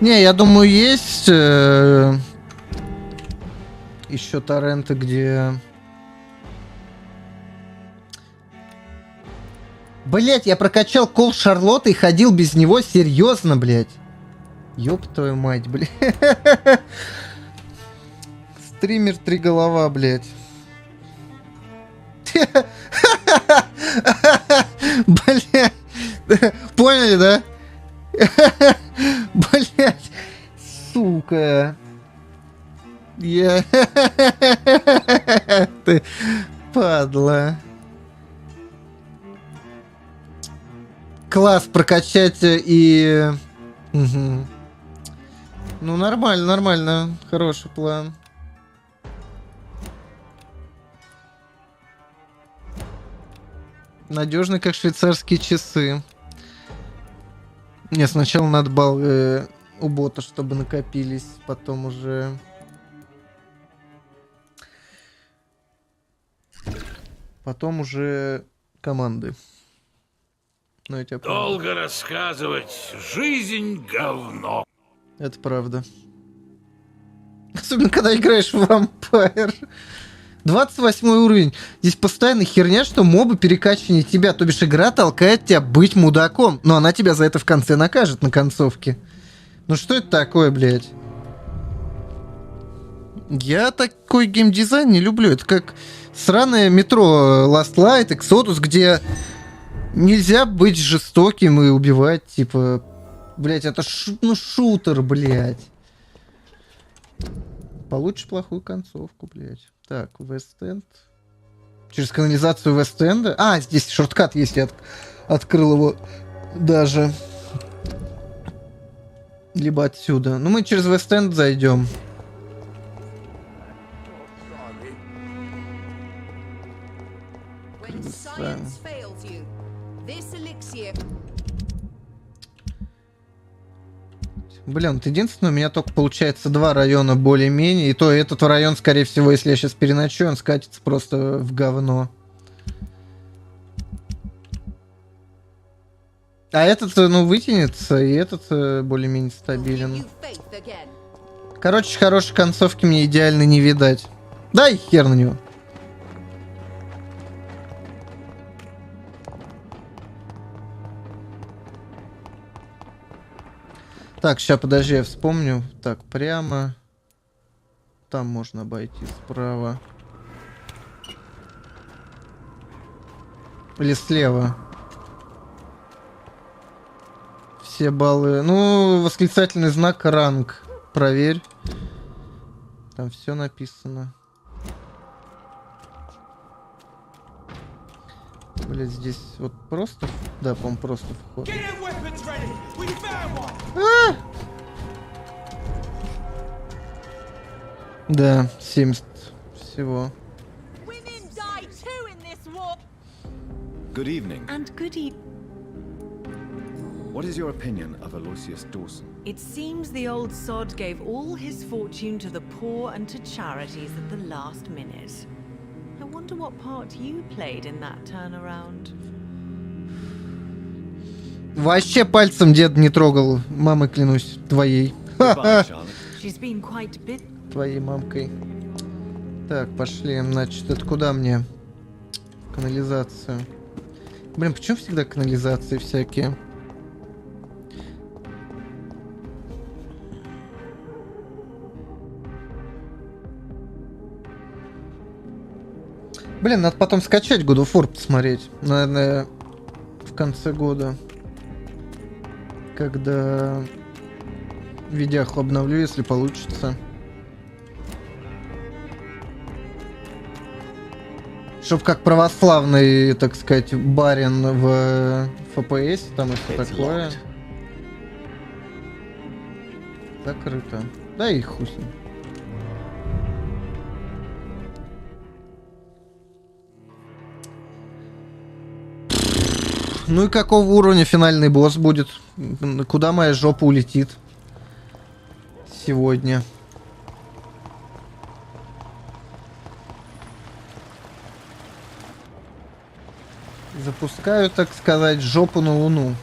Не, я думаю, есть еще торренты, где... Блять, я прокачал кол Шарлотты и ходил без него, серьезно, блять. Ёб твою мать, блядь. Стример 3 голова, блядь. Блядь. Поняли, да? Блядь. Сука. Я... Ты падла. Класс прокачать и... Угу. Ну, нормально, нормально. Хороший план. Надежный, как швейцарские часы. Не, сначала надо балл у бота, чтобы накопились. Потом уже... Потом уже команды. Ну, я тебя понял. Долго рассказывать. Жизнь говно. Это правда. Особенно, когда играешь в Vampyr. 28 уровень. Здесь постоянно херня, что мобы перекачивание тебя. То бишь игра толкает тебя быть мудаком. Но она тебя за это в конце накажет на концовке. Ну что это такое, блядь? Я такой геймдизайн не люблю. Это как сраное метро Last Light, Exodus, где нельзя быть жестоким и убивать, типа... Блять, это шутер, блять. Получишь плохую концовку, блять. Так, Вест-Энд. Через канализацию Вест-Энда. А, здесь шорткат есть, я открыл его даже. Либо отсюда. Ну, мы через Вест-Энд зайдем. Блин, вот единственное, у меня только получается 2 района более-менее. И то этот район, скорее всего, если я сейчас переночую, он скатится просто в говно. А этот, ну, вытянется, и этот более-менее стабилен. Короче, хорошей концовки мне идеально не видать. Да и хер на него. Так, сейчас, подожди, я вспомню. Так, прямо. Там можно обойти справа. Или слева. Все баллы. Ну, восклицательный знак, ранг. Проверь. Там все написано. Блять, здесь вот просто... Да, по-моему, просто вход. А! Да, 70 всего. Good evening. And good evening. What is your opinion of Aloysius Dawson? It seems the old sod gave all his fortune to the poor and to charities at the last minute. I wonder what part you played in that turnaround. Вообще пальцем дед не трогал. Мамой клянусь, твоей. She's been quite bit. Твоей мамкой. Так, пошли. Значит, это куда мне? Канализацию. Блин, почему всегда канализации всякие? Блин, надо потом скачать God of War посмотреть. Наверное, в конце года. Когда видяху обновлю, если получится. Чтоб как православный, так сказать, барин в FPS, там и все такое. Закрыто. Да и хуй с ним. Ну и какого уровня финальный босс будет? Куда моя жопа улетит сегодня? Запускаю, так сказать, жопу на луну.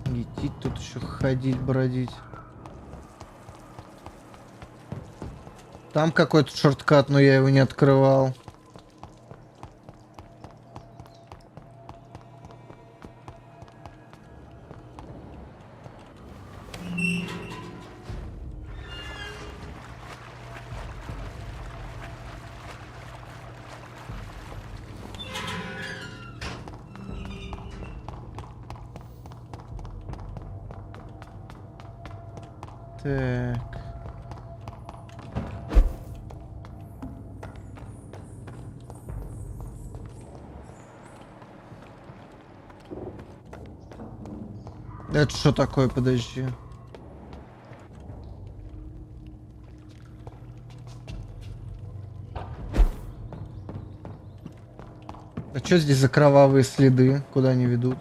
Лететь тут еще, ходить, бродить. Там какой-то шорткат, но я его не открывал. Так. Это что такое, подожди? А что здесь за кровавые следы? Куда они ведут?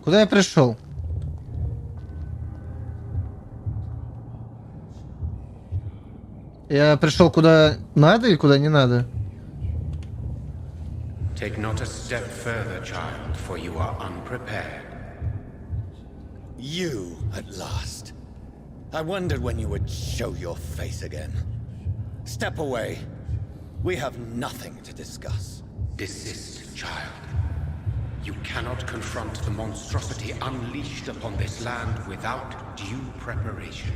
Куда я пришел? Я пришел куда надо или куда не надо? Take not a step further, child, for you are unprepared. You, at last. I wondered when you would show your face again. Step away. We have nothing to discuss. Desist, child. You cannot confront the monstrosity unleashed upon this land without due preparation.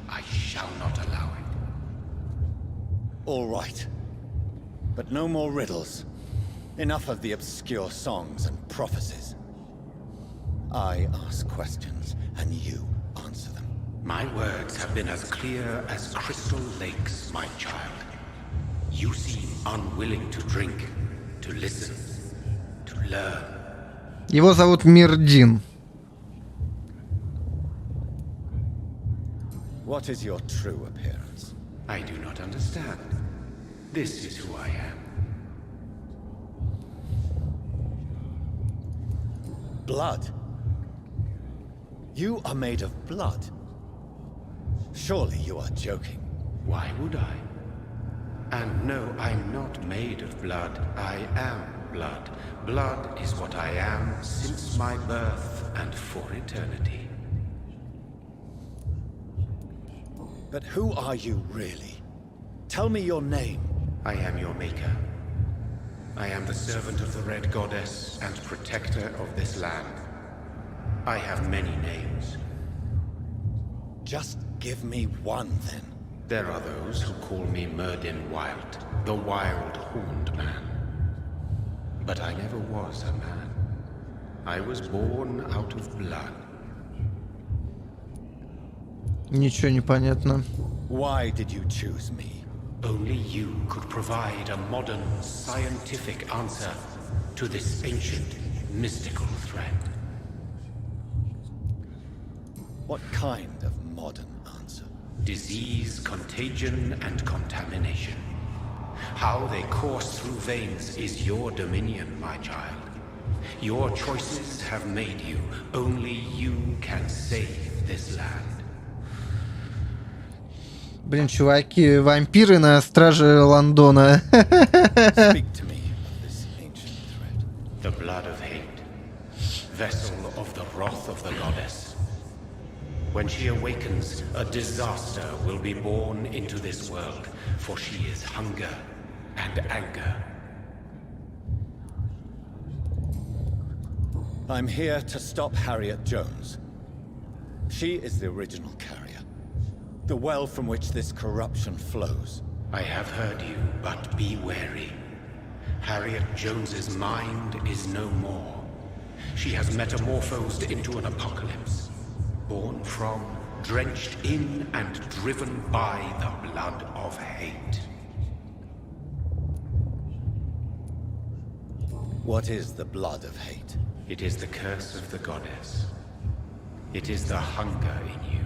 I shall not allow it. All right. But no more riddles. Enough of the obscure songs and prophecies. I ask questions, and you answer them. My words have been as clear as crystal lakes, my child. You seem unwilling to drink, to listen, to learn. Его зовут Мирдин. What is your true appearance? I do not understand. This is who I am. Blood? You are made of blood. Surely you are joking. Why would I? And no, I'm not made of blood. I am blood. Blood is what I am since my birth and for eternity. But who are you really? Tell me your name. I am your maker. I am the servant of the Red Goddess and protector of this land. I have many names. Just give me one, then. There are those who call me Myrddin Wild, the Wild Horned Man. But I never was a man. I was born out of blood. Ничего не понятно. Why did you choose me? Only you could provide a modern, scientific answer to this ancient, mystical threat. What kind of modern answer? disease, contagion, and contamination. How they course through veins is your dominion, my child. Your choices have made you. Only you can save this land. Блин, чуваки, вампиры на страже Лондона. Speak to me of this ancient threat. The blood of hate, vessel of the wrath of the goddess. When she awakens, a disaster will be born into this world, for she is hunger and anger. I'm here to stop Harriet Jones. She is the original carrier. The well from which this corruption flows. I have heard you, but be wary. Harriet Jones's mind is no more. She has metamorphosed into an apocalypse. Born from, drenched in, and driven by the blood of hate. What is the blood of hate? It is the curse of the goddess. It is the hunger in you,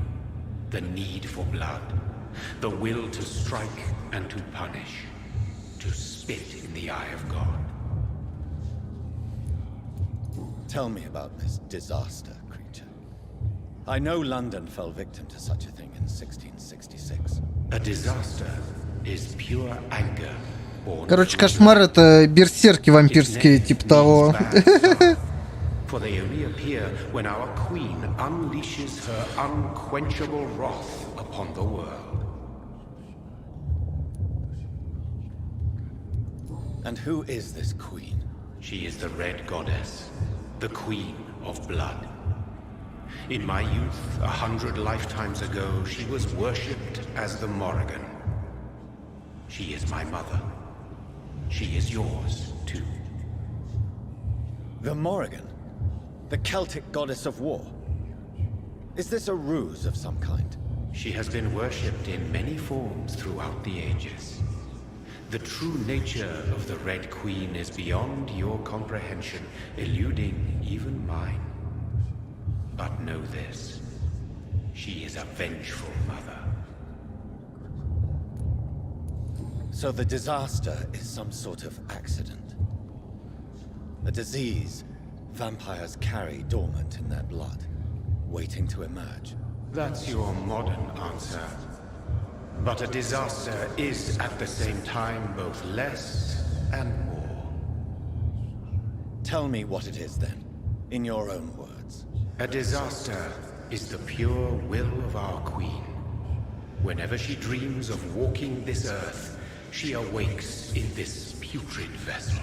the need for blood, the will to strike and to punish, to spit in the eye of God. Tell me about this disaster, creature. I know London fell victim to such a thing in 1666. A disaster is pure anger. Короче, кошмар — это берсерки вампирские, типа того. For they only appear when our queen unleashes her unquenchable wrath upon the world. And who is this queen? She is the Red Goddess, the Queen of Blood. In my youth, 100 lifetimes ago, she was worshipped as the Morrigan. She is my mother. She is yours, too. The Morrigan? The Celtic goddess of war? Is this a ruse of some kind? She has been worshipped in many forms throughout the ages. The true nature of the Red Queen is beyond your comprehension, eluding even mine. But know this, she is a vengeful mother. So the disaster is some sort of accident. A disease vampires carry dormant in their blood, waiting to emerge. That's your modern answer. But a disaster is at the same time both less and more. Tell me what it is then, in your own words. A disaster is the pure will of our queen. Whenever she dreams of walking this earth, she awakes in this putrid vessel.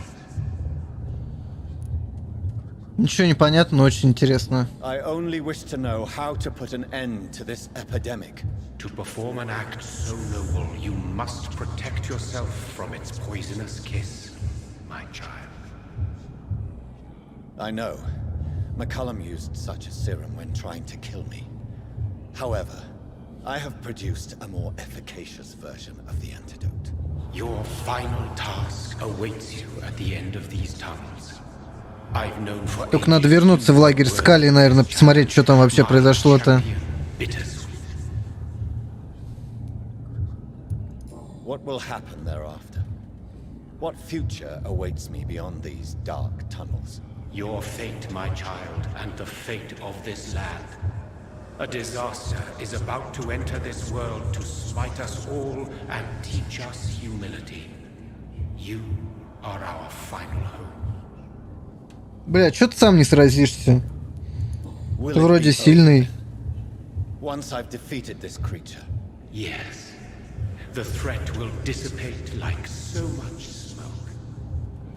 Ничего не понятно, но очень интересно. I only wish to know how to put an end to this epidemic. To perform an act so noble, you must protect yourself from its poisonous kiss, my child. I know. McCullum used such a serum when trying to kill me. However, I have produced a more efficacious version of the antidote. Your final task awaits you at the end of these tunnels. I've known for Только надо вернуться в лагерь Скали, наверное, посмотреть, что там вообще произошло-то. What will happen thereafter? What future awaits me beyond these dark tunnels? Your fate, my child, and the fate of this land. A disaster is about to enter this world to smite us all and teach us humility. You are our final hope. Бля, чё ты сам не сразишься? Ты вроде сильный. Once I've defeated this creature. Yes. The threat will dissipate like so much smoke,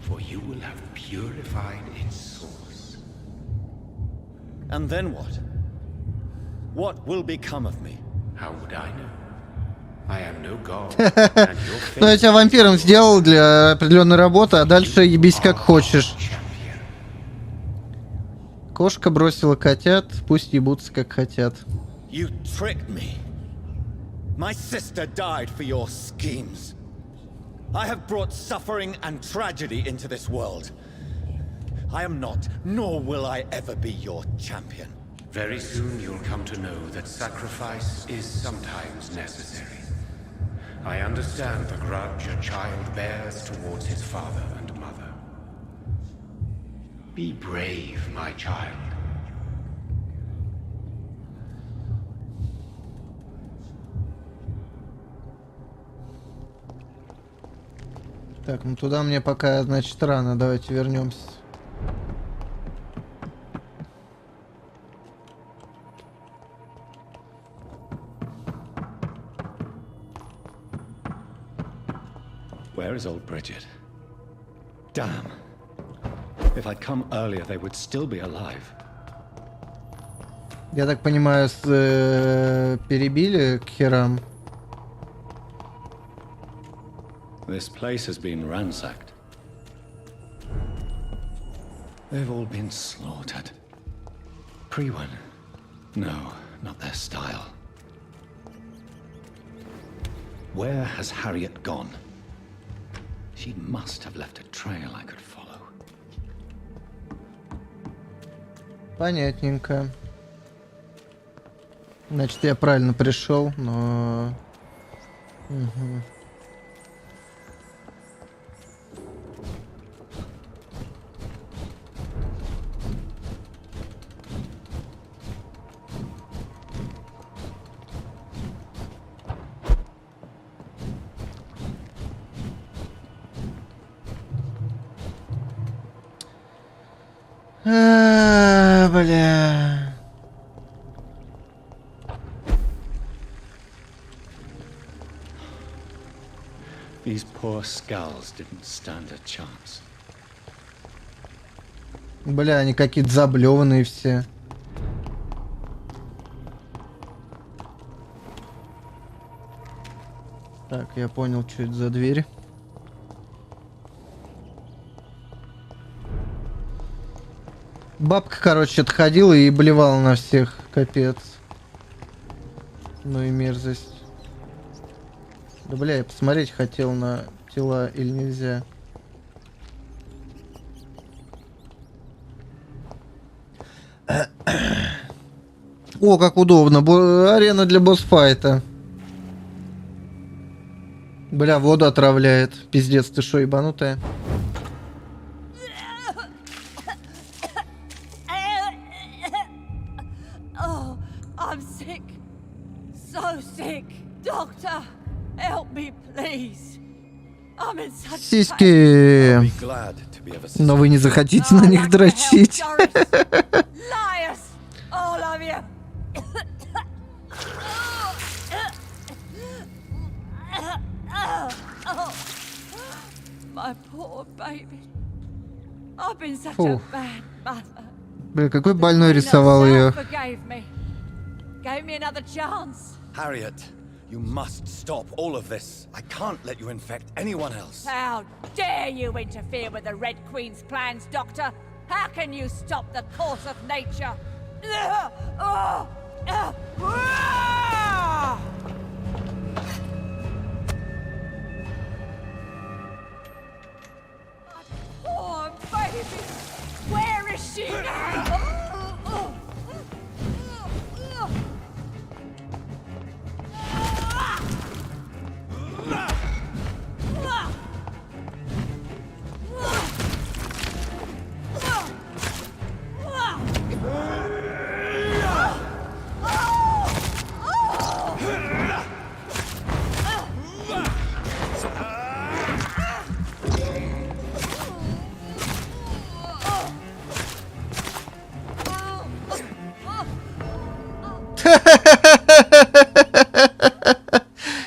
for you will have purified its source. And then what? What will become of me? How would I know? I am no god. Ну, я тебя вампиром сделал для определенной работы, а дальше ебись как хочешь. Кошка бросила котят, пусть ебутся как хотят. You tricked me. My sister died for your schemes. I have brought suffering and tragedy into this world. I am not, nor will I ever be your champion. Very soon you'll come to know that sacrifice is sometimes necessary. I understand the grudge a child bears towards his father and mother. Be brave, my child. Так, ну туда мне пока, значит, рано. Давайте вернемся. Where is old Bridget? Damn. If I'd come earlier, they would still be alive. Я так понимаю, перебили к херам. This place has been ransacked. They've all been slaughtered. Pre-Wen? No, not their style. Where has Harriet gone? She must have left a trail I could follow. Понятненько. Значит, я правильно пришел, но... Угу. Бля. These poor skulls didn't stand a chance. Бля, они какие-то заблеванные все. Так, я понял, что это за дверь. Бабка, короче, отходила и блевала на всех. Капец. Ну и мерзость. Да бля, я посмотреть хотел на тела или нельзя. О, как удобно. Арена для босс-файта. Бля, воду отравляет. Пиздец, ты шо, ебанутая? Oh, I'm sick. So sick. Doctor, help me, please. I'm in such Сиськи. Но вы не захотите на них дрочить. Liars, all of you. My poor baby. I've been such a bad mother. Бля, какой больной рисовал ее. Gave me another chance. Harriet, you must stop all of this. I can't let you infect anyone else. How dare you interfere with the Red Queen's plans, Doctor? How can you stop the course of nature? Poor baby. Where is she now?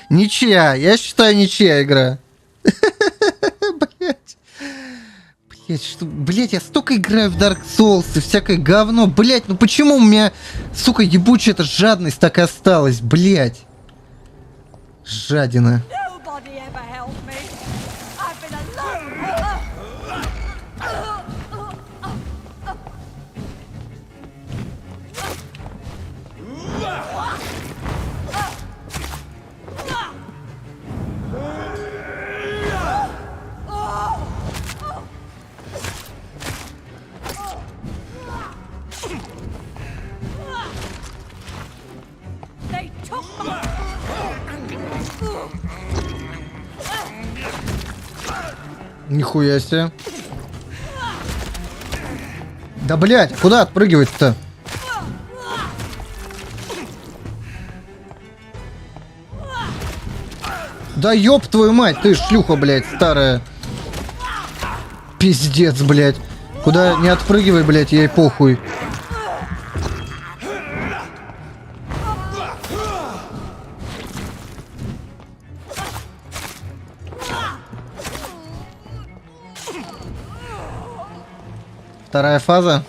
Ничья. Я считаю, ничья игра. Блять. Блять, что... Блять, я столько играю в Dark Souls и всякое говно. Блять, ну почему у меня, сука, ебучая эта жадность так и осталась? Блять. Жадина. Нихуя себе. Да, блядь, куда отпрыгивать-то? Да ёб твою мать, ты шлюха, блядь, старая. Пиздец, блядь. Куда не отпрыгивай, блядь, ей похуй. Вторая фаза.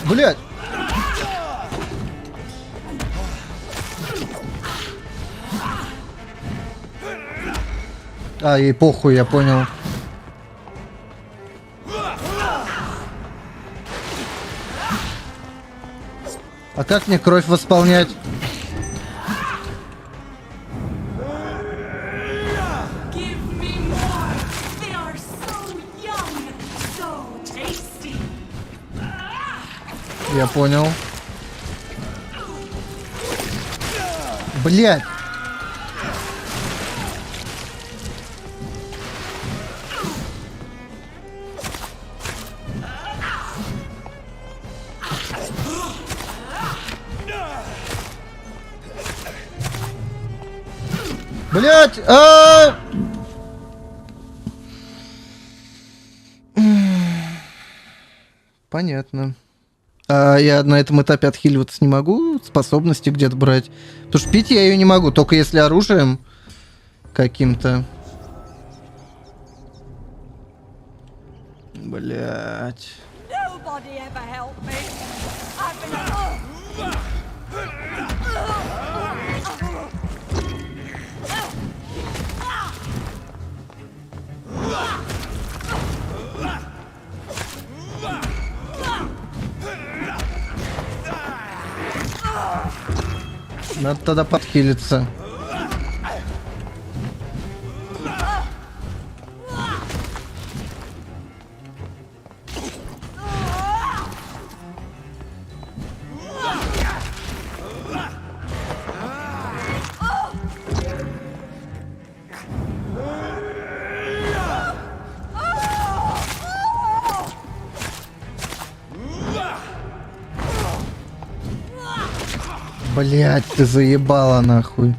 Блядь. А, ей похуй, я понял. А как мне кровь восполнять? Я понял. Блядь. Блядь! Понятно. Я на этом этапе отхиливаться не могу, способности где-то брать. Потому что пить я ее не могу, только если оружием каким-то. Блять. Надо тогда подхилиться. Блять, ты заебала нахуй.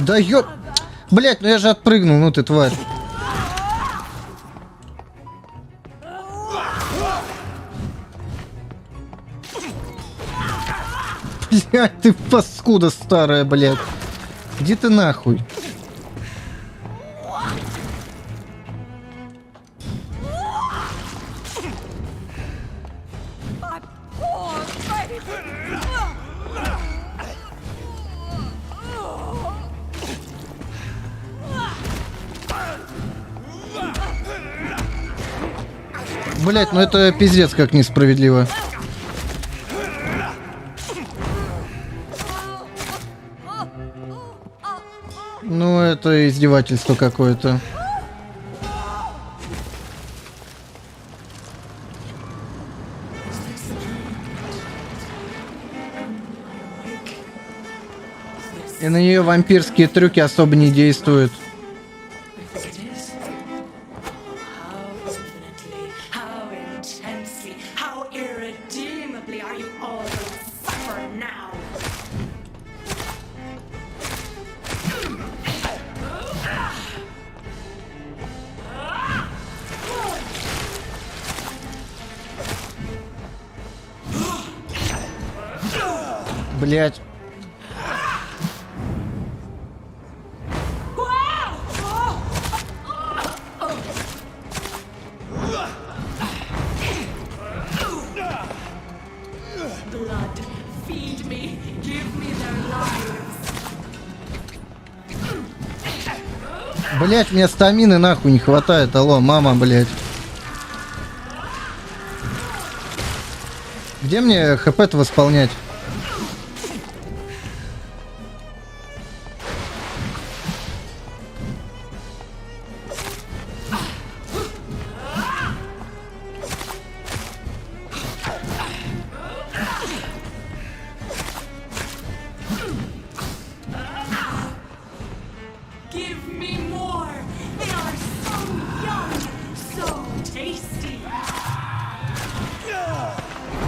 Да ёп... Блять, ну я же отпрыгнул, ну ты тварь. Блять, ты паскуда старая, блять. Иди ты нахуй. Блять, ну это пиздец как несправедливо. Ну это издевательство какое-то. И на нее вампирские трюки особо не действуют. Блять. Блять, мне стамины нахуй не хватает. Алло, мама, блять. Где мне хп-то восполнять?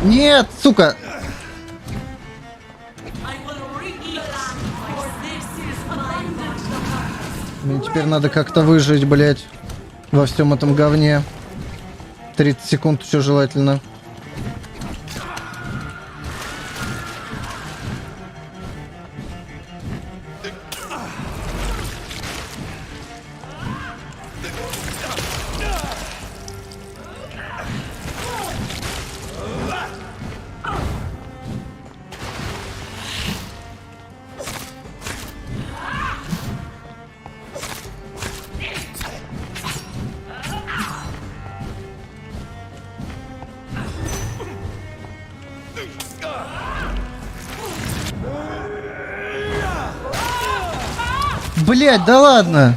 Нет, сука! Мне теперь надо как-то выжить, блять, во всем этом говне. 30 секунд еще желательно. Блять, да ладно!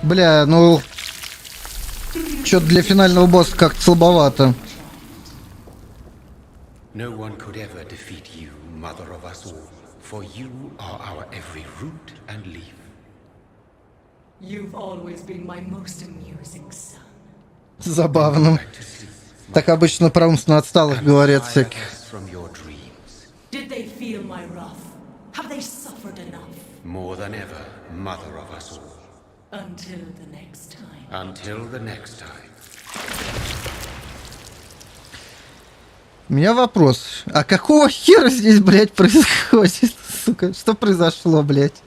Бля, ну... Чё-то для финального босса как-то слабовато. No one could ever defeat you, mother of us all, for you are our every root and leaf. You've always been my most amusing son. Забавно. Так обычно про умственно отсталых говорят всяких. Did they feel my wrath? Have they suffered enough? More than ever, mother of us all. Until the next time. Until the next time. У меня вопрос. А какого хера здесь, блядь, происходит? Сука, что произошло, блядь?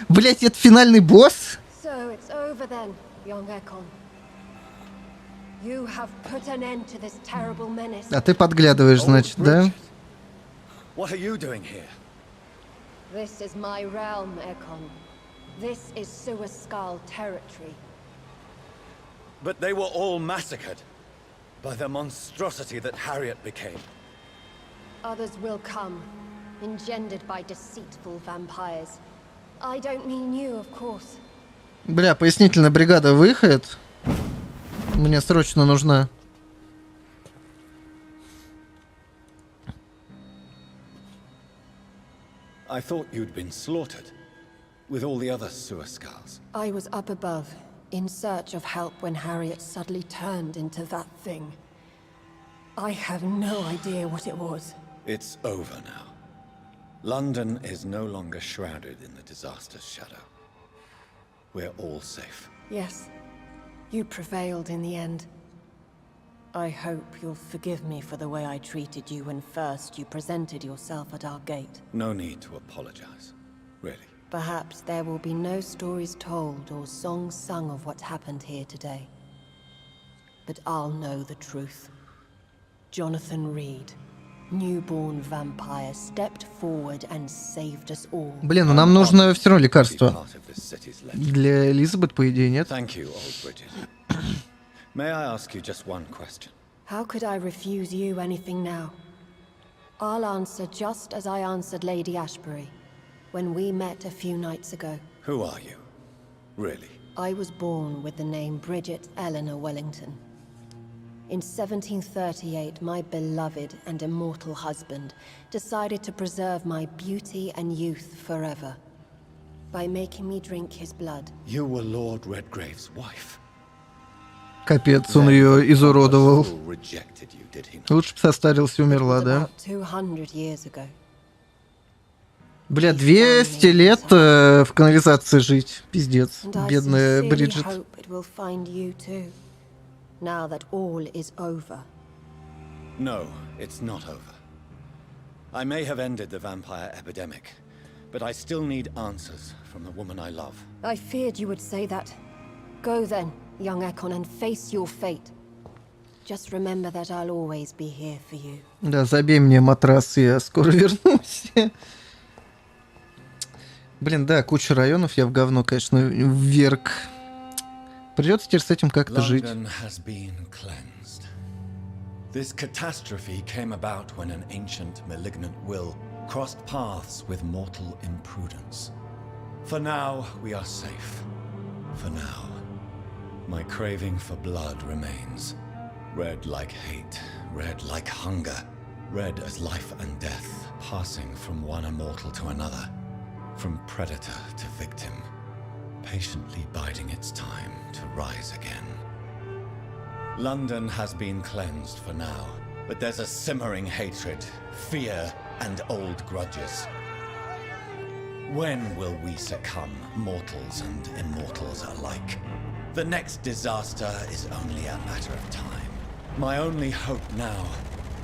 Блядь, это финальный босс? So it's over then, young Ekon. You have put an end to this terrible menace. А ты подглядываешь, значит, да? What are you doing here? This is my realm, Ekon. This is Suaskal territory. But they were all massacred by the monstrosity that Harriet became. Others will come, engendered by deceitful vampires. I don't mean you, of course. Бля, пояснительная бригада выходит. Мне срочно нужна. I thought you'd been slaughtered with all the other Suaskals. I was up above, in search of help when Harriet suddenly turned into that thing. I have no idea what it was. It's over now. London is no longer shrouded in the disaster's shadow. We're all safe. Yes, you prevailed in the end. I hope you'll forgive me for the way I treated you when first you presented yourself at our gate. No need to apologize, really. Perhaps there will be no stories told or songs sung of what happened here today. But I'll know the truth. Jonathan Reed, newborn vampire, stepped forward and saved us all. Блин, ну нам нужно все равно лекарство. Для Элизабет, по идее, нет? Thank you, old Bridget. May I ask you just one question? How could I refuse you anything now? I'll answer just as I answered Lady Ashbury when we met a few nights ago. Who are you? Really? I was born with the name Bridget Eleanor Wellington. In 1738, my beloved and immortal husband decided to preserve my beauty and youth forever by making me drink his blood. You were Lord Redgrave's wife. Капец, он ее изуродовал. Лучше бы состарился и умерла, да? 200 years ago. Бля, 200 лет в канализации жить. Пиздец. Бедная Бриджит. Now that all is over, No, it's not over. I may have ended the vampire epidemic, but I still need answers from the woman I love. I feared you would say that. Go then, young Ekon, and face your fate. Just remember that I'll always be here for you. Да, забей мне матрас, я скоро вернусь. Блин, да, куча районов, я в говно, конечно, вверг. Придется теперь с этим как-то жить. This catastrophe came about when an ancient, malignant will crossed paths with mortal imprudence. For now, we are safe. For now. My craving for blood remains. Red like hate, red like hunger. Red as life and death, passing from one immortal to another. From predator to victim. Patiently biding its time to rise again. London has been cleansed for now, but there's a simmering hatred, fear, and old grudges. When will we succumb, mortals and immortals alike? The next disaster is only a matter of time. My only hope now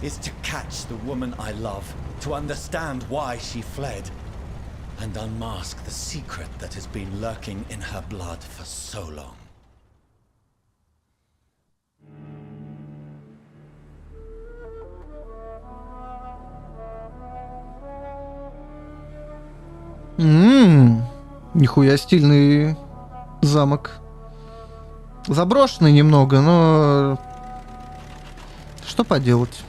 is to catch the woman I love, to understand why she fled, and unmask the secret that has been lurking in her blood for so long. Нихуя стильный замок. Заброшенный немного, но что поделать?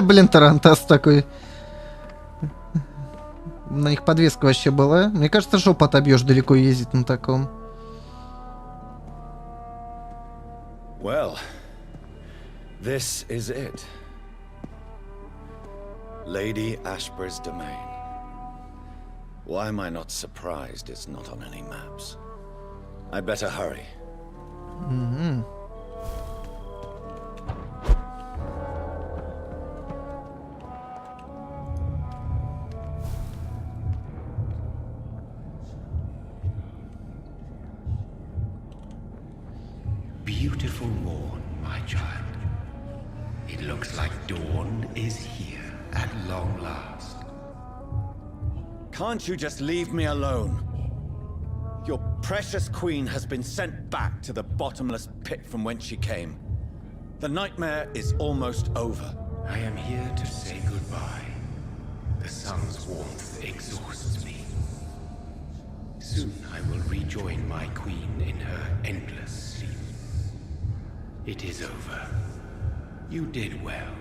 Блин, тарантас такой. На них подвеска вообще была. Мне кажется, жопу отобьешь далеко ездить на таком. Well, this is it. Lady Ashbur's domain. Why am I not surprised it's not on any maps? I'd better hurry. Beautiful morn, my child. It looks like dawn is here at long last. Can't you just leave me alone? Your precious queen has been sent back to the bottomless pit from whence she came. The nightmare is almost over. I am here to say goodbye. The sun's warmth exhausts me. Soon I will rejoin my queen in her endless sleep. It is over. You did well.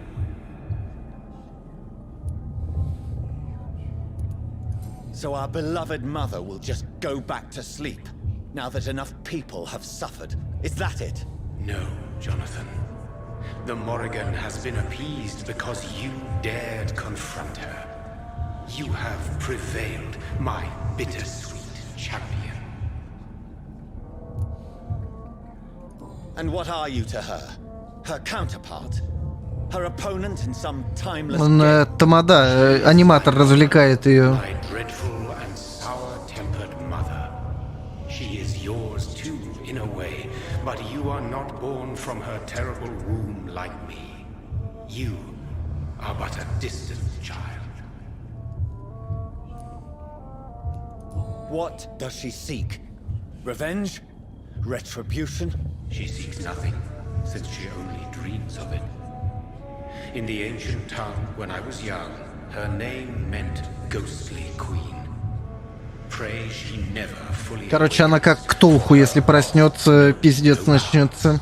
So our beloved mother will just go back to sleep, now that enough people have suffered. Is that it? No, Jonathan. The Morrigan has been appeased because you dared confront her. You have prevailed, my bittersweet champion. And what are you to her? Her counterpart? Her opponent in some timeless Он тамада, аниматор развлекает ее. My dreadful and sour-tempered mother. She is yours too, in a way, but you are not born from her terrible womb like me. You are but a distant child. What does she seek? Revenge? Retribution? She seeks nothing, since she only dreams of it. In the ancient tongue, when I was young, her name meant ghostly queen. Pray she never fully... Короче, она как Ктулху, если проснется, пиздец начнется.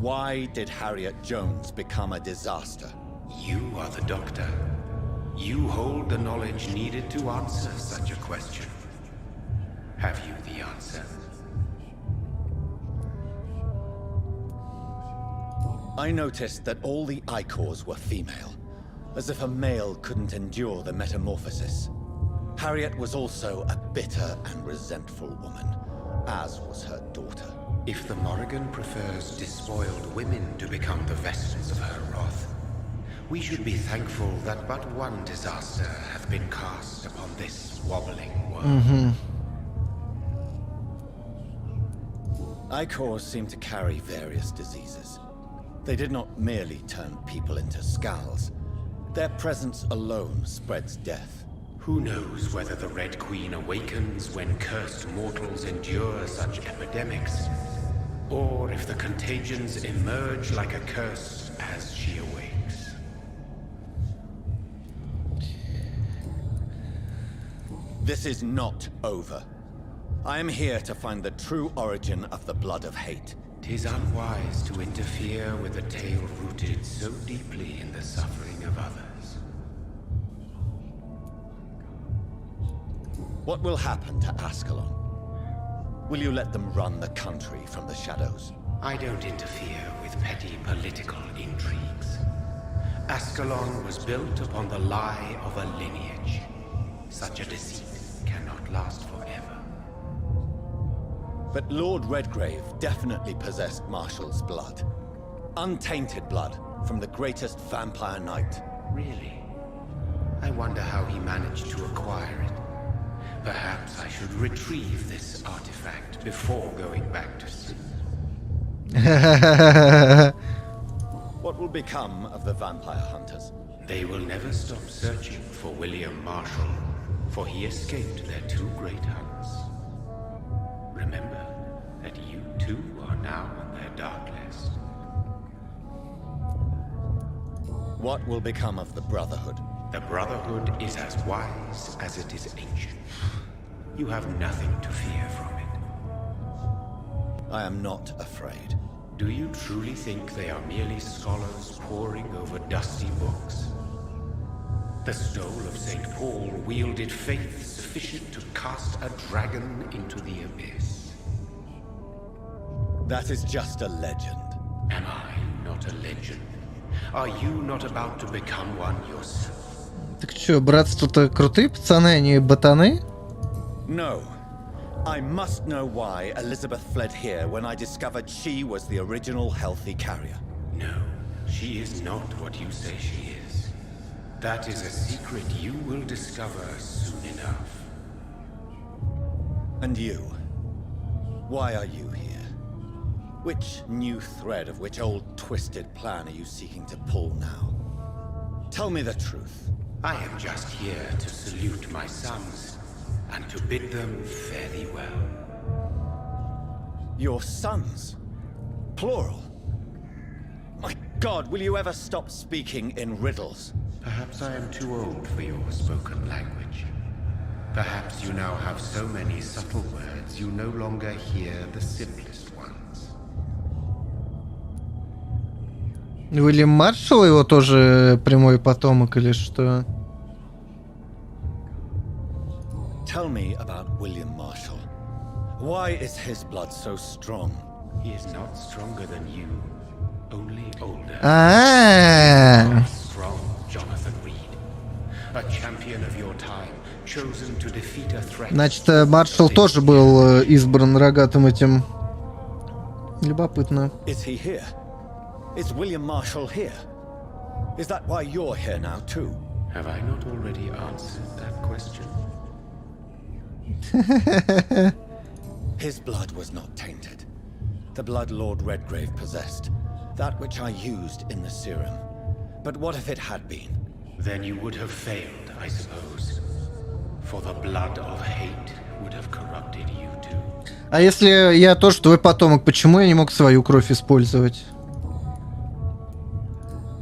Why did Harriet Jones become a disaster? You are the doctor. You hold the knowledge needed to answer such a question. Have you the answer? I noticed that all the Icors were female, as if a male couldn't endure the metamorphosis. Harriet was also a bitter and resentful woman, as was her daughter. If the Morrigan prefers despoiled women to become the vessels of her wrath, we should be thankful that but one disaster hath been cast upon this wobbling world. Icors seem to carry various diseases. They did not merely turn people into skulls. Their presence alone spreads death. Who knows whether the Red Queen awakens when cursed mortals endure such epidemics, or if the contagions emerge like a curse as she awakes. This is not over. I am here to find the true origin of the blood of hate. 'Tis unwise to interfere with a tale rooted so deeply in the suffering of others. What will happen to Ascalon? Will you let them run the country from the shadows? I don't interfere with petty political intrigues. Ascalon was built upon the lie of a lineage. Such a deceit cannot last forever. But Lord Redgrave definitely possessed Marshall's blood. Untainted blood from the greatest vampire knight. Really? I wonder how he managed to acquire it. Perhaps I should retrieve this artifact before going back to sleep. What will become of the vampire hunters? They will never stop searching for William Marshall, for he escaped their two great hunts. Remember that you too are now on their dark list. What will become of the Brotherhood? The Brotherhood is as wise as it is ancient. You have nothing to fear from it. I am not afraid. Do you truly think they are merely scholars poring over dusty books? The stole of St. Paul wielded faith sufficient to cast a dragon into the abyss. That is just a legend. Am I not a legend? Are you not about to become one yourself? Так чё, братство-то крутые пацаны, они ботаны? No. I must know why Elizabeth fled here when I discovered she was the original healthy carrier. No, she is not what you say she is. That is a secret you will discover soon enough. And you? Why are you here? Which new thread of which old twisted plan are you seeking to pull now? Tell me the truth. I am just here to salute my sons and to bid them fare thee well. Your sons? Plural? My God, will you ever stop speaking in riddles? Perhaps I am too old for your spoken language. Perhaps you now have so many subtle words you no longer hear the simplest ones. Уильям Маршалл его тоже прямой потомок или что? Tell me about William Marshall. Why is his blood so strong? He is not stronger than you, only older. Strong, Jonathan Reed. A champion of your time, chosen to defeat a threat. Значит, Маршалл тоже был избран рогатым этим. Любопытно. Is he here? Is William Marshall here? Is that why you're here now too? Have I not already answered that question? His blood was not tainted. The blood Lord Redgrave possessed. That which I used in the serum. But what if it had been? Then you would have failed, I suppose. For the blood of hate would have corrupted you too. А если я тоже твой потомок, почему я не мог свою кровь использовать?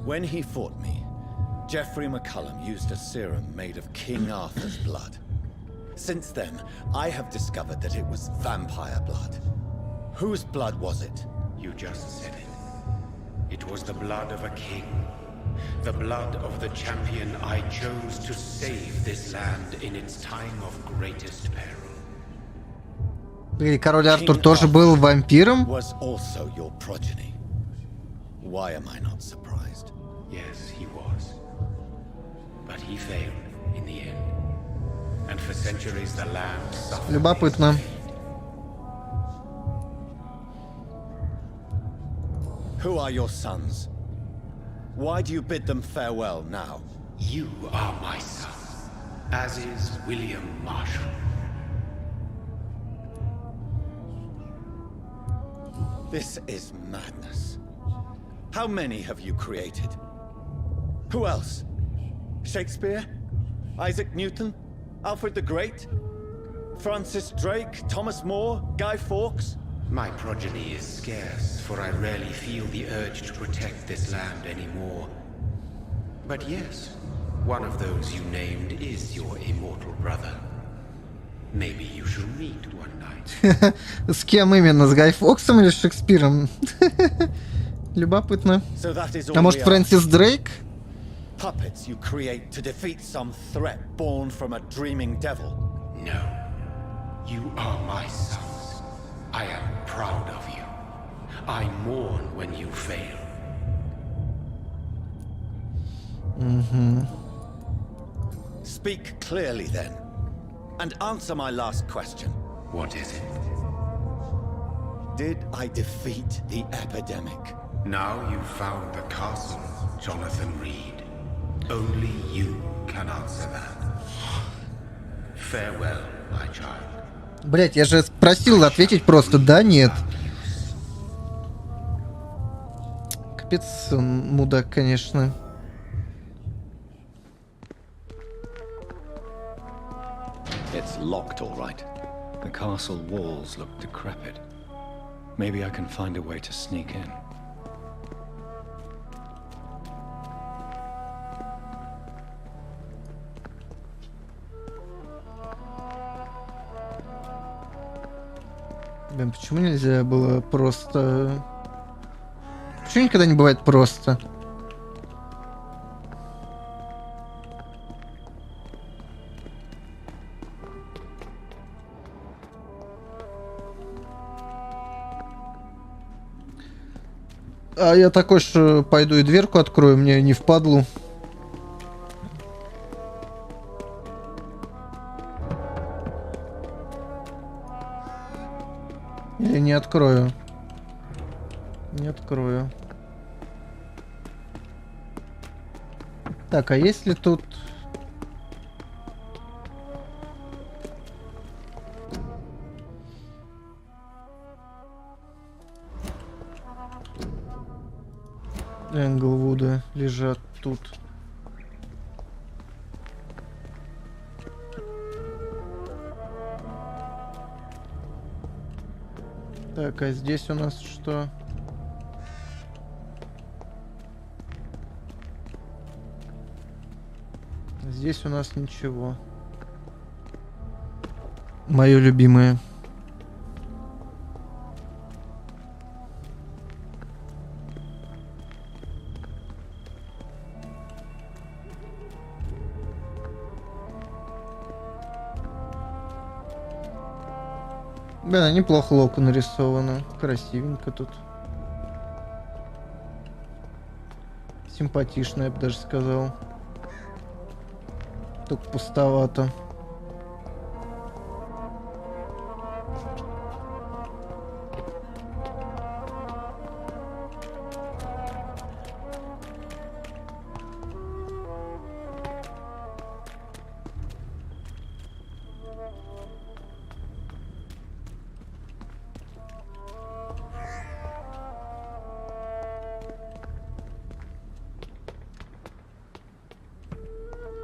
When he fought me, Geoffrey McCullum used a serum made of King Arthur's blood. Since then, I have discovered that it was vampire blood. Whose blood was it? You just said it. It was the blood of a king. The blood of the champion I chose to save this land in its time of greatest peril. И король Артур тоже был вампиром? Was also your progeny. Why am I not surprised? Yes, he was. But he failed in the end. And for centuries the land suffered. Любопытно. Who are your sons? Why do you bid them farewell now? You are my son, as is William Marshall. This is madness. How many have you created? Who else? Shakespeare? Isaac Newton? Alfred the Great? Francis Drake? Thomas More? Guy Fawkes? My progeny is scarce, for I rarely feel the urge to protect this land anymore. But yes, one of those you named is your immortal brother. Maybe you shall meet one night. С кем именно? С Гай Фоксом или с Шекспиром? Любопытно. А может, Фрэнсис Дрейк? Puppets you create to defeat some threat born from a dreaming devil. No. You are my sons. I am proud of you. I mourn when you fail. Speak clearly then, and answer my last question. What is it? Did I defeat the epidemic? Now you've found the castle, Jonathan Reed. Only you can answer that. Farewell, my child. Блять, я же просил ответить просто да, нет. Капец, он мудак, конечно. It's locked, all right. The castle walls look decrepit. Maybe I can find a way to sneak in. Блин, почему нельзя было просто... Почему никогда не бывает просто? А я такой же пойду и дверку открою, мне не впадлу. Или не открою? Не открою. Так, а если тут... Энглвуды лежат тут. Так, а здесь у нас что? Здесь у нас ничего. Мое любимое. Да, неплохо локу нарисовано. Красивенько тут. Симпатично, я бы даже сказал. Только пустовато.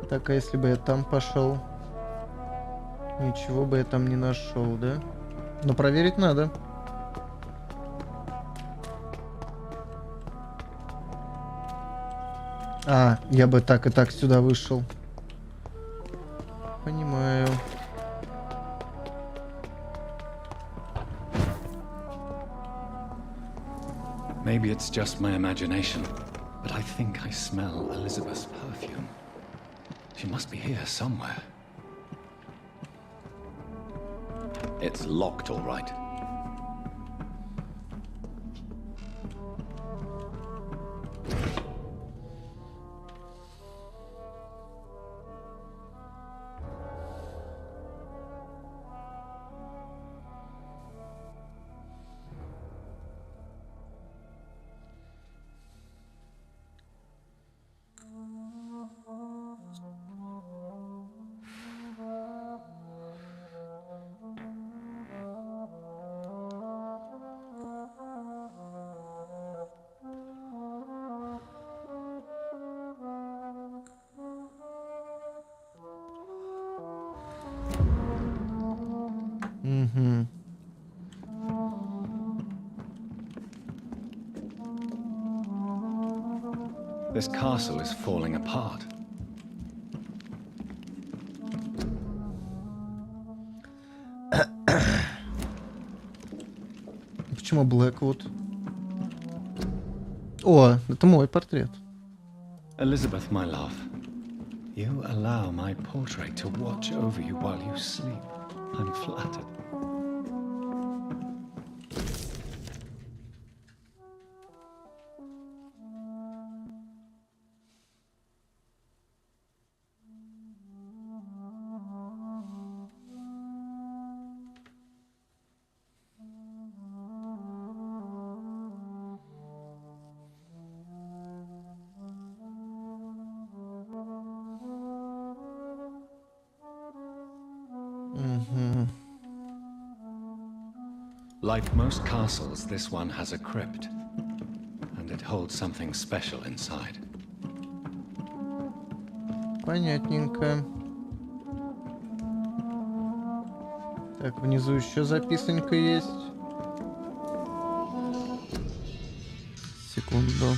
Так, а если бы я там пошел? Ничего бы я там не нашел, да? Но проверить надо. А, я бы так и так сюда вышел. Понимаю. Maybe it's just my imagination, but I think I smell Elizabeth's perfume. She must be here somewhere. It's locked, all right. Угу. This castle is falling apart. Почему Блэквуд? О, это мой портрет. Elizabeth, my love, you allow my portrait to watch over you while you sleep. I'm flattered. Like most castles, this one has a crypt, and it holds something special inside. Понятненько. Так, внизу еще записанька есть. Секунду.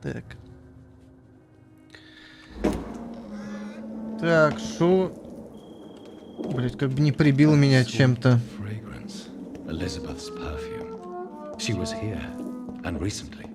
Так. Так, шо... Блять, как бы не прибил меня чем-то. Fragrance. Elizabeth's perfume. She was here, and recently.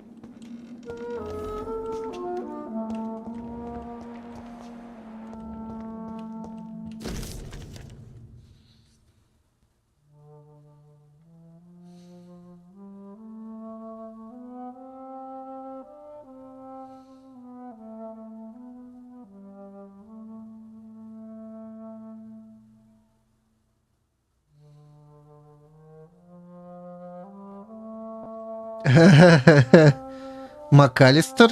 МакАлистер?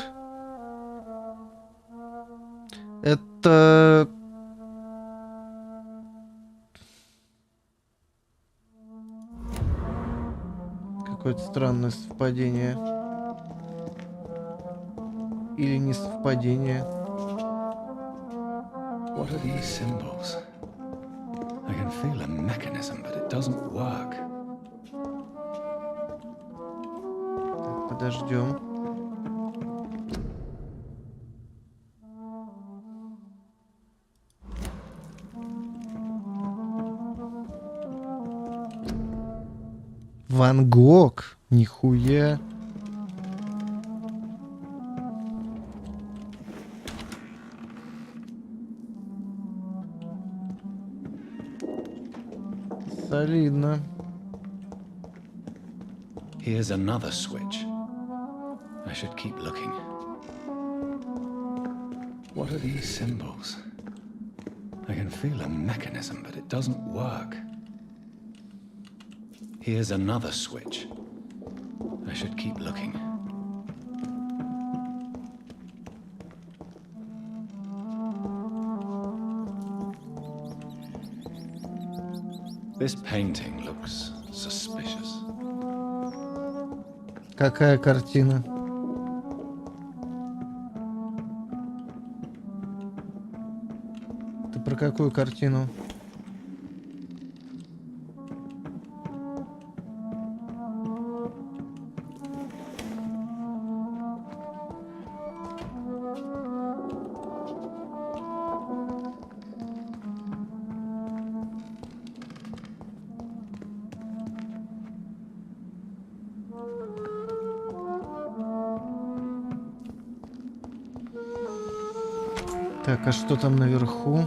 Это... Какое-то странное совпадение. Или не совпадение. What are these symbols? I can feel a mechanism, but it doesn't work. Так, подождем. Ван Гог? Нихуя. Солидно. Here's another switch. I should keep looking. What are these symbols? I can feel a mechanism, but it doesn't work. Here's another switch. I should keep looking. This painting looks suspicious. Какая картина? Ты про какую картину? Так, а что там наверху?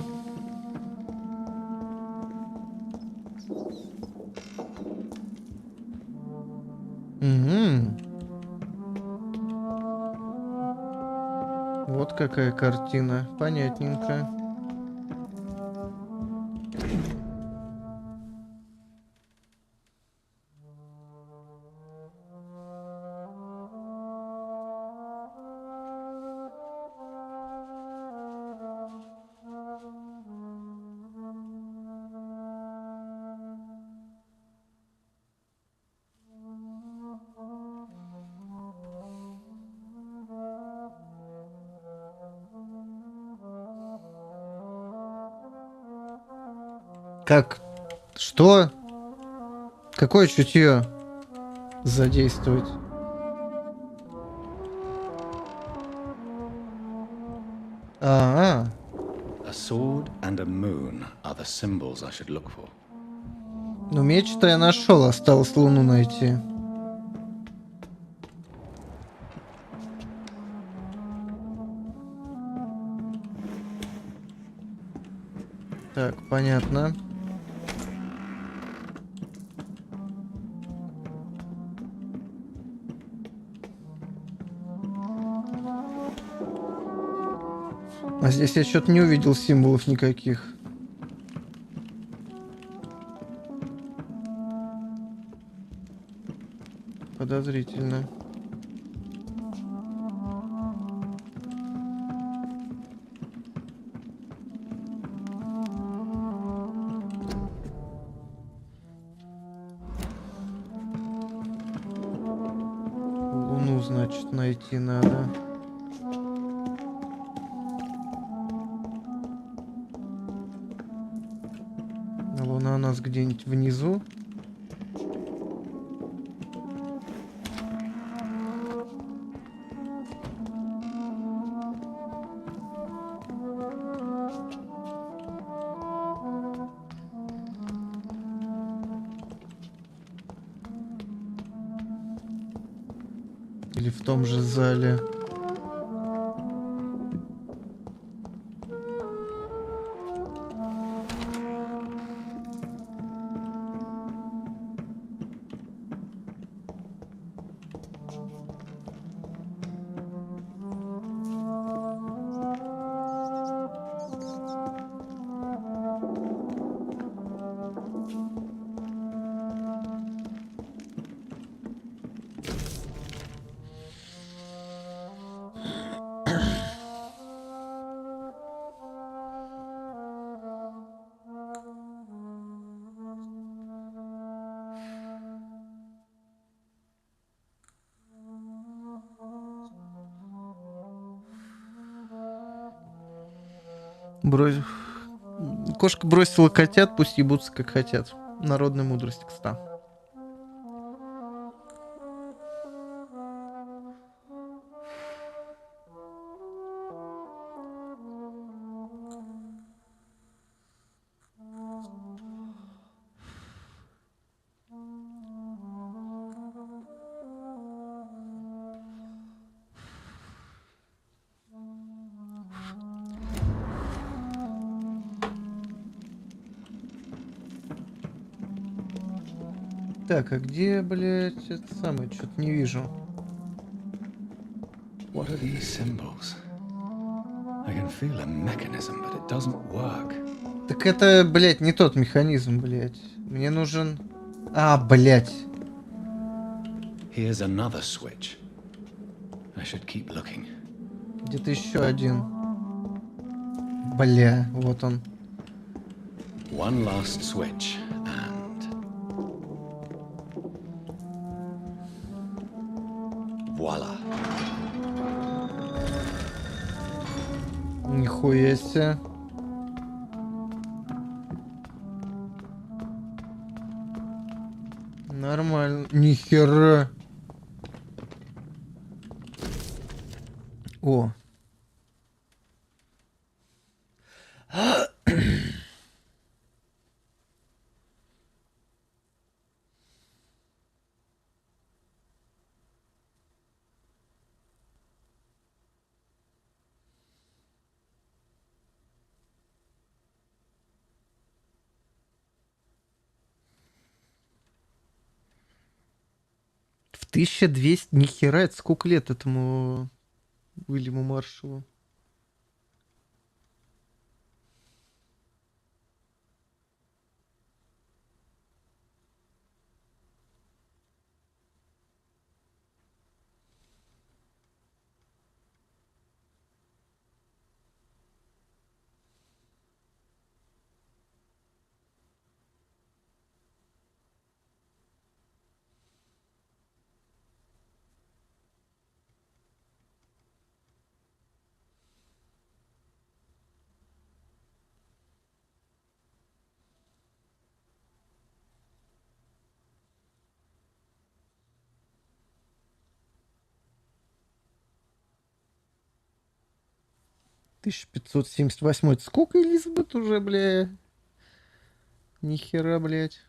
Угу. Вот какая картина. Понятненько. Как? Что? Какое чутье задействовать? А, A sword and a moon are the symbols I should look for. ну меч-то я нашел, осталось луну найти. Так, понятно. А здесь я что-то не увидел символов никаких. Подозрительно. Луну, значит, найти надо. Луна у нас где-нибудь внизу. Или в том же зале. Кошка бросила котят, пусть ебутся как хотят. Народная мудрость кста. Так, а где, блядь, это самое, что-то не вижу. What are these symbols? I can feel a mechanism, but it doesn't work. Так это, блядь, не тот механизм, блядь. Мне нужен... А, блядь. Here's another switch. I should keep looking. Где-то еще один. Бля, вот он. One last switch, and... Voila. Нихуя себе. Нормально. Нихера. О. 1200, нихера, это сколько лет этому Уильяму Маршалу? Тысяча 1578. Это сколько Элизабет уже, бля? Нихера, блядь.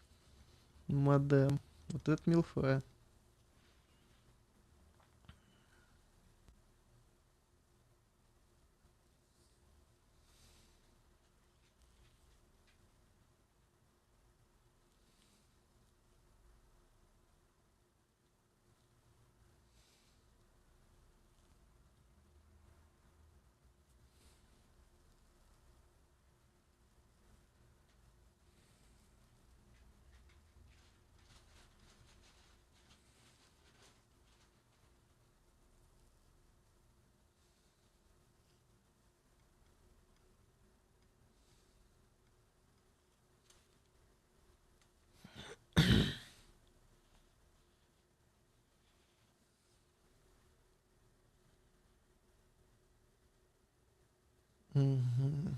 Мадам. Вот это милфа. Мгм.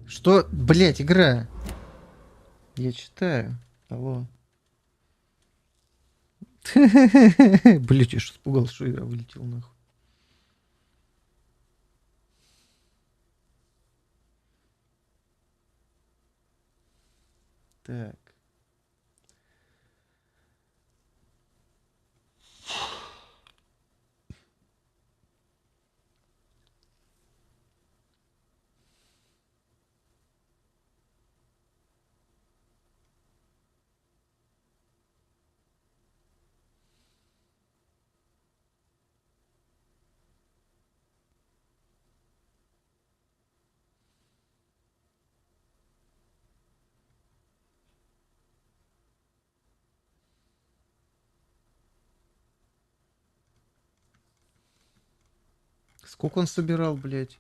Что? Блять, игра. Я читаю. Алло. Блять, я ж испугался, что игра вылетела нахуй. Так. Сколько он собирал, блядь?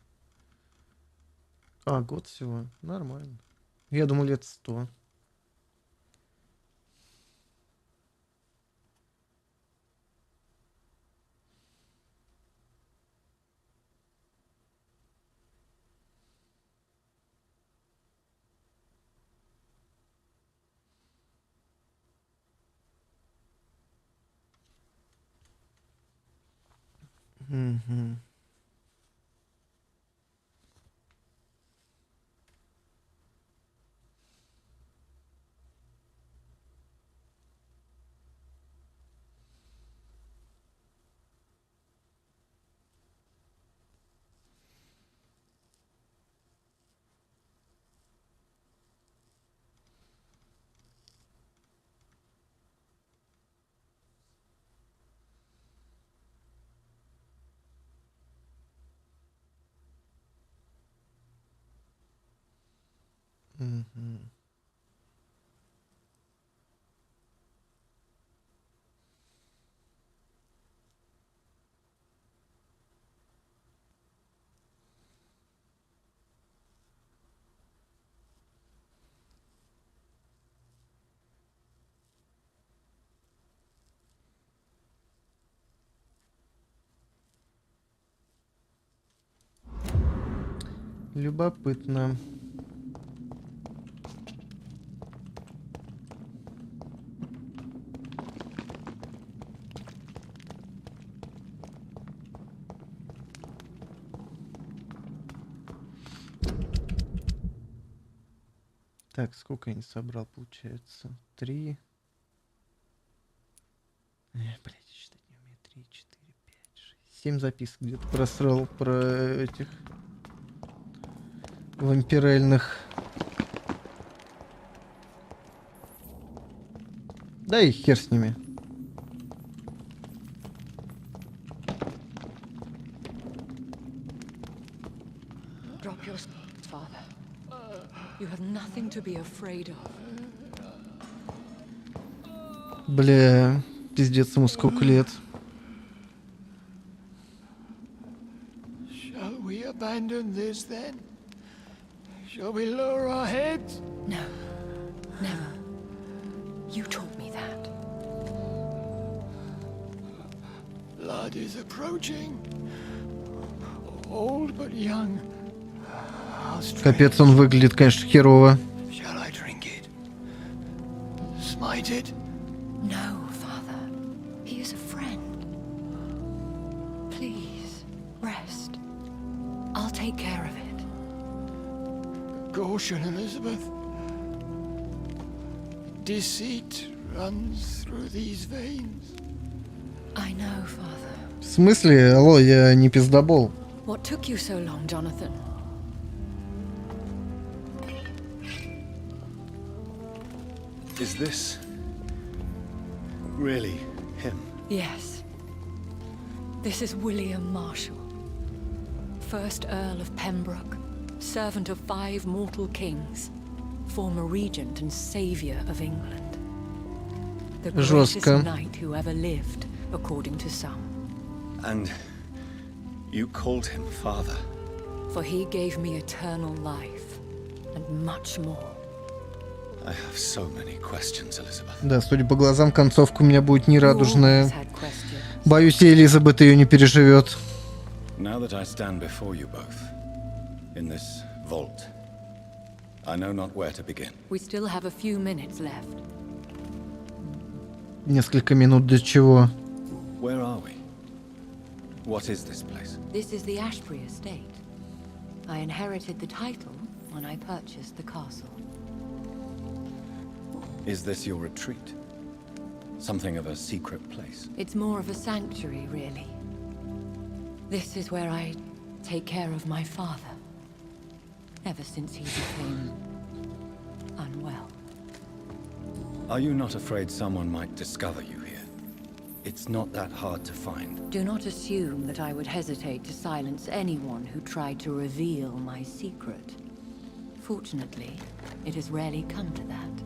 А, год всего. Нормально. Я думал, лет 100. Мгм. Мгм. Любопытно. Так, сколько я не собрал, получается? 3. Блядь, считать не умею. 3, 4, 5, 6. 7 записок где-то просрал про этих вампирельных. Да и хер с ними. Drop your swords, father. You have nothing to be afraid of. Бля, пиздец, ему сколько лет. Shall we abandon this then? Shall we lower our heads? No, never. You taught me that. Blood is approaching. Old but young. Капец, он выглядит, конечно, херово. Shall I drink it? Smite it? No, father. He is a friend. Please, rest. I'll take care of it. Caution, Elizabeth. Deceit runs through these veins. I know, father. В смысле? Алло, я не пиздобол. What took you so long, Jonathan? Is this really him? Yes. This is William Marshall, 1st Earl of Pembroke, servant of 5 mortal kings, former regent and savior of England. The greatest knight who ever lived, according to some. And you called him father? For he gave me eternal life, and much more. I have so many questions, Elizabeth. Да, судя по глазам, концовка у меня будет нерадужная. Боюсь, и Элизабет ее не переживет. Now that I stand before you both, in this vault, I know not where to begin. We still have a few minutes left. Несколько минут для чего? Where are we? What is this place? This is the Ashbury estate. I inherited the title when I purchased the castle. Is this your retreat? Something of a secret place? It's more of a sanctuary, really. This is where I take care of my father. Ever since he became unwell. Are you not afraid someone might discover you here? It's not that hard to find. Do not assume that I would hesitate to silence anyone who tried to reveal my secret. Fortunately, it has rarely come to that.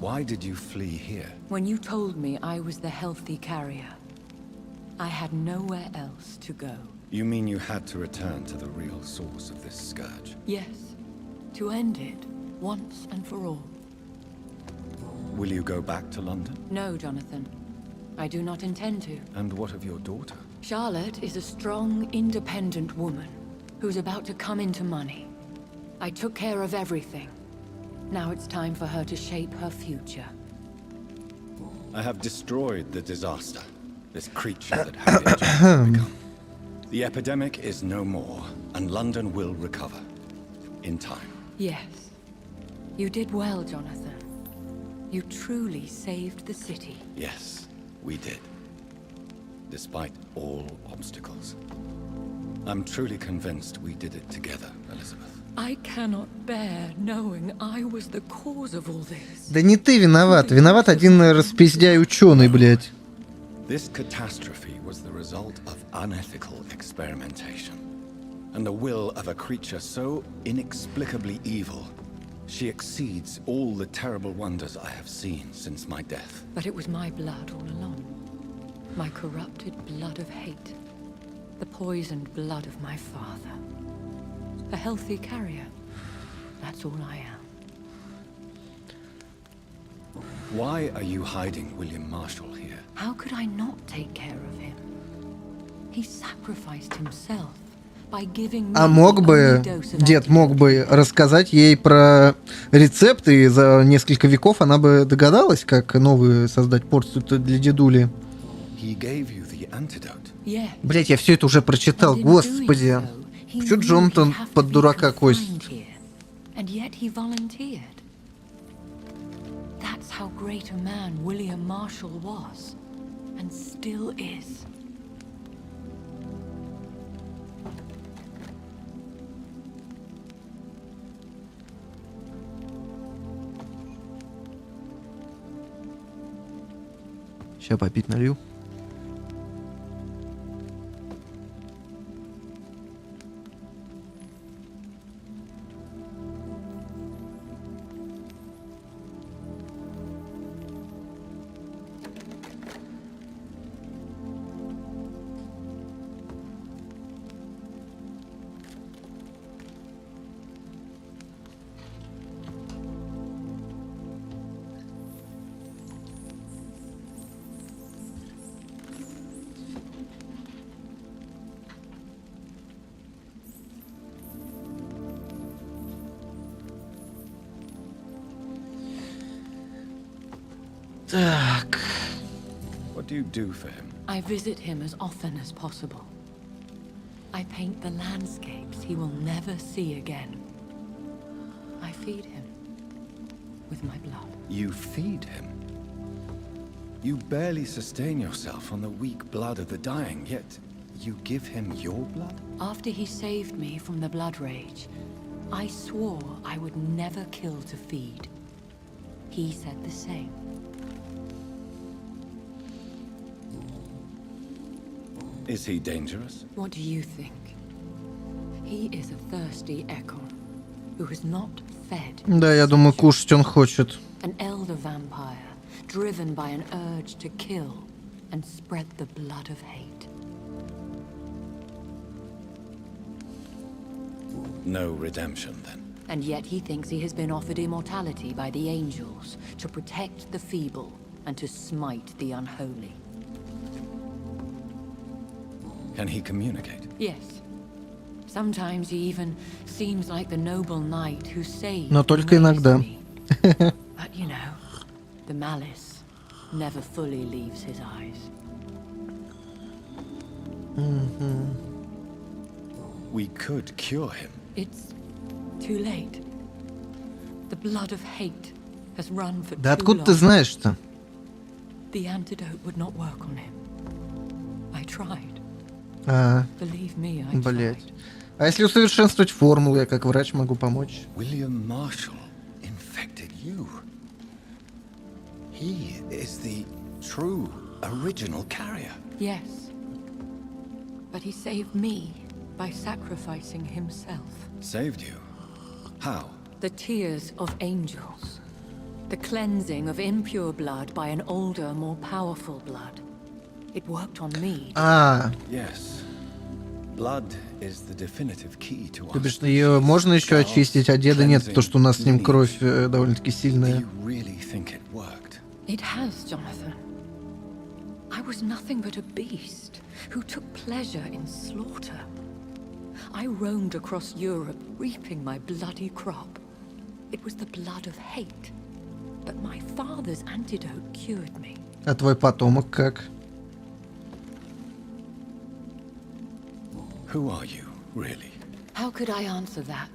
Why did you flee here? When you told me I was the healthy carrier, I had nowhere else to go. You mean you had to return to the real source of this scourge? Yes, to end it, once and for all. Will you go back to London? No, Jonathan. I do not intend to. And what of your daughter? Charlotte is a strong, independent woman who's about to come into money. I took care of everything. Now it's time for her to shape her future. I have destroyed the disaster, this creature that had it become. The epidemic is no more, and London will recover. In time. Yes. You did well, Jonathan. You truly saved the city. Yes, we did. Despite all obstacles. I'm truly convinced we did it together, Elizabeth. I cannot bear knowing I was the cause of all this. Да не ты виноват. Виноват один распиздяй ученый, блядь. This catastrophe was the result of unethical experimentation. And the will of a creature so inexplicably evil, she exceeds all the terrible wonders I have seen since my death. But it was my blood all along. My corrupted blood of hate. The poisoned blood of my father. A healthy carrier. That's all I am. Why are you hiding William Marshall here? How could I not take care of him? He sacrificed himself by giving А me мог the бы, only dose of дед мог бы рассказать ей про рецепты, и за несколько веков она бы догадалась, как новую создать порцию для дедули. He gave you the antidote. Yes. Блять, я все это уже прочитал, And in господи. doing so, he Чё knew Джонатан he'd have to под be дурака confined косит? here, and yet he volunteered. That's how great a man William Marshall was, and still is. Сейчас попить налью. Так. What do you do for him? I visit him as often as possible. I paint the landscapes he will never see again. I feed him with my blood. You feed him? You barely sustain yourself on the weak blood of the dying, yet you give him your blood? After he saved me from the blood rage, I swore I would never kill to feed. He said the same. Is he dangerous? What do you think? He is a thirsty echo who has not fed. Да, я думаю, кушать он хочет. An elder vampire, driven by an urge to kill and spread the blood of hate. No redemption, then. And yet he thinks he has been offered immortality by the angels to protect the feeble and to smite the unholy. Can he communicate? Yes. Sometimes he even seems like the noble knight who saved Но только иногда. But you know, the malice never fully leaves his eyes. We could cure him. It's too late. The blood of hate has run for Да too откуда ты long. знаешь-то? The antidote would not work on him. I tried. Believe me, I Блять. tried. А если усовершенствовать формулу, я как врач могу помочь? William Marshall infected you. He is the true, original carrier. Yes. But he saved me by sacrificing himself. Saved you? How? The tears of angels. The cleansing of impure blood by an older, more powerful blood. It worked on me. Yes. Blood is the definitive key to То бишь, us. ее можно еще очистить, а деда нет, потому что у нас с ним кровь довольно-таки сильная. Really think it worked? It has, Jonathan. I was nothing but a beast who took pleasure in slaughter. I roamed across Europe, reaping my bloody crop. It was the blood of hate. But my father's antidote cured me. А твой потомок как? Who are you, really? How could I answer that?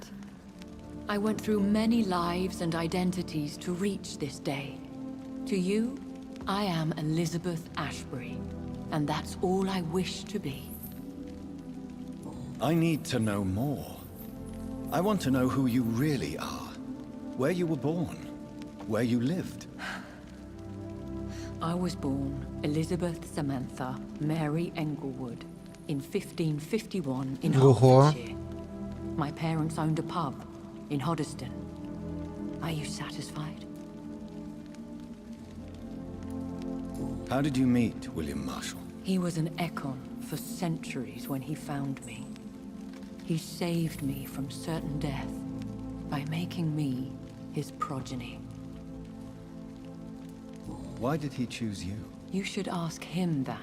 I went through many lives and identities to reach this day. To you, I am Elizabeth Ashbury, and that's all I wish to be. I need to know more. I want to know who you really are. Where you were born. Where you lived. I was born Elizabeth Samantha Mary Englewood in 1551 in Hertfordshire. My parents owned a pub in Hoddesdon. Are you satisfied? How did you meet William Marshall? He was an Econ for centuries when he found me. He saved me from certain death by making me his progeny. Why did he choose you? You should ask him that.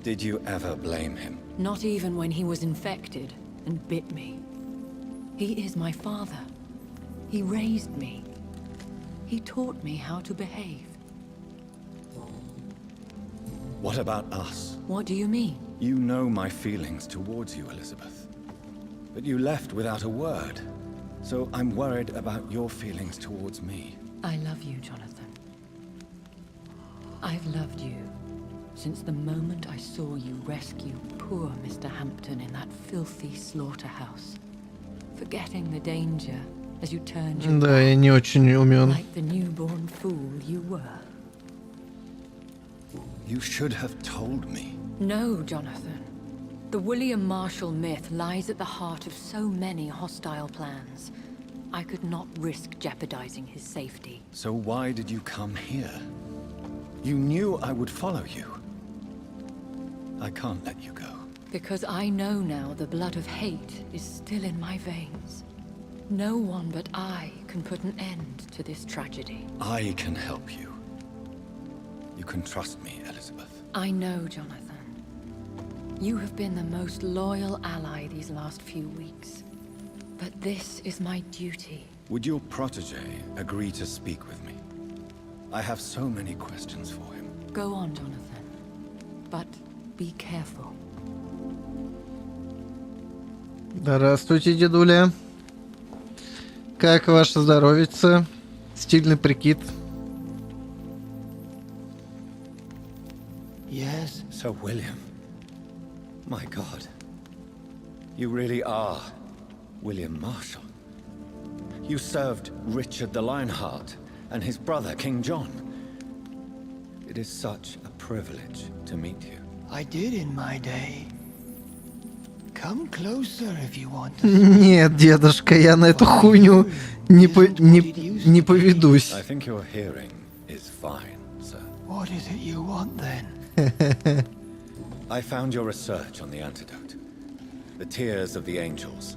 Did you ever blame him? Not even when he was infected and bit me. He is my father. He raised me. He taught me how to behave. What about us? What do you mean? You know my feelings towards you, Elizabeth. But you left without a word. So I'm worried about your feelings towards me. I love you, Jonathan. I've loved you since the moment I saw you rescue poor Mr. Hampton in that filthy slaughterhouse. Forgetting the danger as you turned your Да, я не очень умен. like the newborn fool you were. You should have told me. No, Jonathan. The William Marshall myth lies at the heart of so many hostile plans. I could not risk jeopardizing his safety. So why did you come here? You knew I would follow you. I can't let you go. Because I know now the blood of hate is still in my veins. No one but I can put an end to this tragedy. I can help you. You can trust me, Elizabeth. I know, Jonathan. You have been the most loyal ally these last few weeks. But this is my duty. Would your protege agree to speak with me? I have so many questions for him. Go on, Jonathan. But be careful. Здравствуйте, дедуля. Как ваше здоровице? Стильный прикид. Yes. Sir William. My God. You really are William Marshall. You served Richard the Lionheart and his brother, King John. It is such a privilege to meet you. I did in my day. Come closer if you want. Нет, дедушка, я на эту хуйню не поведусь. I think your hearing is fine, sir. What is it you want then? I found your research on the antidote. The tears of the angels.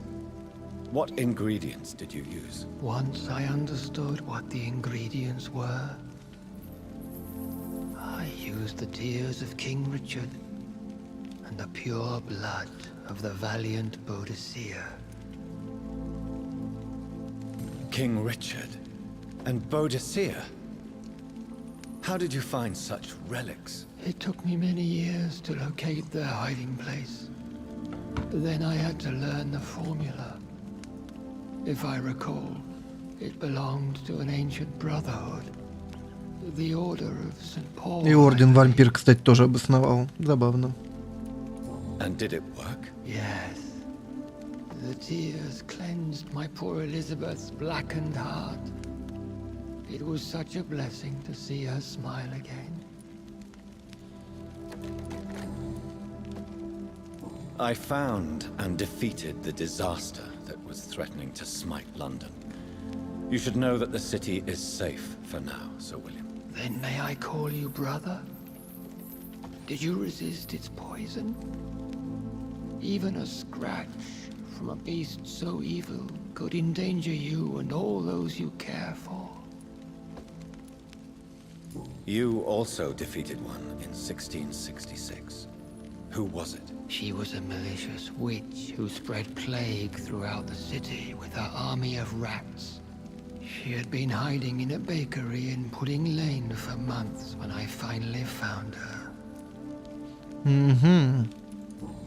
What ingredients did you use? Once I understood what the ingredients were, I used the tears of King Richard and the pure blood of the valiant Boadicea. King Richard and Boadicea? How did you find such relics? It took me many years to locate their hiding place. Then I had to learn the formula. If I recall, it belonged to an ancient brotherhood. The Order of St. Paul. И Орден Вампир, кстати, тоже обосновал. Забавно. And did it work? Yes. The tears cleansed my poor Elizabeth's blackened heart. It was such a blessing to see her smile again. I found and defeated the disaster that was threatening to smite London. You should know that the city is safe for now, Sir William. Then may I call you brother? Did you resist its poison? Even a scratch from a beast so evil could endanger you and all those you care for. You also defeated one in 1666. Who was it? She was a malicious witch who spread plague throughout the city with her army of rats. She had been hiding in a bakery in Pudding Lane for months when I finally found her. Mm-hmm.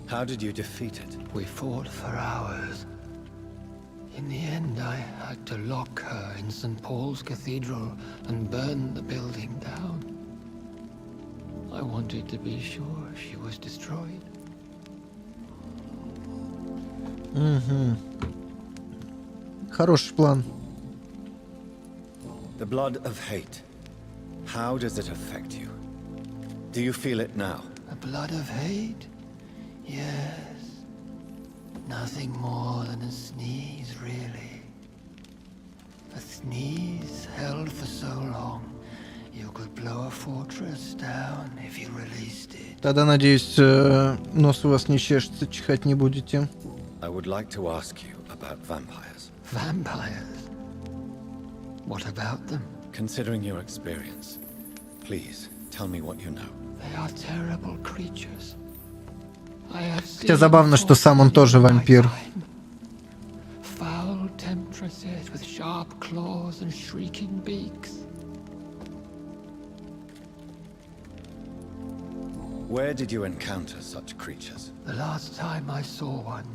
How did you defeat it? We fought for hours. In the end, I had to lock her in St. Paul's Cathedral and burn the building down. I wanted to be sure she was destroyed. Угу. Хороший план. The blood of hate. How does it affect you? Do you feel it now? The blood of hate? Yes. Nothing more than a sneeze, really. A sneeze held for so long, you could blow a fortress down if you released it. Тогда, надеюсь, нос у вас не чешется, чихать не будете. I would like to ask you about vampires. Vampires? What about them? Considering your experience, please tell me what you know. They are terrible creatures. Хотя забавно, что сам он тоже вампир. Foul temptresses with sharp claws and shrieking beaks. Where did you encounter such creatures? The last time I saw one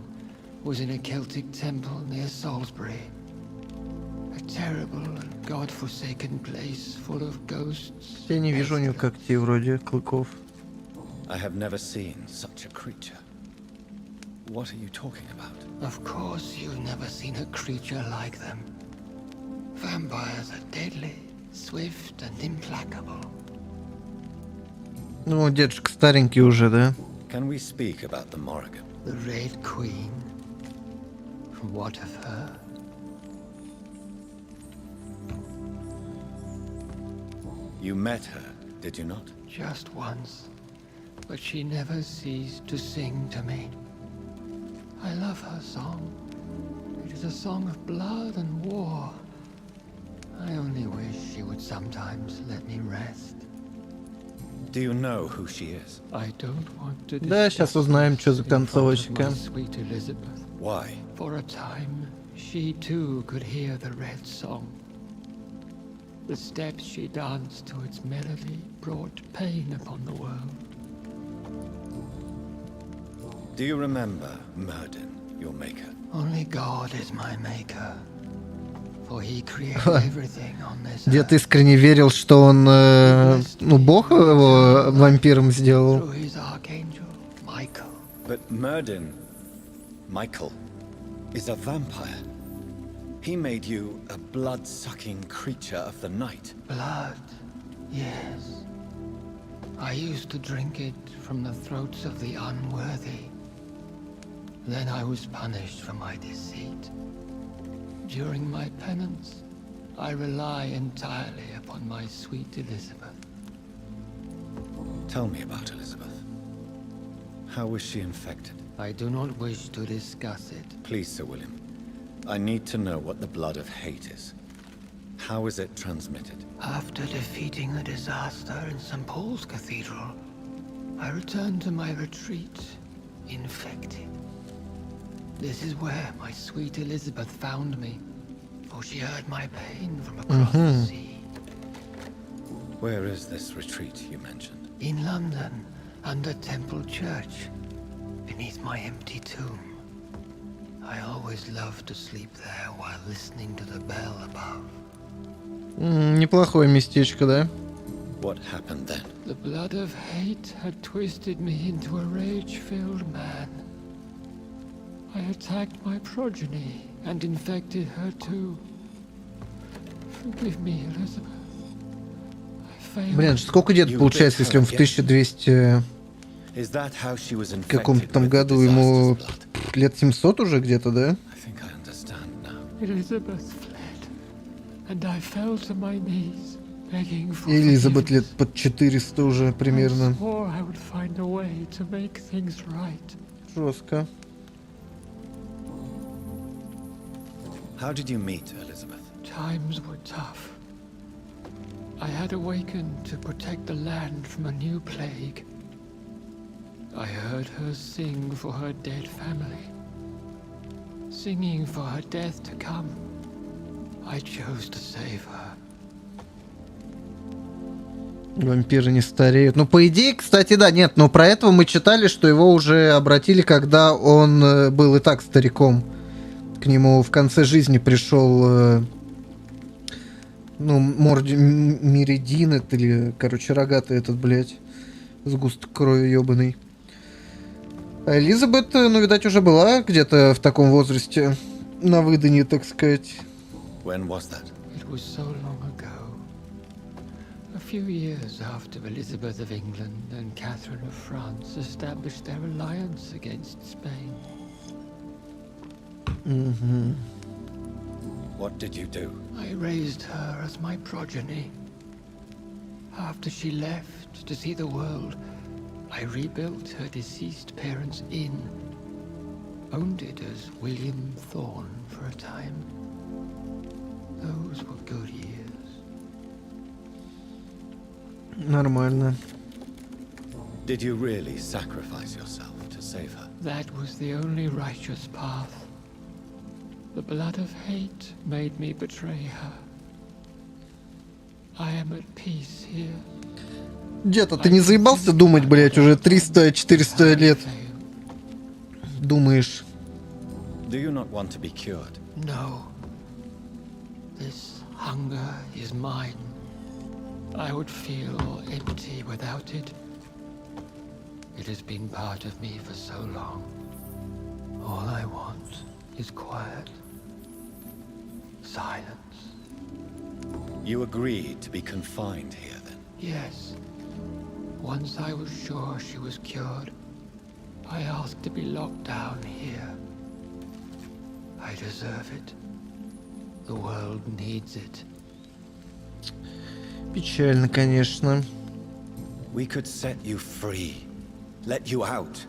was in a Celtic temple near Salisbury. A terrible and god-forsaken place full of ghosts. Я не вижу у него когтей вроде клыков. I have never seen such a creature. What are you talking about? Of course you've never seen a creature like them. Vampires are deadly, swift and implacable. Ну, дедушка старенький уже, да? Can we speak about the Morrigan? The Red Queen? What of her? You met her, did you not? Just once. But she never ceased to sing to me. I love her song. It is a song of blood and war. I only wish she would sometimes let me rest. Do you know who she is? I don't want to Да, сейчас узнаем, что за концовочка. Sweet Elizabeth. Why? For a time, she too could hear the red song. The steps she danced to its melody brought pain upon the world. Do you remember Myrddin, your maker? Only God is my maker. For he created everything on this earth. Дед искренне верил, что он, ну, бог его вампиром сделал. Through his archangel, Michael. But Myrddin, Michael, is a vampire. He made you a blood-sucking creature of the night. Blood, yes. I used to drink it from the throats of the unworthy. Then I was punished for my deceit. During my penance, I rely entirely upon my sweet Elizabeth. Tell me about Elizabeth. How was she infected? I do not wish to discuss it. Please, Sir William. I need to know what the blood of hate is. How is it transmitted? After defeating the disaster in St. Paul's Cathedral, I returned to my retreat, infected. This is where my sweet Elizabeth found me, for she heard my pain from across the sea. Where is this retreat you mentioned? In London, under Temple Church, beneath my empty tomb. I always loved to sleep there while listening to the bell above. Неплохое местечко, да? What happened then? The blood of hate had twisted me into a rage-filled man. I attacked my progeny and infected her too. Forgive me, Elizabeth. Блин, сколько дед получается, если он в 1200 каком-то там году, ему лет 700 уже где-то, да? Элизабет лет под 400 уже примерно. Жестко. How did you meet Elizabeth? Times were tough. I had awakened to protect the land from a new plague. I heard her sing for her dead family. Singing for her death to come. I chose to save her. Вампиры не стареют. Ну, по идее, кстати, да, нет, но про этого мы читали, что его уже обратили, когда он был и так стариком. К нему в конце жизни пришел, ну, Миридин, это, или, короче, рогатый этот, блядь, сгусток крови ебаный. А Элизабет, ну, видать, уже была где-то в таком возрасте, на выданье, так сказать. When was that? It was so long ago. A few years after Elizabeth of England and Catherine of France established their alliance against Spain. What did you do? I raised her as my progeny. After she left to see the world, I rebuilt her deceased parents' inn. Owned it as William Thorne for a time. Those were good years. Нормально. Did you really sacrifice yourself to save her? That was the only righteous path. The blood of hate made me betray her. I am at peace here. Дед, а ты не заебался думать, блять, уже 300-400 лет? Думаешь? Do you not want to be cured? No. This hunger is mine. I would feel empty without it. It has been part of me for so long. All I want is quiet. Silence. You agreed to be confined here, then? Yes. Once I was sure she was cured, I asked to be locked down here. I deserve it. The world needs it. Печально, конечно. We could set you free. Let you out.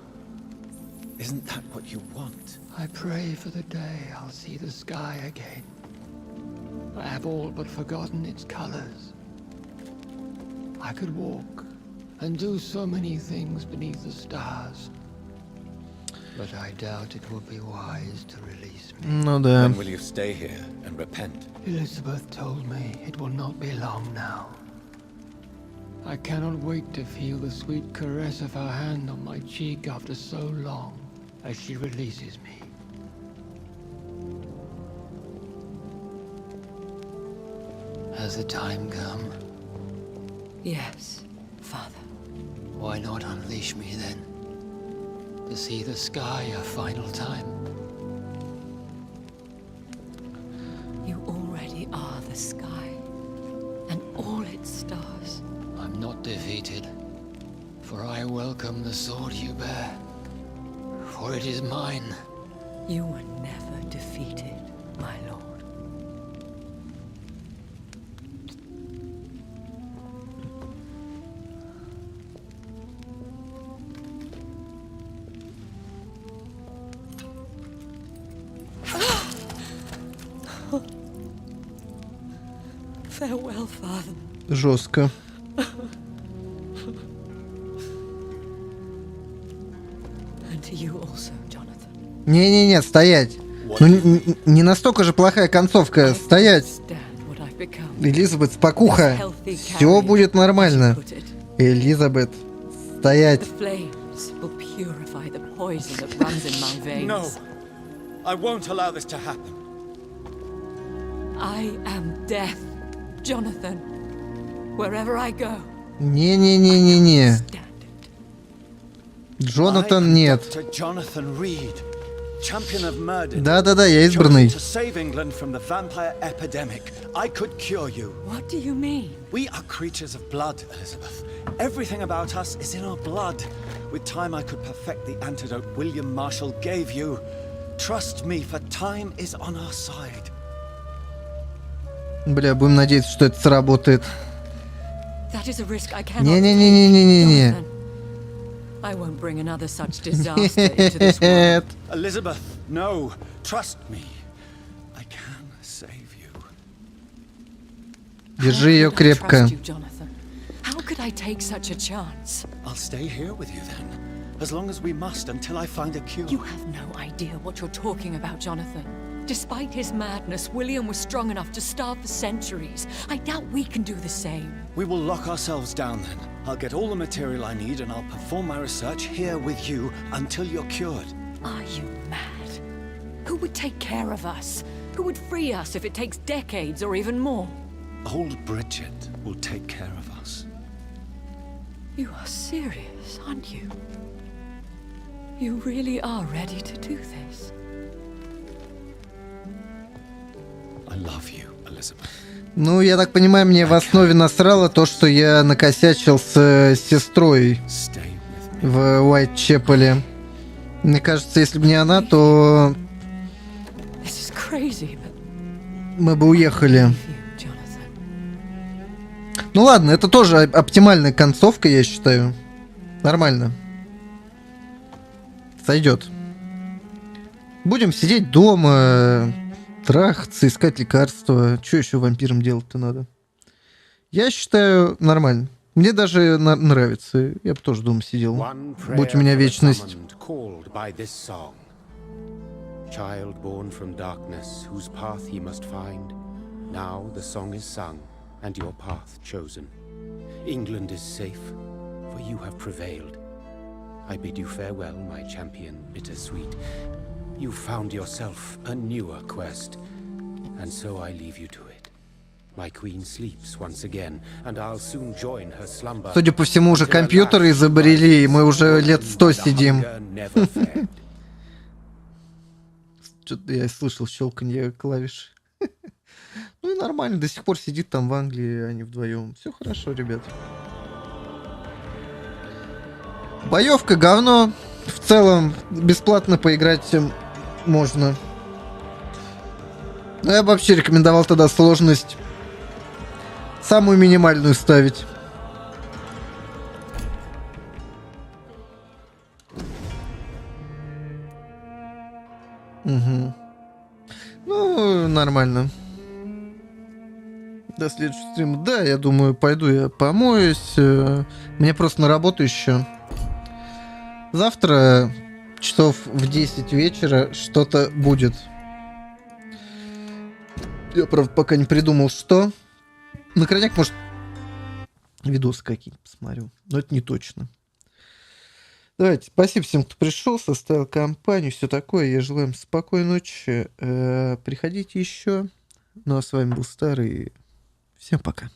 Isn't that what you want? I pray for the day I'll see the sky again. I have all but forgotten its colors. I could walk and do so many things beneath the stars. But I doubt it will be wise to release me. Ну да. When will you stay here and repent? Elizabeth told me it will not be long now. I cannot wait to feel the sweet caress of her hand on my cheek after so long as she releases me. Has the time come? Yes, Father. Why not unleash me then? To see the sky a final time? You already are the sky, and all its stars. I'm not defeated, for I welcome the sword you bear, for it is mine. You were never defeated, my lord. Farewell, Father. Жестко. And to you also, Jonathan. Не-не-не, стоять. Ну, не настолько же плохая концовка. Стоять. Элизабет, спокуха. Все будет нормально. Элизабет, стоять. No, I won't allow this to happen. I am death, Jonathan. Wherever I go. Не-не-не-не-не. Джонатан нет. Jonathan Reed, champion of murder. Да-да-да, я избранный. To save England from the vampire epidemic, I could cure you. What do you mean? We are creatures of blood, Elizabeth. Everything about us is in our blood. With time, I could perfect the antidote William Marshall gave you. Trust me, for time is on our side. Бля, будем надеяться, что это сработает. Не-не-не-не-не-не-не. I won't bring another such disaster into this world. Elizabeth, no. Trust me. I can save you. Держи ее крепко. How could I take such a chance? I'll stay here with you then, as long as we must until I find a cure. You have no idea what you're talking about, Jonathan. Despite his madness, William was strong enough to starve for centuries. I doubt we can do the same. We will lock ourselves down then. I'll get all the material I need and I'll perform my research here with you until you're cured. Are you mad? Who would take care of us? Who would free us if it takes decades or even more? Old Bridget will take care of us. You are serious, aren't you? You really are ready to do this? I love you, Elizabeth. Ну, я так понимаю, мне в основе насрало то, что я накосячил с сестрой в Уайтчепеле. Мне кажется, если бы не она, то мы бы уехали. Ну ладно, это тоже оптимальная концовка, я считаю. Нормально. Сойдет. Будем сидеть дома, трахаться, искать лекарства. Что еще вампирам делать-то надо? Я считаю, нормально. Мне даже нравится. Я бы тоже дома сидел. Будь у меня вечность. Child born from darkness, whose path ye must find. Now the song is sung, and your path chosen. England is safe, for you have prevailed. I bid you farewell, my champion, bittersweet. You found yourself a newer quest, and so I leave you to it. My queen sleeps once again, and I'll soon join her slumber. Судя по всему, уже компьютеры изобрели, и мы уже лет 100 сидим. Что-то я слышал щелканье клавиш. Ну и нормально, до сих пор сидит там в Англии, они вдвоем. Все хорошо, ребят. Боевка говно. В целом, бесплатно поиграть можно. Но я бы вообще рекомендовал тогда сложность самую минимальную ставить. Угу. Ну, нормально. До следующего стрима. Да, я думаю, пойду я помоюсь. Мне просто на работу еще. Завтра часов в 10 вечера что-то будет. Я, правда, пока не придумал, что. На крайняк, может, видосы какие-нибудь посмотрю. Но это не точно. Давайте, спасибо всем, кто пришел, составил компанию, все такое. Я желаю вам спокойной ночи. Приходите еще. Ну, а с вами был Старый. Всем пока.